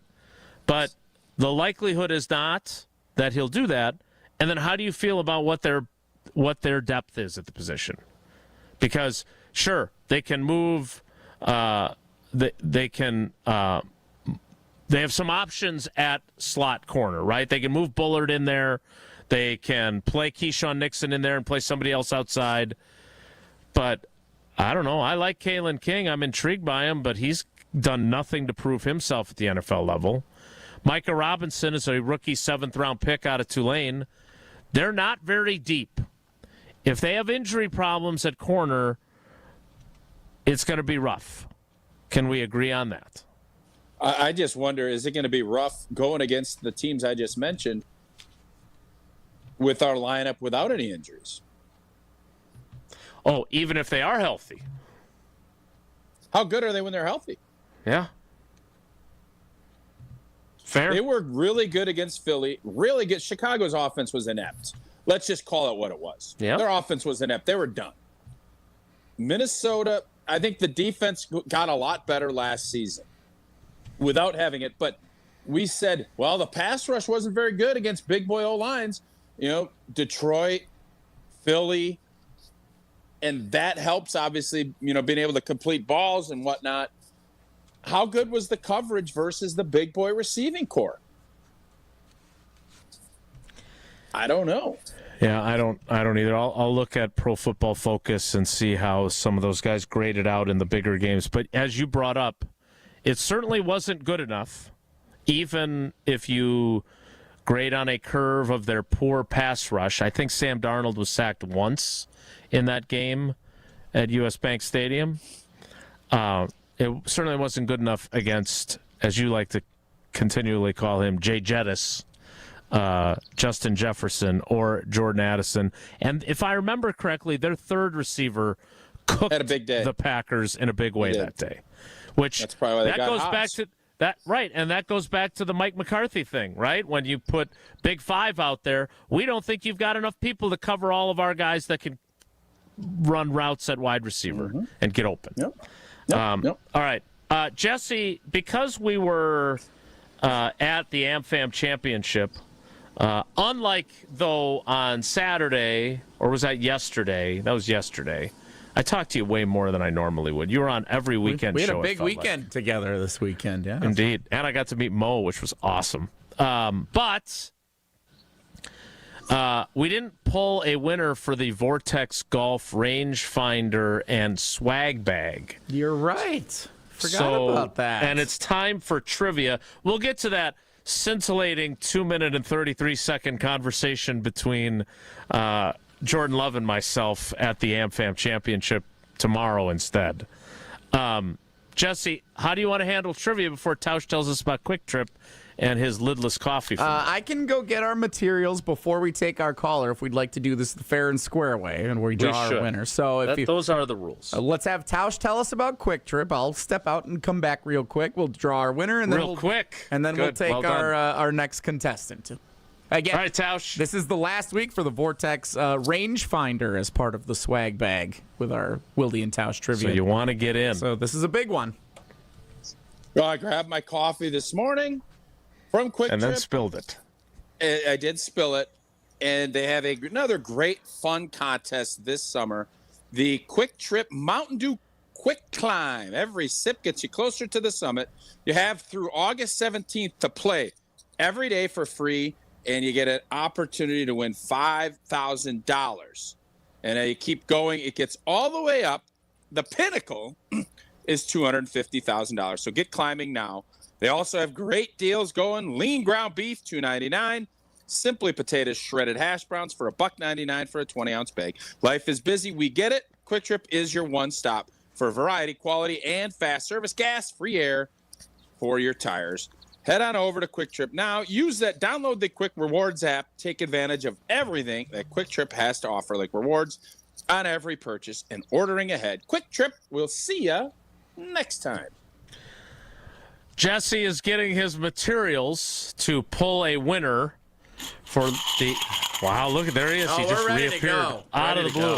But the likelihood is not that he'll do that. And then how do you feel about what their depth is at the position? Because, sure, they can move... They have some options at slot corner, right? They can move Bullard in there. They can play Keyshawn Nixon in there and play somebody else outside. But I don't know. I like Kalen King. I'm intrigued by him, but he's done nothing to prove himself at the NFL level. Micah Robinson is a rookie 7th-round pick out of Tulane. They're not very deep. If they have injury problems at corner, it's going to be rough. Can we agree on that? I just wonder, is it going to be rough going against the teams I just mentioned with our lineup without any injuries? Oh, even if they are healthy. How good are they when they're healthy? Yeah. Fair. They were really good against Philly. Really good. Chicago's offense was inept. Let's just call it what it was. Yep. Their offense was inept. They were done. Minnesota, I think the defense got a lot better last season without having it. But we said, well, the pass rush wasn't very good against big boy O-lines. You know, Detroit, Philly, and that helps, obviously, you know, being able to complete balls and whatnot. How good was the coverage versus the big boy receiving core? I don't know. Yeah, I don't either. I'll look at Pro Football Focus and see how some of those guys graded out in the bigger games. But as you brought up, it certainly wasn't good enough, even if you grade on a curve of their poor pass rush. I think Sam Darnold was sacked once in that game at US Bank Stadium. It certainly wasn't good enough against, as you like to continually call him, Jay Jettis, Justin Jefferson, or Jordan Addison. And if I remember correctly, their third receiver cooked had a big day. The Packers in a big way that day. Which that's probably why they that got goes Hobbs. back to that, right? And that goes back to the Mike McCarthy thing, right? When you put Big Five out there, we don't think you've got enough people to cover all of our guys that can run routes at wide receiver and get open. Yep. All right. Jesse, because we were at the AmFam Championship, unlike, though, on Saturday, or was that yesterday? That was yesterday. I talked to you way more than I normally would. You were on every weekend we had show. a big weekend together this weekend, yeah. Indeed. And I got to meet Mo, which was awesome. But we didn't pull a winner for the Vortex Golf Rangefinder and Swag Bag. You're right. Forgot about that. And it's time for trivia. We'll get to that scintillating 2-minute and 33-second conversation between Jordan Love and myself at the AmFam Championship tomorrow instead. Jesse, how do you want to handle trivia before Tausch tells us about Quick Trip and his lidless coffee? I can go get our materials before we take our caller if we'd like to do this the fair and square way and we draw our winner. So if those are the rules. Let's have Tausch tell us about Quick Trip. I'll step out and come back real quick. We'll draw our winner and then we'll take our next contestant. Again, all right, Tausch. This is the last week for the Vortex Rangefinder as part of the swag bag with our Wilde and Tausch trivia. So you want to get in. So this is a big one. Well, I grabbed my coffee this morning from Quick and Trip. then spilled it. I did spill it. And they have another great fun contest this summer. The Quick Trip Mountain Dew Quick Climb. Every sip gets you closer to the summit. You have through August 17th to play every day for free. And you get an opportunity to win $5,000. And you keep going. It gets all the way up. The pinnacle is $250,000. So get climbing now. They also have great deals going. Lean ground beef, $2.99. Simply potatoes, shredded hash browns for $1.99 for a 20-ounce bag. Life is busy. We get it. Quick Trip is your one stop for variety, quality, and fast service. Gas, free air for your tires. Head on over to Quick Trip now. Download the Quick Rewards app. Take advantage of everything that Quick Trip has to offer, like rewards on every purchase and ordering ahead. Quick Trip. We'll see you next time. Jesse is getting his materials to pull a winner for the. Wow, look at there he is. He just reappeared out of the blue.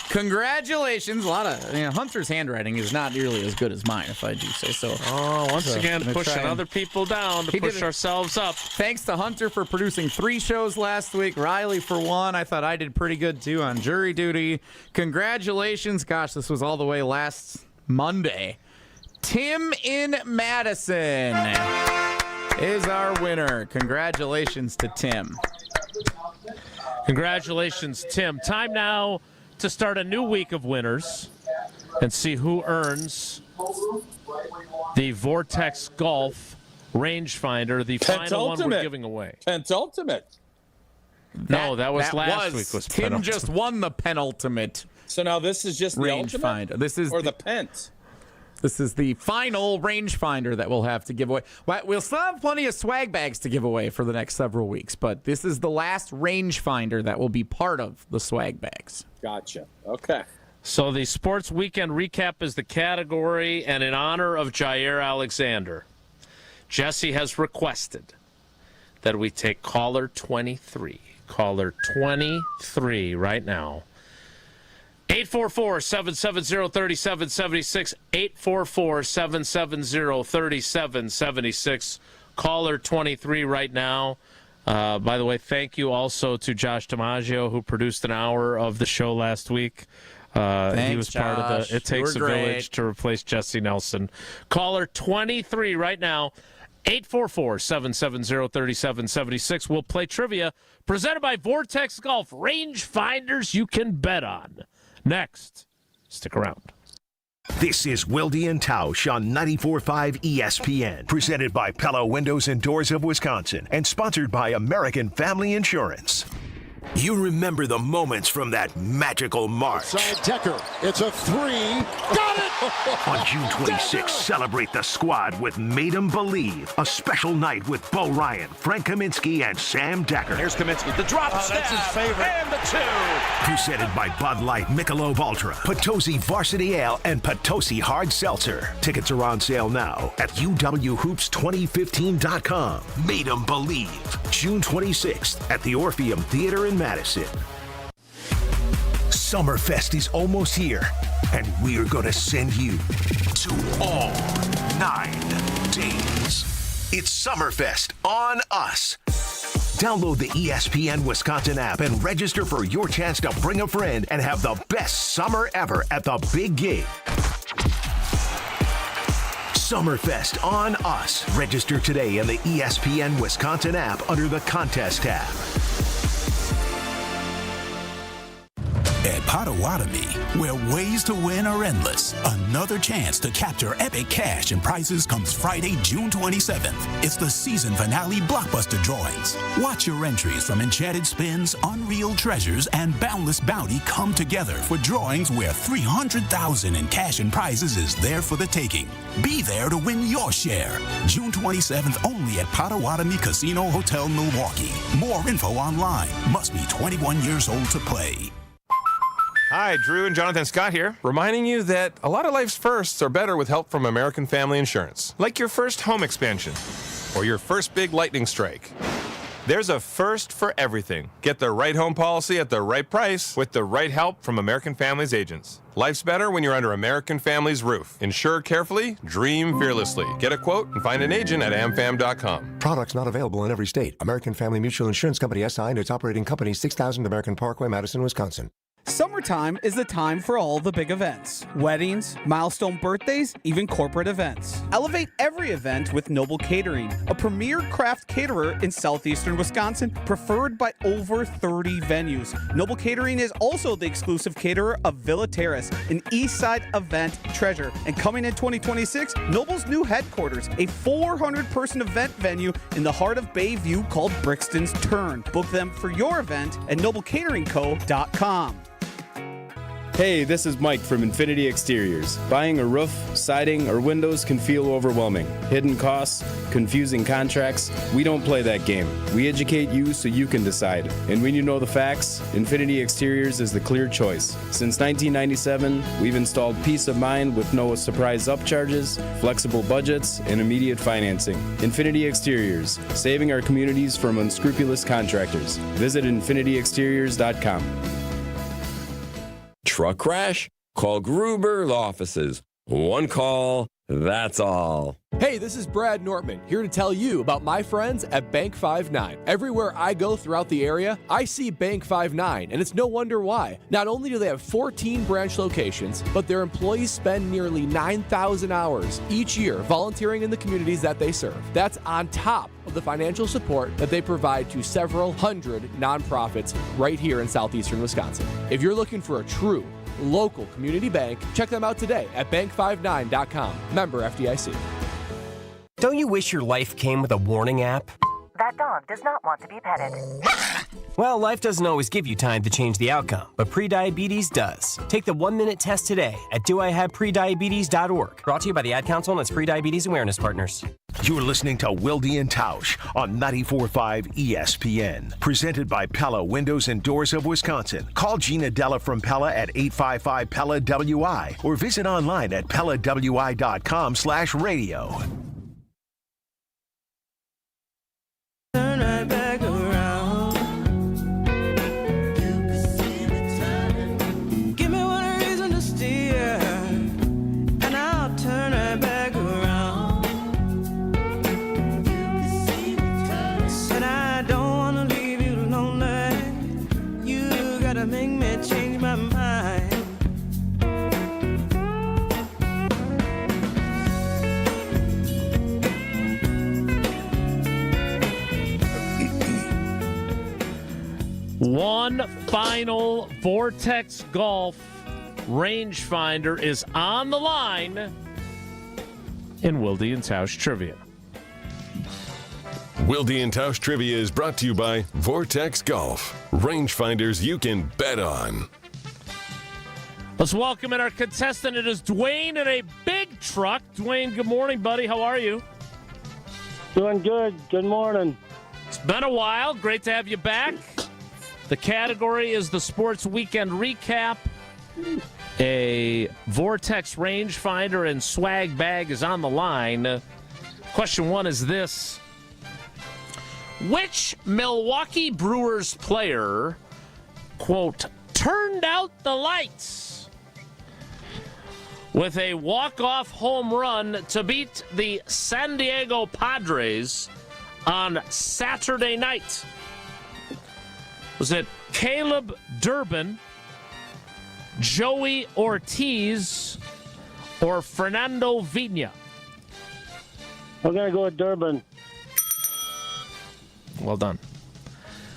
Congratulations. A lot of Hunter's handwriting is not nearly as good as mine, if I do say so. Once again, pushing other people down to push ourselves up. Thanks to Hunter for producing 3 shows last week. Riley for 1. I thought I did pretty good, too, on jury duty. Congratulations. Gosh, this was all the way last Monday. Tim in Madison is our winner. Congratulations to Tim. Congratulations, Tim. Time now to start a new week of winners and see who earns the Vortex Golf rangefinder, the final one we're giving away. Pentultimate. No, that was last week. Tim penultimate. just won the penultimate. So now this is just the rangefinder. This is the pent. This is the final rangefinder that we'll have to give away. We'll still have plenty of swag bags to give away for the next several weeks, but this is the last rangefinder that will be part of the swag bags. Gotcha. Okay. So the Sports Weekend Recap is the category, and in honor of Jaire Alexander, Jesse has requested that we take caller 23. Caller 23 right now. 844-770-3776, 844-770-3776. Caller 23 right now. By the way, thank you also to Josh DiMaggio, who produced an hour of the show last week. Thanks, he was part of the It Takes a Village to replace Jesse Nelson. Caller 23 right now. 844-770-3776. We'll play trivia presented by Vortex Golf. Rangefinders you can bet on. Next, stick around. This is Wilde and Tausch on 94.5 ESPN, presented by Pella Windows and Doors of Wisconsin, and sponsored by American Family Insurance. You remember the moments from that magical March. Side Decker, it's a 3. Got it! On June 26th, celebrate the squad with Made 'em Believe, a special night with Bo Ryan, Frank Kaminsky, and Sam Decker. Here's Kaminsky, the drop stab, that's his favorite. And the 2. Presented by Bud Light, Michelob Ultra, Potosi Varsity Ale, and Potosi Hard Seltzer. Tickets are on sale now at uwhoops2015.com. Made 'em Believe, June 26th at the Orpheum Theater in Madison. Summerfest is almost here, and we're going to send you to all 9 days. It's Summerfest on us. Download the ESPN Wisconsin app and register for your chance to bring a friend and have the best summer ever at the big gig. Summerfest on us. Register today in the ESPN Wisconsin app under the contest tab. At Potawatomi, where ways to win are endless, another chance to capture epic cash and prizes comes Friday, June 27th. It's the season finale blockbuster drawings. Watch your entries from Enchanted Spins, Unreal Treasures, and Boundless Bounty come together for drawings where $300,000 in cash and prizes is there for the taking. Be there to win your share. June 27th only at Potawatomi Casino Hotel, Milwaukee. More info online. Must be 21 years old to play. Hi, Drew and Jonathan Scott here, reminding you that a lot of life's firsts are better with help from American Family Insurance. Like your first home expansion or your first big lightning strike. There's a first for everything. Get the right home policy at the right price with the right help from American Family's agents. Life's better when you're under American Family's roof. Insure carefully, dream fearlessly. Get a quote and find an agent at amfam.com. Products not available in every state. American Family Mutual Insurance Company SI and its operating company 6000 American Parkway, Madison, Wisconsin. Summertime is the time for all the big events. Weddings, milestone birthdays, even corporate events. Elevate every event with Noble Catering, a premier craft caterer in southeastern Wisconsin, preferred by over 30 venues. Noble Catering is also the exclusive caterer of Villa Terrace, an East Side event treasure. And coming in 2026, Noble's new headquarters, a 400-person event venue in the heart of Bayview called Brixton's Turn. Book them for your event at noblecateringco.com. Hey, this is Mike from Infinity Exteriors. Buying a roof, siding, or windows can feel overwhelming. Hidden costs, confusing contracts. We don't play that game. We educate you so you can decide. And when you know the facts, Infinity Exteriors is the clear choice. Since 1997, we've installed peace of mind with no surprise upcharges, flexible budgets, and immediate financing. Infinity Exteriors, saving our communities from unscrupulous contractors. Visit infinityexteriors.com. Truck crash? Call Gruber Law Offices. One call, that's all. Hey, this is Brad Nortman, here to tell you about my friends at Bank 59. Everywhere I go throughout the area, I see Bank 59, and it's no wonder why. Not only do they have 14 branch locations, but their employees spend nearly 9,000 hours each year volunteering in the communities that they serve. That's on top of the financial support that they provide to several hundred nonprofits right here in southeastern Wisconsin. If you're looking for a true local community bank, check them out today at bank59.com. Member FDIC. Don't you wish your life came with a warning app? That dog does not want to be petted. Well, life doesn't always give you time to change the outcome, but prediabetes does. Take the 1-minute test today at doihaveprediabetes.org. Brought to you by the Ad Council and its Prediabetes Awareness Partners. You're listening to Wilde and Tausch on 94.5 ESPN. Presented by Pella Windows and Doors of Wisconsin. Call Gina Della from Pella at 855-PELLA-WI or visit online at PellaWI.com/radio. Turn right back around. You can see me turning. Give me one reason to steer, and I'll turn right back around. You can see me turning. And I don't wanna leave you lonely. You gotta make me change my mind. One final Vortex Golf rangefinder is on the line in Wilde and Tausch Trivia. Wilde and Tausch Trivia is brought to you by Vortex Golf. Rangefinders you can bet on. Let's welcome in our contestant. It is Dwayne in a big truck. Dwayne, good morning, buddy. How are you? Doing good. Good morning. It's been a while. Great to have you back. The category is the Sports Weekend Recap. A Vortex rangefinder and swag bag is on the line. Question one is this. Which Milwaukee Brewers player, quote, turned out the lights with a walk-off home run to beat the San Diego Padres on Saturday night? Was it Caleb Durbin, Joey Ortiz, or Fernando Vina? I'm going to go with Durbin. Well done.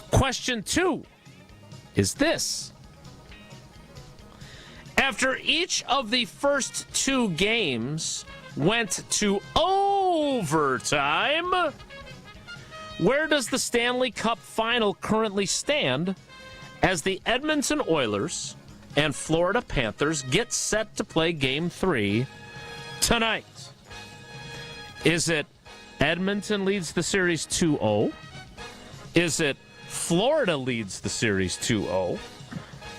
Question two is this. After each of the first two games went to overtime, where does the Stanley Cup final currently stand as the Edmonton Oilers and Florida Panthers get set to play Game 3 tonight? Is it Edmonton leads the series 2-0? Is it Florida leads the series 2-0?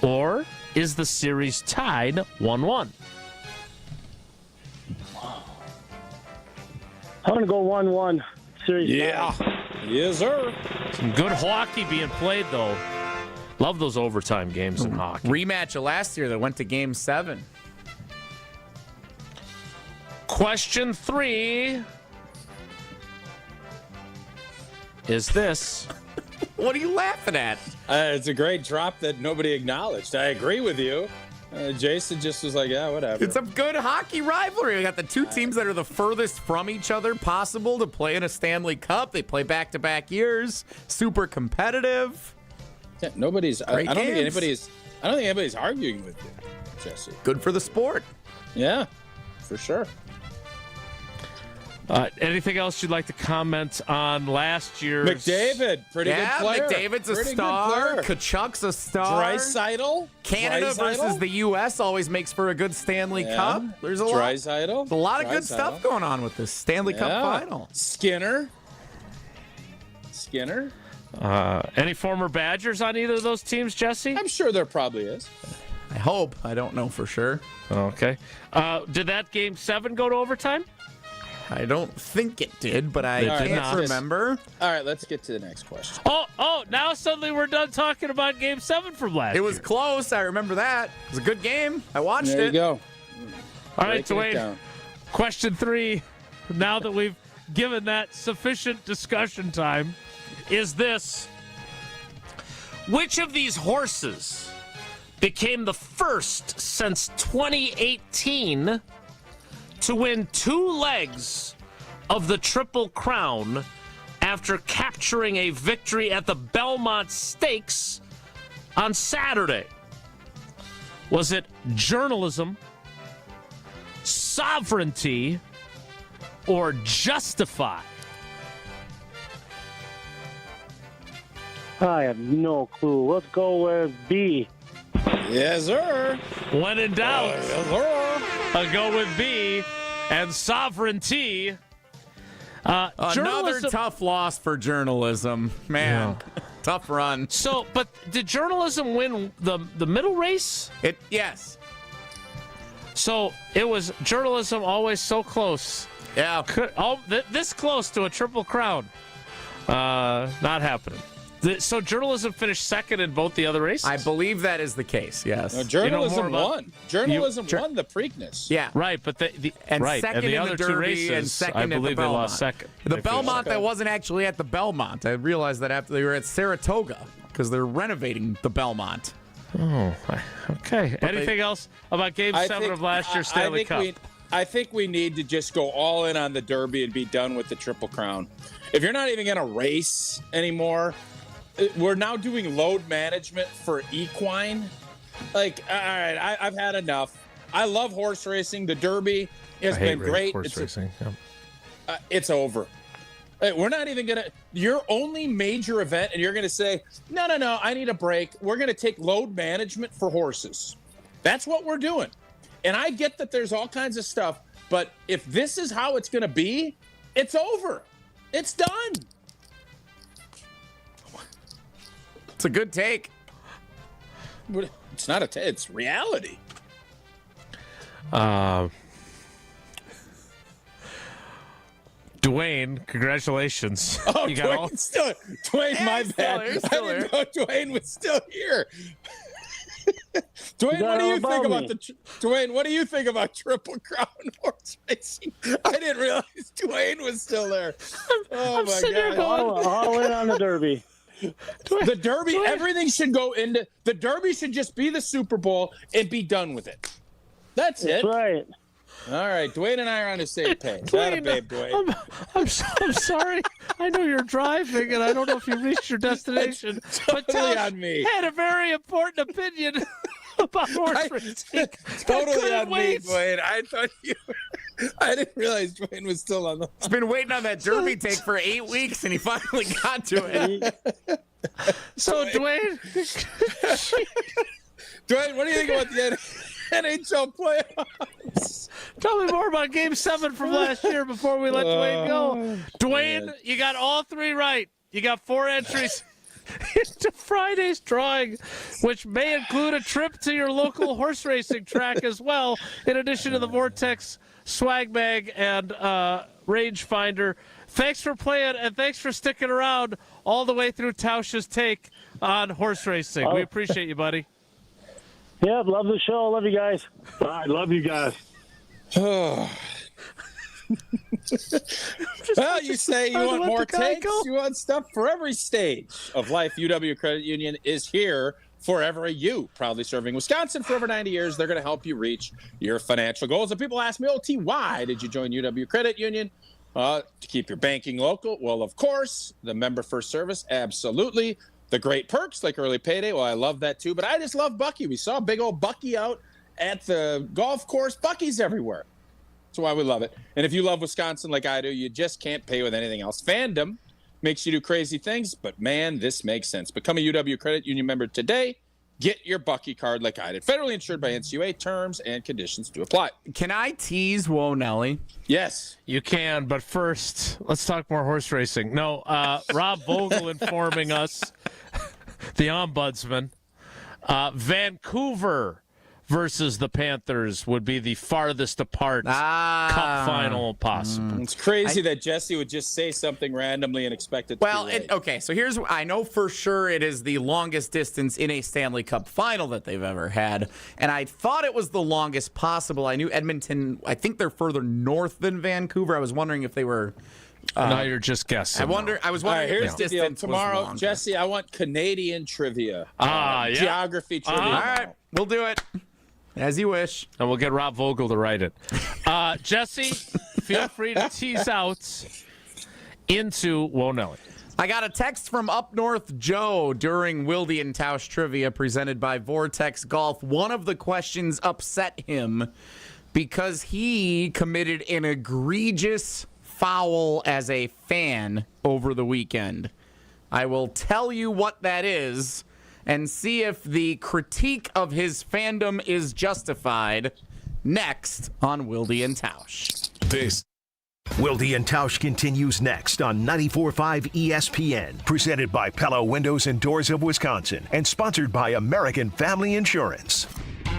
Or is the series tied 1-1? I'm going to go 1-1. Series. Yeah. Yes, sir. Some good hockey being played, though. Love those overtime games in hockey. Rematch of last year that went to Game 7. Question 3 is this. What are you laughing at? It's a great drop that nobody acknowledged. I agree with you. Jason just was like, yeah, whatever. It's a good hockey rivalry. We got the two teams that are the furthest from each other possible to play in a Stanley Cup. They play back-to-back years. Super competitive. Yeah, nobody's. I don't think anybody's arguing with you, Jesse. Good for the sport. Yeah, for sure. Anything else you'd like to comment on last year's? McDavid, pretty good player. McDavid's a star. Kachuk's a star. Draisaitl. Canada versus the U.S. always makes for a good Stanley Cup. There's a lot of good stuff going on with this Stanley Cup final. Skinner. Any former Badgers on either of those teams, Jesse? I'm sure there probably is. I hope. I don't know for sure. Okay. Did that Game 7 go to overtime? I don't think it did, but I can't remember. All right, let's get to the next question. Oh, now suddenly we're done talking about Game 7 from last year. It was close. I remember that. It was a good game. I watched it. There you go. All right, Dwayne. Question 3. Now that we've given that sufficient discussion time, is this: which of these horses became the first since 2018 to win 2 legs of the Triple Crown after capturing a victory at the Belmont Stakes on Saturday? Was it journalism, sovereignty, or justify? I have no clue. Let's go with B. Yes, sir. When in doubt, I'll go with B. And sovereignty. Another tough loss for journalism. Man, tough run. So, but did journalism win the middle race? Yes. So it was journalism always so close. Yeah. This close to a Triple Crown. Not happening. So journalism finished second in both the other races? I believe that is the case, yes. No, journalism won. Journalism won the Preakness. Yeah. Right, but second and the in other the two Derby races, and second I at the believe Belmont. they lost second. The Belmont, that wasn't actually at the Belmont. I realized that after they were at Saratoga because they're renovating the Belmont. Oh, okay. Anything else about Game 7 of last year's Stanley Cup? I think we need to just go all in on the Derby and be done with the Triple Crown. If you're not even going to race anymore, we're now doing load management for equine. Like, all right, I've had enough. I love horse racing. The Derby has been great. Horse racing. It's over. We're not even going to – your only major event, and you're going to say, no, I need a break. We're going to take load management for horses. That's what we're doing. And I get that there's all kinds of stuff, but if this is how it's going to be, it's over. It's done. It's a good take. It's not a take. It's reality. Dwayne, congratulations. Oh, Dwayne, my bad. I didn't know Dwayne was still here. Dwayne, what do you think about Dwayne? What do you think about Triple Crown horse racing? I didn't realize Dwayne was still there. Oh my God! All in on the Derby. The Derby, everything should go into the Derby. Should just be the Super Bowl and be done with it. That's it. That's right. All right, Dwayne and I are on the same page. Dwayne, babe, Dwayne. I'm sorry. I know you're driving, and I don't know if you reached your destination. Totally but Tausch on me. had a very important opinion about horse racing. Totally on me, Dwayne. I didn't realize Dwayne was still on the line. He's been waiting on that Derby take for 8 weeks, and he finally got to it. So, Dwayne, what do you think about the NHL playoffs? Tell me more about Game 7 from last year before we let Dwayne go. Dwayne, you got all 3 right. You got 4 entries into Friday's drawing, which may include a trip to your local horse racing track as well, in addition to the Vortex swag bag and rangefinder. Thanks for playing, and thanks for sticking around all the way through Tausch's take on horse racing. We appreciate you, buddy. Yeah, love the show. Love you guys. All right, love you guys. Well, you say you want more takes, you want stuff for every stage of life. UW Credit Union is here for every you. Proudly serving Wisconsin for over 90 years. They're going to help you reach your financial goals. And people ask me, OT, why did you join UW Credit Union? To keep your banking local. Well, of course, the member first service, absolutely. The great perks like early payday. Well, I love that too. But I just love Bucky. We saw big old Bucky out at the golf course. Bucky's everywhere. That's why we love it. And if you love Wisconsin like I do, you just can't pay with anything else. Fandom makes you do crazy things, but man, this makes sense. Become a UW Credit Union member today. Get your Bucky card like I did. Federally insured by NCAA. Terms and conditions do apply. Can I tease Whoa Nelly? Yes. You can, but first, let's talk more horse racing. No, Rob Vogel informing us, the ombudsman, Vancouver versus the Panthers would be the farthest apart cup final possible. It's crazy that Jesse would just say something randomly and expect it to be right. Okay, so I know for sure it is the longest distance in a Stanley Cup final that they've ever had, and I thought it was the longest possible. I knew Edmonton, I think they're further north than Vancouver. I was wondering if they were... now you're just guessing. I was wondering here's if the this deal. distance Tomorrow, was longer. Jesse, I want Canadian trivia. Yeah. Geography trivia. All right, we'll do it. As you wish. And we'll get Rob Vogel to write it. Jesse, feel free to tease out into Whoa Nelly. I got a text from Up North Joe during Wilde and Tausch trivia presented by Vortex Golf. One of the questions upset him because he committed an egregious foul as a fan over the weekend. I will tell you what that is and see if the critique of his fandom is justified next on Wilde and Tausch. This Wilde and Tausch continues next on 94.5 ESPN, presented by Pella Windows and Doors of Wisconsin and sponsored by American Family Insurance.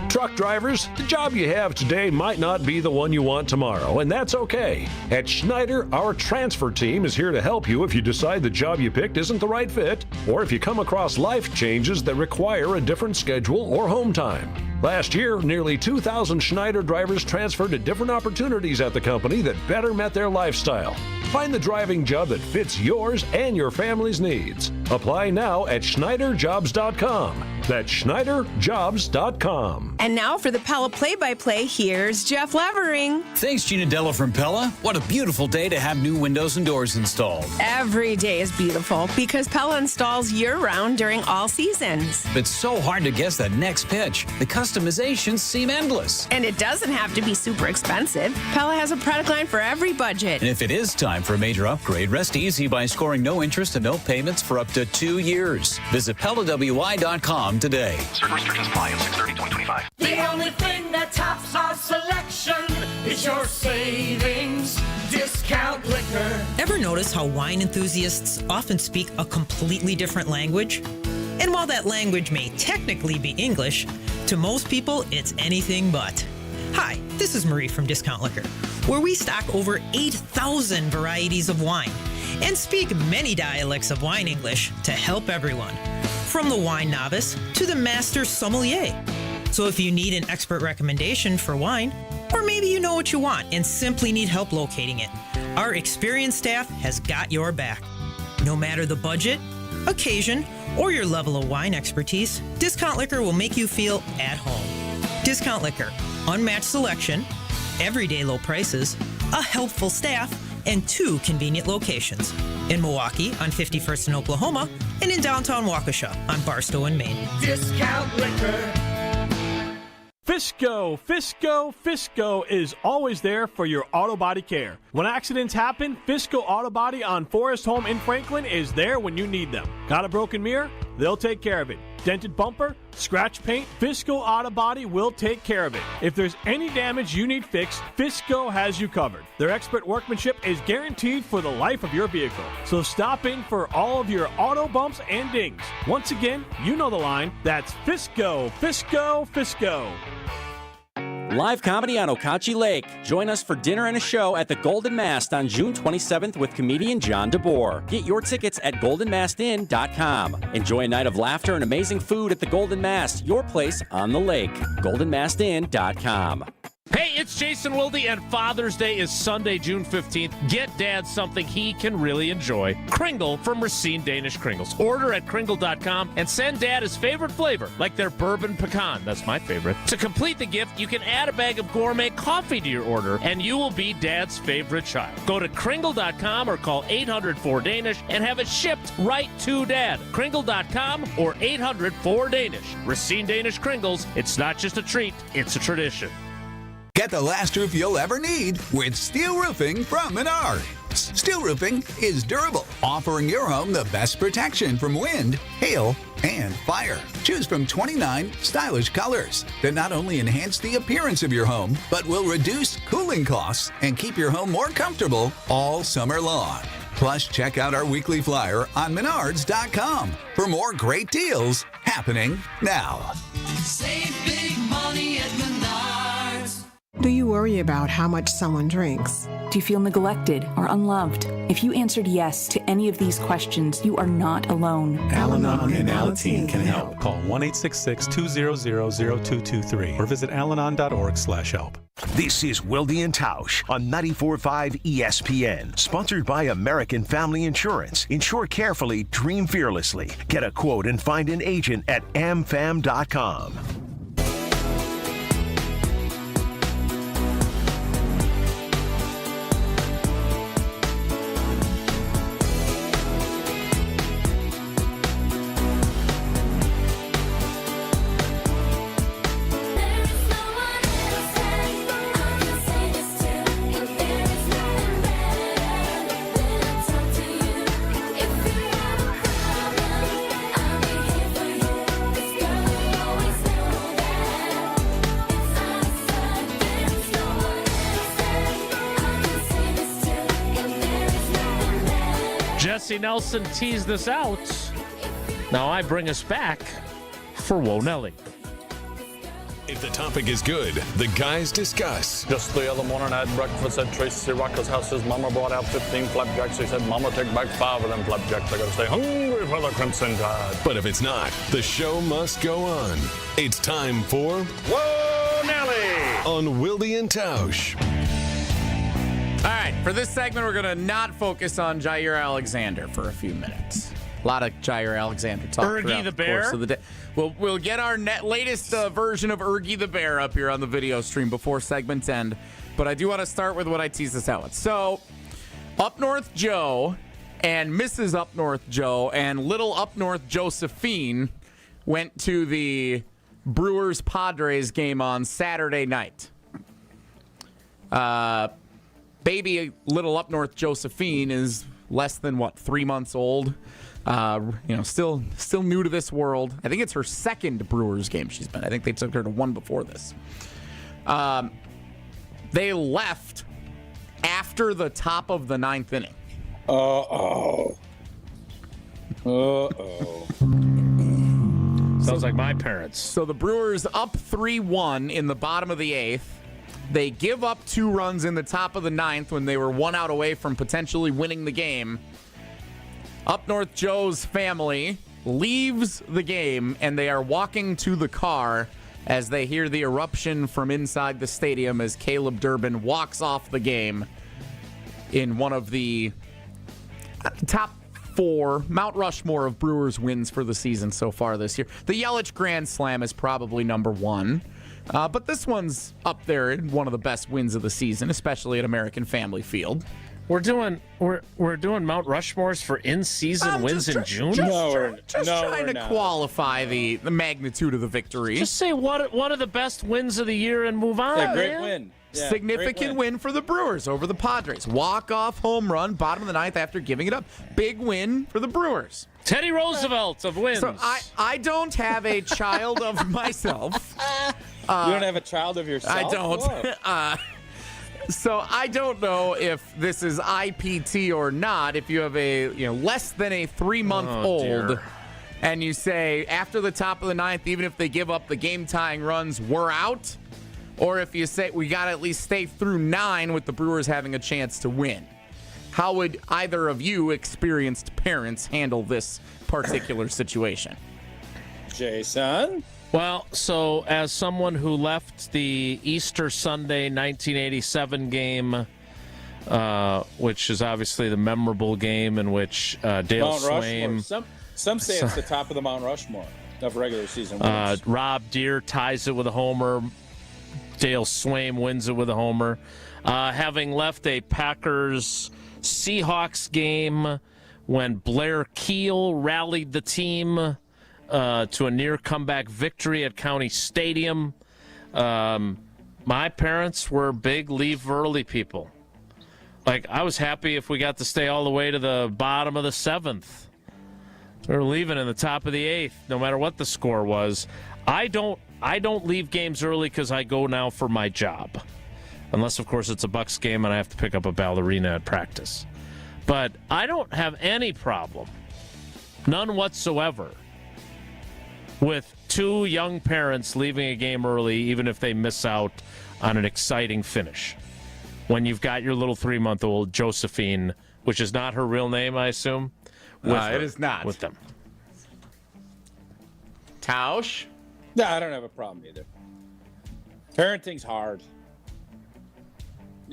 Truck drivers, the job you have today might not be the one you want tomorrow, and that's okay. At Schneider, our transfer team is here to help you if you decide the job you picked isn't the right fit, or if you come across life changes that require a different schedule or home time. Last year, nearly 2,000 Schneider drivers transferred to different opportunities at the company that better met their lifestyle. Find the driving job that fits yours and your family's needs. Apply now at SchneiderJobs.com. That's SchneiderJobs.com. And now for the Pella play-by-play, here's Jeff Levering. Thanks, Gina Della from Pella. What a beautiful day to have new windows and doors installed. Every day is beautiful because Pella installs year-round during all seasons. It's so hard to guess that next pitch. The customizations seem endless. And it doesn't have to be super expensive. Pella has a product line for every budget. And if it is time for a major upgrade, rest easy by scoring no interest and no payments for up to 2 years. Visit PellaWI.com today. Certain restrictions apply on 6/30/2025. The only thing that tops our selection is your savings discount liquor. Ever notice how wine enthusiasts often speak a completely different language? And while that language may technically be English, to most people it's anything but. Hi, this is Marie from Discount Liquor, where we stock over 8,000 varieties of wine and speak many dialects of wine English to help everyone, from the wine novice to the master sommelier. So if you need an expert recommendation for wine, or maybe you know what you want and simply need help locating it, our experienced staff has got your back. No matter the budget, occasion, or your level of wine expertise, Discount Liquor will make you feel at home. Discount Liquor, unmatched selection, everyday low prices, a helpful staff, and 2 convenient locations. In Milwaukee on 51st and Oklahoma, and in downtown Waukesha on Barstow and Maine. Discount liquor. Fisco is always there for your auto body care. When accidents happen, Fisco Auto Body on Forest Home in Franklin is there when you need them. Got a broken mirror? They'll take care of it. Dented bumper? Scratch paint? Fisco Auto Body will take care of it. If there's any damage you need fixed, Fisco has you covered. Their expert workmanship is guaranteed for the life of your vehicle. So stop in for all of your auto bumps and dings. Once again, you know the line. That's Fisco. Live comedy on Okauchee Lake. Join us for dinner and a show at the Golden Mast on June 27th with comedian John DeBoer. Get your tickets at goldenmastin.com. Enjoy a night of laughter and amazing food at the Golden Mast, your place on the lake. goldenmastin.com. Hey, it's Jason Wilde, and Father's Day is Sunday, June 15th. Get Dad something he can really enjoy. Kringle from Racine Danish Kringles. Order at kringle.com and send Dad his favorite flavor, like their bourbon pecan. That's my favorite. To complete the gift, you can add a bag of gourmet coffee to your order, and you will be Dad's favorite child. Go to kringle.com or call 800-4DANISH and have it shipped right to Dad. Kringle.com or 800-4DANISH. Racine Danish Kringles. It's not just a treat, it's a tradition. Get the last roof you'll ever need with steel roofing from Menards. Steel roofing is durable, offering your home the best protection from wind, hail, and fire. Choose from 29 stylish colors that not only enhance the appearance of your home, but will reduce cooling costs and keep your home more comfortable all summer long. Plus, check out our weekly flyer on menards.com for more great deals happening now. Save big money at Menards. Do you worry about how much someone drinks? Do you feel neglected or unloved? If you answered yes to any of these questions, you are not alone. Al-Anon and Alateen can help. Call 1-866-200-0223 or visit alanon.org/help. This is Wilde and Tausch on 94.5 ESPN, sponsored by American Family Insurance. Insure carefully, dream fearlessly. Get a quote and find an agent at AmFam.com. Jesse Nelson teased this out. Now I bring us back for Whoa Nelly. If the topic is good, the guys discuss. Just the other morning I had breakfast at Tracy Rocker's house. His mama brought out 15 flapjacks. He said, Mama, take back 5 of them flapjacks. I gotta stay hungry for the Crimson Tide. But if it's not, the show must go on. It's time for Whoa Nelly on Wilde and Tausch. All right, for this segment, we're going to not focus on Jaire Alexander for a few minutes. A lot of Jaire Alexander talk throughout the course of the day. We'll get our latest version of Ergie the Bear up here on the video stream before segment's end. But I do want to start with what I teased this out with. So, Up North Joe and Mrs. Up North Joe and little Up North Josephine went to the Brewers-Padres game on Saturday night. Baby little Up North Josephine is less than 3 months old. Still new to this world. I think it's her second Brewers game she's been. I think they took her to one before this. They left after the top of the 9th inning. Sounds like my parents. So the Brewers up 3-1 in the bottom of the 8th. They give up 2 runs in the top of the 9th when they were 1 out away from potentially winning the game. Up North Joe's family leaves the game, and they are walking to the car as they hear the eruption from inside the stadium as Caleb Durbin walks off the game in one of the top 4 Mount Rushmore of Brewers wins for the season so far this year. The Yelich Grand Slam is probably number 1. But this one's up there in one of the best wins of the season, especially at American Family Field. We're doing Mount Rushmores for in-season wins in June. Trying to qualify the magnitude of the victory. Just say one of the best wins of the year and move on. Yeah, great win. Yeah, significant win for the Brewers over the Padres. Walk-off home run, bottom of the 9th after giving it up. Big win for the Brewers. Teddy Roosevelt of wins. So I don't have a child of myself. You don't have a child of yourself? I don't. So I don't know if this is IPT or not. If you have a less than a 3-month-old, and you say after the top of the 9th, even if they give up the game-tying runs, we're out. Or if you say we got to at least stay through 9 with the Brewers having a chance to win. How would either of you experienced parents handle this particular situation? Jason? Well, so as someone who left the Easter Sunday 1987 game, which is obviously the memorable game in which Dale Mount Swaim... Rushmore. Some say it's the top of the Mount Rushmore of regular season wins. Rob Deere ties it with a homer. Dale Swaim wins it with a homer. Having left a Packers-Seahawks game when Blair Keel rallied the team to a near comeback victory at County Stadium. my parents were big leave early people. Like, I was happy if we got to stay all the way to the bottom of the 7th. We were leaving in the top of the 8th, no matter what the score was. I don't leave games early because I go now for my job. Unless, of course, it's a Bucks game and I have to pick up a ballerina at practice. But I don't have any problem, none whatsoever, with two young parents leaving a game early, even if they miss out on an exciting finish. When you've got your little 3-month-old Josephine, which is not her real name, I assume. It is not. With them. Tausch? No, I don't have a problem either. Parenting's hard.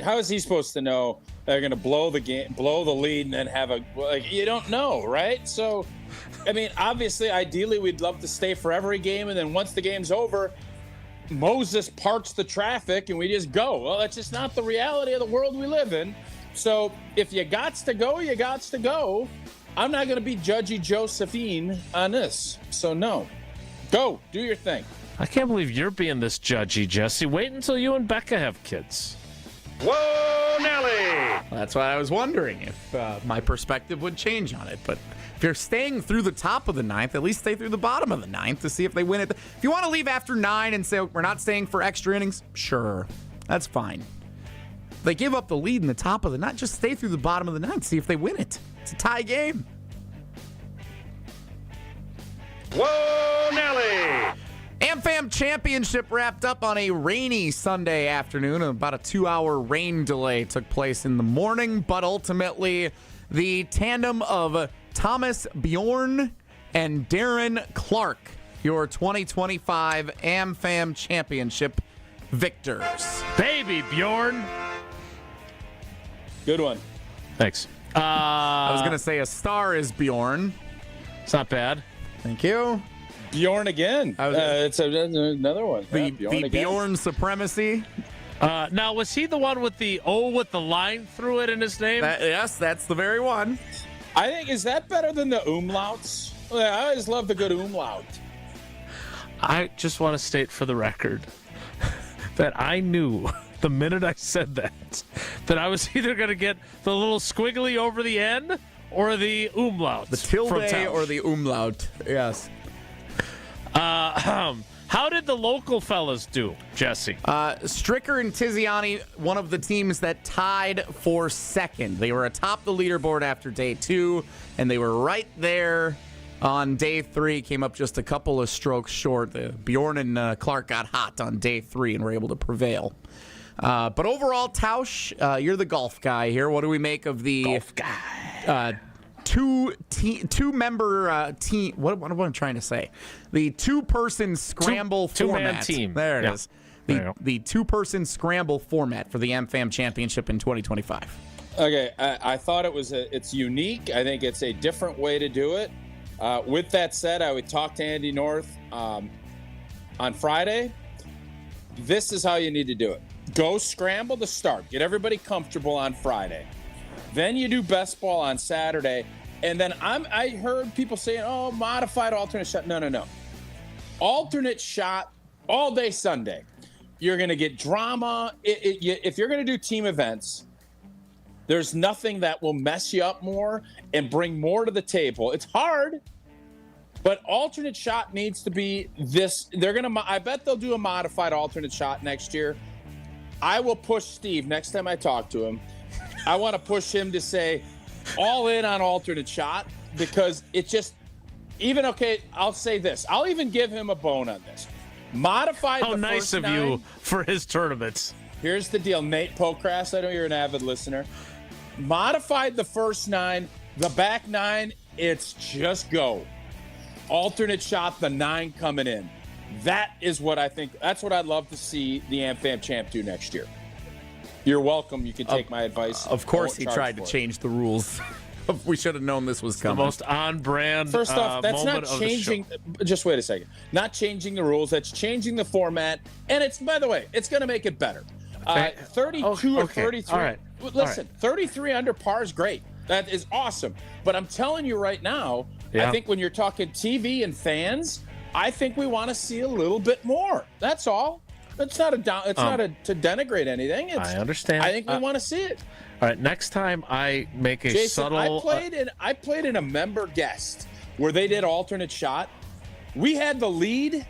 How is he supposed to know they're going to blow the lead, and then have you don't know, right? So, I mean, obviously, ideally, we'd love to stay for every game, and then once the game's over, Moses parts the traffic and we just go. Well, that's just not the reality of the world we live in. So if you gots to go, you gots to go. I'm not going to be judgy Josephine on this. So no, go do your thing. I can't believe you're being this judgy, Jesse. Wait until you and Becca have kids. Whoa, Nelly! That's why I was wondering if my perspective would change on it. But if you're staying through the top of the 9th, at least stay through the bottom of the 9th to see if they win it. If you want to leave after 9 and say we're not staying for extra innings, sure, that's fine. If they give up the lead in the top of the 9th, just stay through the bottom of the 9th, see if they win it. It's a tie game. Whoa, Nelly! AmFam Championship wrapped up on a rainy Sunday afternoon. About a 2-hour rain delay took place in the morning, but ultimately the tandem of Thomas Bjorn and Darren Clark, your 2025 AmFam Championship victors. Baby Bjorn. Good one. Thanks. I was going to say a star is Bjorn. It's not bad. Thank you. Bjorn again. It's another one. The Bjorn supremacy. Now, was he the one with the O with the line through it in his name? Yes, that's the very one. I think, is that better than the umlauts? I always love the good umlaut. I just want to state for the record that I knew the minute I said that I was either going to get the little squiggly over the end or the umlaut. The tilde or the umlaut, yes. How did the local fellas do, Jesse? Stricker and Tiziani, one of the teams that tied for second. They were atop the leaderboard after day 2, and they were right there on day 3. Came up just a couple of strokes short. Bjorn and Clark got hot on day 3 and were able to prevail. But overall, Tausch, you're the golf guy here. What do we make of the golf guy? Two-member team. What am I trying to say? The two-person scramble format. 2-man team. There it is. The two-person scramble format for the AmFam Championship in 2025. Okay, I thought it's unique. I think it's a different way to do it. With that said, I would talk to Andy North on Friday. This is how you need to do it. Go scramble to start. Get everybody comfortable on Friday. Then you do best ball on Saturday. And then I heard people saying, oh, modified alternate shot. No. Alternate shot all day Sunday. You're going to get drama. If you're going to do team events, there's nothing that will mess you up more and bring more to the table. It's hard, but alternate shot needs to be this. I bet they'll do a modified alternate shot next year. I will push Steve next time I talk to him. I want to push him to say all in on alternate shot, because it just I'll say this. I'll even give him a bone on this. Modified. How nice of you for his tournaments. Here's the deal, Nate Pocrass. I know you're an avid listener. Modified the first 9, the back 9. It's just go. Alternate shot, the 9 coming in. That is what I think. That's what I'd love to see the AmFam Champ do next year. You're welcome. You can take my advice. Of course, he tried to change the rules. We should have known this was coming. The most on-brand. First off, that's not changing. Just wait a second. Not changing the rules. That's changing the format. And it's, by the way, it's going to make it better. 32 or 33. All right. Listen, 33 under par is great. That is awesome. But I'm telling you right now, I think when you're talking TV and fans, I think we want to see a little bit more. That's all. It's not to denigrate anything. I understand. I think we want to see it. All right, next time I make a Jason, subtle. I played in a member guest where they did alternate shot. We had the lead,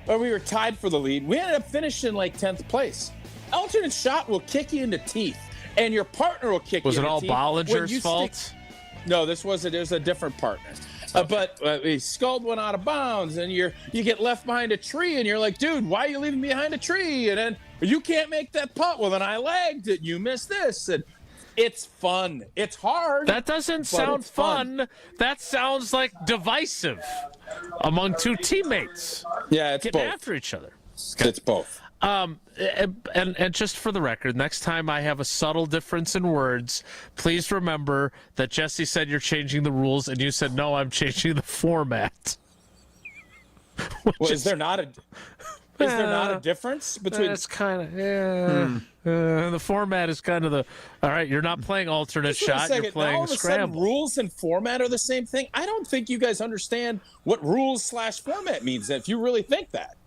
or we were tied for the lead. We ended up finishing like 10th place. Alternate shot will kick you in the teeth, and your partner will kick you in the teeth. Was it all Bollinger's fault? No, this wasn't. It was a different partner. But he sculled one out of bounds, and you get left behind a tree, and you're like, dude, why are you leaving me behind a tree? And then you can't make that putt. Well, then I lagged it. You missed this. And it's fun. It's hard. That doesn't sound fun. That sounds like divisive among two teammates. Yeah, it's getting both. After each other. It's both. And just for the record, next time I have a subtle difference in words, please remember that Jesse said you're changing the rules, and you said no, I'm changing the format. Well, is there not a difference between? It's kind of the format is kind of the. All right, you're not playing alternate shot. You're playing all of a scramble. sudden, rules and format are the same thing. I don't think you guys understand what rules/format means. If you really think that.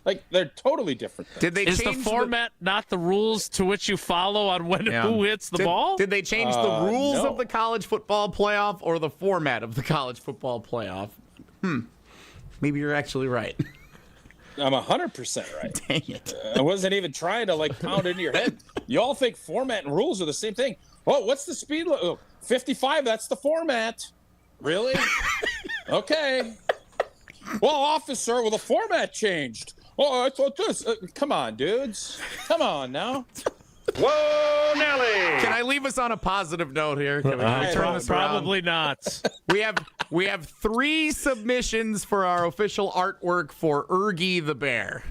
Like, they're totally different things. Did they Is the format not the rules to which you follow on who hits the ball? Did they change the rules of the college football playoff or the format of the college football playoff? Maybe you're actually right. I'm 100% right. Dang it. I wasn't even trying to, pound into your head. You all think format and rules are the same thing. Oh, what's the speed? 55, that's the format. Really? Okay. Well, officer, the format changed. Oh, I thought this. Come on, dudes. Come on now. Whoa, Nelly! Can I leave us on a positive note here? Can we turn this around? Probably not. We have 3 submissions for our official artwork for Ergy the Bear.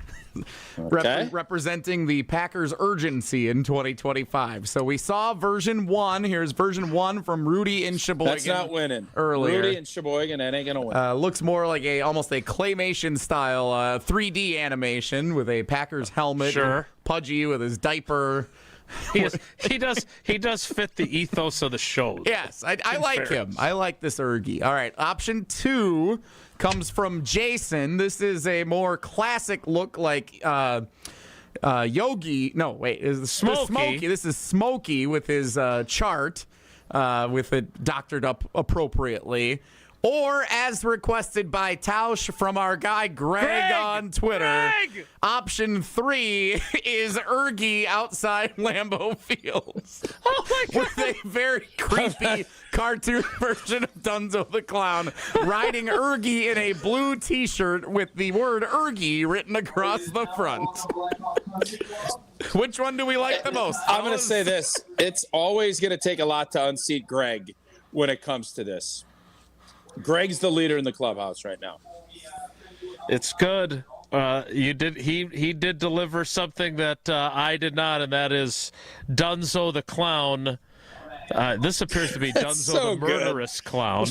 Okay. Representing the Packers' urgency in 2025. So we saw version 1. Here's version 1 from Rudy in Sheboygan. That's not winning. Earlier. Rudy in Sheboygan, that ain't going to win. Looks more like almost a claymation style 3D animation with a Packers helmet. Sure. Pudgy with his diaper. He does fit the ethos of the show. Yes, I like him. I like this Ergy. All right, option 2 comes from Jason. This is a more classic look like Yogi. No, wait, is Smokey. This is Smokey with his chart with it doctored up appropriately. Or, as requested by Tausch from our guy Greg on Twitter, option 3 is Ergy outside Lambeau Fields. Oh, my God. With a very creepy cartoon version of Dunzo the Clown riding Ergy in a blue T-shirt with the word Ergy written across the front. Which one do we like the most? I'm going to say this. It's always going to take a lot to unseat Greg when it comes to this. Greg's the leader in the clubhouse right now. It's good. He did deliver something that I did not, and that is Dunzo the Clown. This appears to be Dunzo the murderous clown.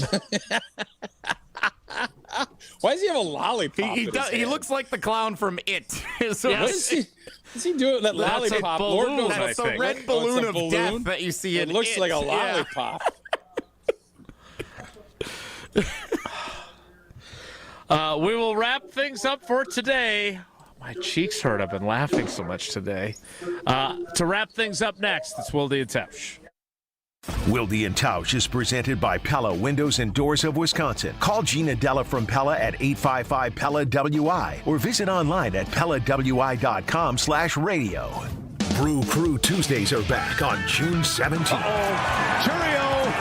Why does he have a lollipop? He looks like the clown from It. So yes. What is he doing? That lollipop. Balloon, Lord knows that's the red balloon of death that you see in It looks like a lollipop. We will wrap things up for today. My cheeks hurt. I've been laughing so much today. To wrap things up next, it's Wilde and Tausch. Wilde and Tausch is presented by Pella Windows and Doors of Wisconsin. Call Gina Della from Pella at 855-PELLA-WI or visit online at PellaWI.com/radio. Brew Crew Tuesdays are back on June 17th. Churio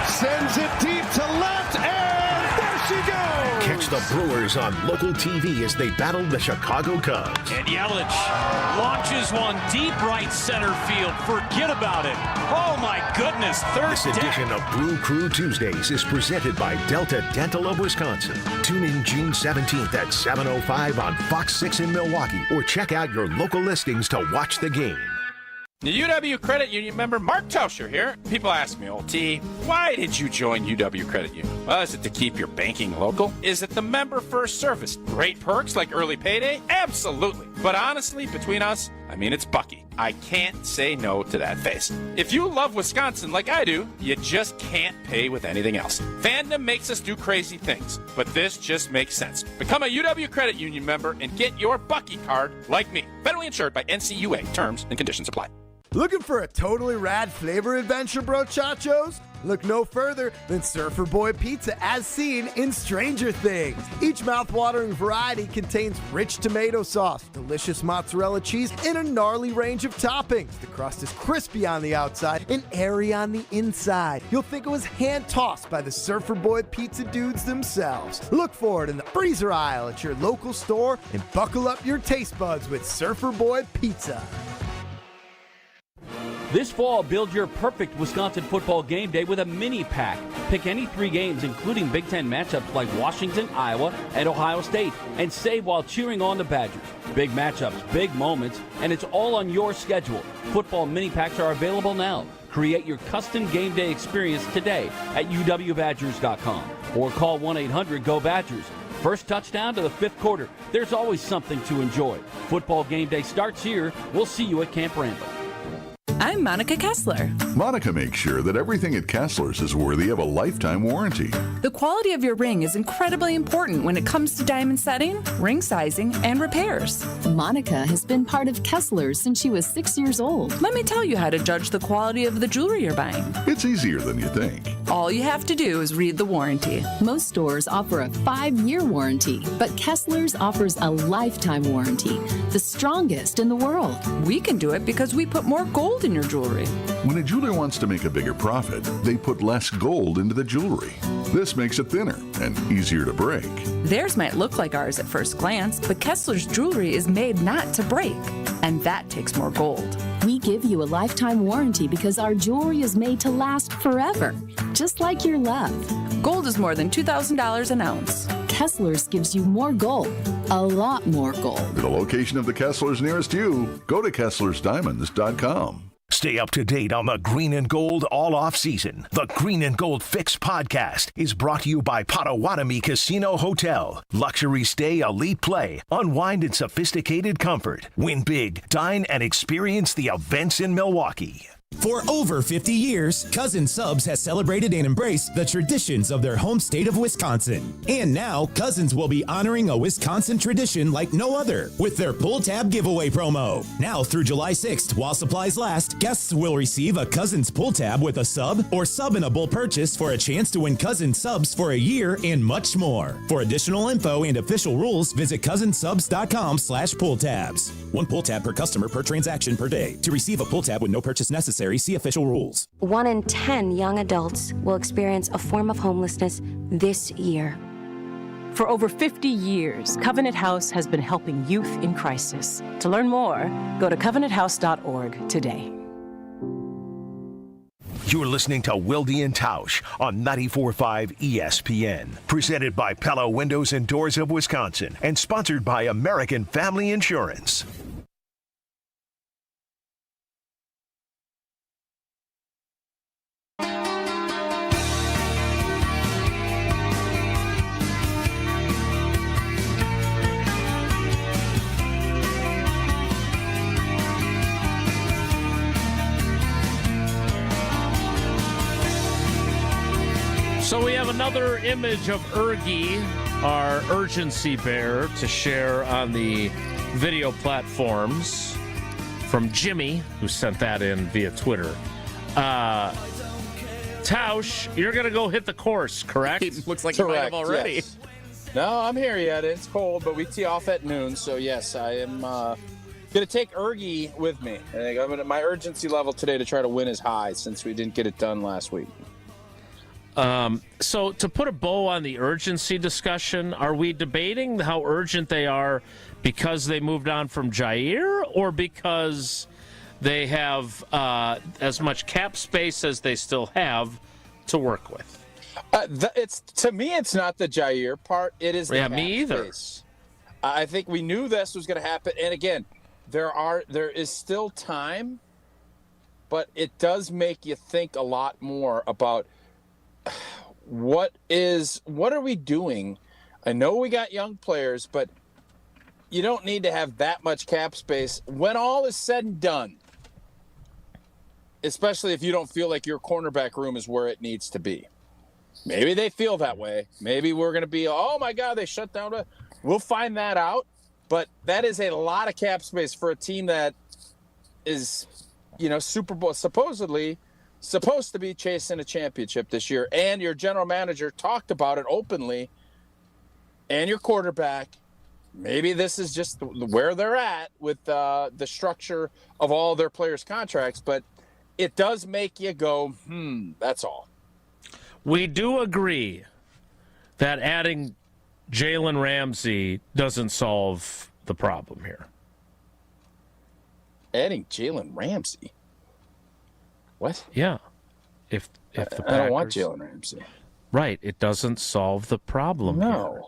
sends it deep to left, and there she goes! Catch the Brewers on local TV as they battle the Chicago Cubs. And Yelich launches one deep right center field. Forget about it. Oh, my goodness. This edition of Brew Crew Tuesdays is presented by Delta Dental of Wisconsin. Tune in June 17th at 7:05 on Fox 6 in Milwaukee or check out your local listings to watch the game. The UW Credit Union member Mark Tauscher here. People ask me, old T, why did you join UW Credit Union? Well, is it to keep your banking local? Is it the member first service? Great perks like early payday? Absolutely. But honestly, between us, I mean, it's Bucky. I can't say no to that face. If you love Wisconsin like I do, you just can't pay with anything else. Fandom makes us do crazy things, but this just makes sense. Become a UW Credit Union member and get your Bucky card like me. Federally insured by NCUA. Terms and conditions apply. Looking for a totally rad flavor adventure, brochachos? Look no further than Surfer Boy Pizza as seen in Stranger Things. Each mouth-watering variety contains rich tomato sauce, delicious mozzarella cheese, and a gnarly range of toppings. The crust is crispy on the outside and airy on the inside. You'll think it was hand-tossed by the Surfer Boy Pizza dudes themselves. Look for it in the freezer aisle at your local store and buckle up your taste buds with Surfer Boy Pizza. This fall, build your perfect Wisconsin football game day with a mini pack. Pick any 3 games, including Big Ten matchups like Washington, Iowa, and Ohio State, and save while cheering on the Badgers. Big matchups, big moments, and it's all on your schedule. Football mini packs are available now. Create your custom game day experience today at uwbadgers.com or call 1-800-GO-BADGERS. First touchdown to the 5th quarter. There's always something to enjoy. Football game day starts here. We'll see you at Camp Randall. I'm Monica Kessler. Monica makes sure that everything at Kessler's is worthy of a lifetime warranty. The quality of your ring is incredibly important when it comes to diamond setting, ring sizing, and repairs. Monica has been part of Kessler's since she was 6 years old. Let me tell you how to judge the quality of the jewelry you're buying. It's easier than you think. All you have to do is read the warranty. Most stores offer a 5-year warranty, but Kessler's offers a lifetime warranty, the strongest in the world. We can do it because we put more gold in your jewelry. When a jeweler wants to make a bigger profit, they put less gold into the jewelry. This makes it thinner and easier to break. Theirs might look like ours at first glance, but Kessler's jewelry is made not to break, and that takes more gold. We give you a lifetime warranty because our jewelry is made to last forever, just like your love. Gold is more than $2,000 an ounce. Kessler's gives you more gold, a lot more gold. For the location of the Kessler's nearest you, go to KesslersDiamonds.com. Stay up to date on the Green and Gold all off season. The Green and Gold Fix podcast is brought to you by Potawatomi Casino Hotel. Luxury stay, elite play, unwind in sophisticated comfort. Win big, dine, and experience the events in Milwaukee. For over 50 years, Cousin Subs has celebrated and embraced the traditions of their home state of Wisconsin. And now, Cousins will be honoring a Wisconsin tradition like no other with their pull tab giveaway promo. Now through July 6th, while supplies last, guests will receive a Cousins pull tab with a sub or sub-able purchase for a chance to win Cousins Subs for a year and much more. For additional info and official rules, visit cousinsubs.com/pull tabs. 1 pull tab per customer per transaction per day. To receive a pull tab with no purchase necessary, see official rules. 1 in 10 young adults will experience a form of homelessness this year. For over 50 years, Covenant House has been helping youth in crisis. To learn more, go to covenanthouse.org today. You're listening to Wilde and Tausch on 94.5 ESPN. Presented by Pella Windows and Doors of Wisconsin and sponsored by American Family Insurance. So we have another image of Ergie, our urgency bear, to share on the video platforms from Jimmy, who sent that in via Twitter. Tausch, you're going to go hit the course, correct? It looks like you might have already. Yes. No, I'm here yet. It's cold, but we tee off at noon. So, yes, I am going to take Ergie with me. I think my urgency level today to try to win is high since we didn't get it done last week. So to put a bow on the urgency discussion, are we debating how urgent they are because they moved on from Jaire or because they have as much cap space as they still have to work with? To me, it's not the Jaire part. It is the cap me either. Space. I think we knew this was going to happen. And again, there is still time, but it does make you think a lot more about what are we doing? I know we got young players, but you don't need to have that much cap space when all is said and done, especially if you don't feel like your cornerback room is where it needs to be. Maybe they feel that way. Maybe we're going to be, oh, my God, they shut down. We'll find that out. But that is a lot of cap space for a team that is, Super Bowl supposedly supposed to be chasing a championship this year. And your general manager talked about it openly. And your quarterback. Maybe this is just where they're at with the structure of all their players' contracts. But it does make you go, that's all. We do agree that adding Jalen Ramsey doesn't solve the problem here. Adding Jalen Ramsey? What? Yeah. If the Packers, I don't want Jalen Ramsey. Right. It doesn't solve the problem here.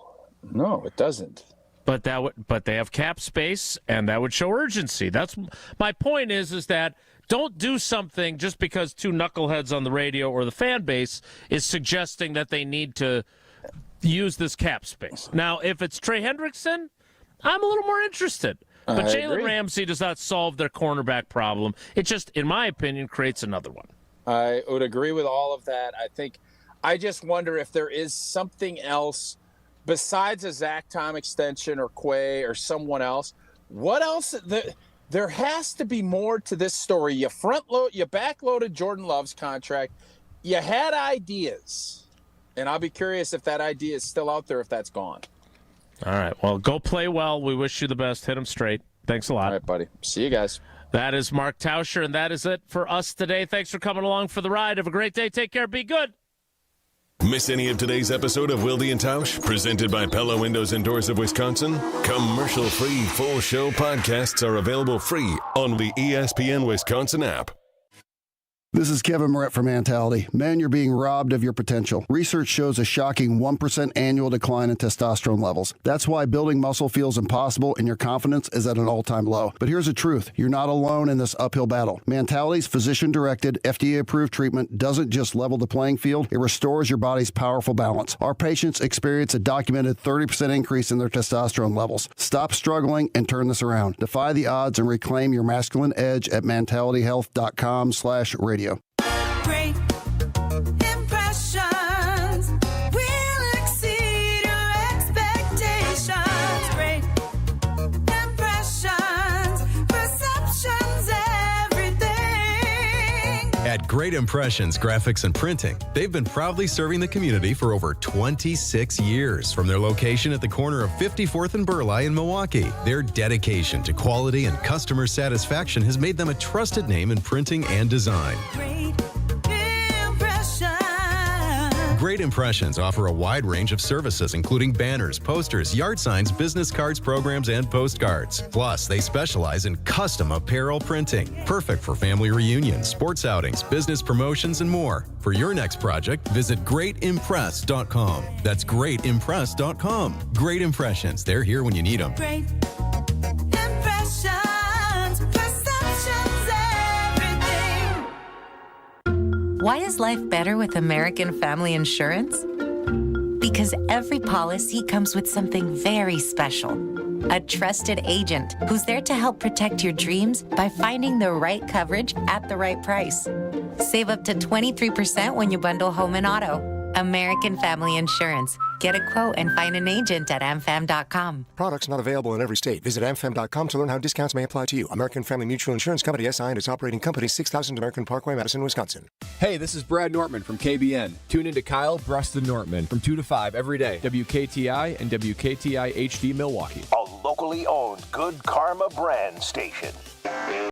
No, it doesn't. But they have cap space, and that would show urgency. That's my point is that don't do something just because two knuckleheads on the radio or the fan base is suggesting that they need to use this cap space. Now, if it's Trey Hendrickson, I'm a little more interested. But Jalen Ramsey does not solve their cornerback problem. It just, in my opinion, creates another one. I would agree with all of that. I just wonder if there is something else besides a Zach Tom extension or Quay or someone else. What else? There has to be more to this story. You backloaded Jordan Love's contract. You had ideas. And I'll be curious if that idea is still out there, if that's gone. All right. Well, go play well. We wish you the best. Hit them straight. Thanks a lot. All right, buddy. See you guys. That is Mark Tauscher, and that is it for us today. Thanks for coming along for the ride. Have a great day. Take care. Be good. Miss any of today's episode of Wilde and Tausch, presented by Pella Windows and Doors of Wisconsin? Commercial-free full show podcasts are available free on the ESPN Wisconsin app. This is Kevin Moret from Mentality. Men, you're being robbed of your potential. Research shows a shocking 1% annual decline in testosterone levels. That's why building muscle feels impossible and your confidence is at an all-time low. But here's the truth. You're not alone in this uphill battle. Mentality's physician-directed, FDA-approved treatment doesn't just level the playing field. It restores your body's powerful balance. Our patients experience a documented 30% increase in their testosterone levels. Stop struggling and turn this around. Defy the odds and reclaim your masculine edge at mentalityhealth.com/radio. Great impressions will exceed your expectations. Great impressions, perceptions, everything. At Great Impressions Graphics and Printing, they've been proudly serving the community for over 26 years. From their location at the corner of 54th and Burleigh in Milwaukee, their dedication to quality and customer satisfaction has made them a trusted name in printing and design. Great Impressions offer a wide range of services, including banners, posters, yard signs, business cards, programs, and postcards. Plus, they specialize in custom apparel printing, perfect for family reunions, sports outings, business promotions, and more. For your next project, visit greatimpress.com. That's greatimpress.com. Great Impressions. They're here when you need them. Great impressions, perceptions, everything. Why is life better with American Family Insurance? Because every policy comes with something very special. A trusted agent who's there to help protect your dreams by finding the right coverage at the right price. Save up to 23% when you bundle home and auto. American Family Insurance. Get a quote and find an agent at amfam.com. Products not available in every state. Visit amfam.com to learn how discounts may apply to you. American Family Mutual Insurance Company, SI, and its operating company, 6000 American Parkway, Madison, Wisconsin. Hey, this is Brad Nortman from KBN. Tune in to Kyle Bruston Nortman from 2 to 5 every day. WKTI and WKTI HD Milwaukee. A locally owned Good Karma brand station.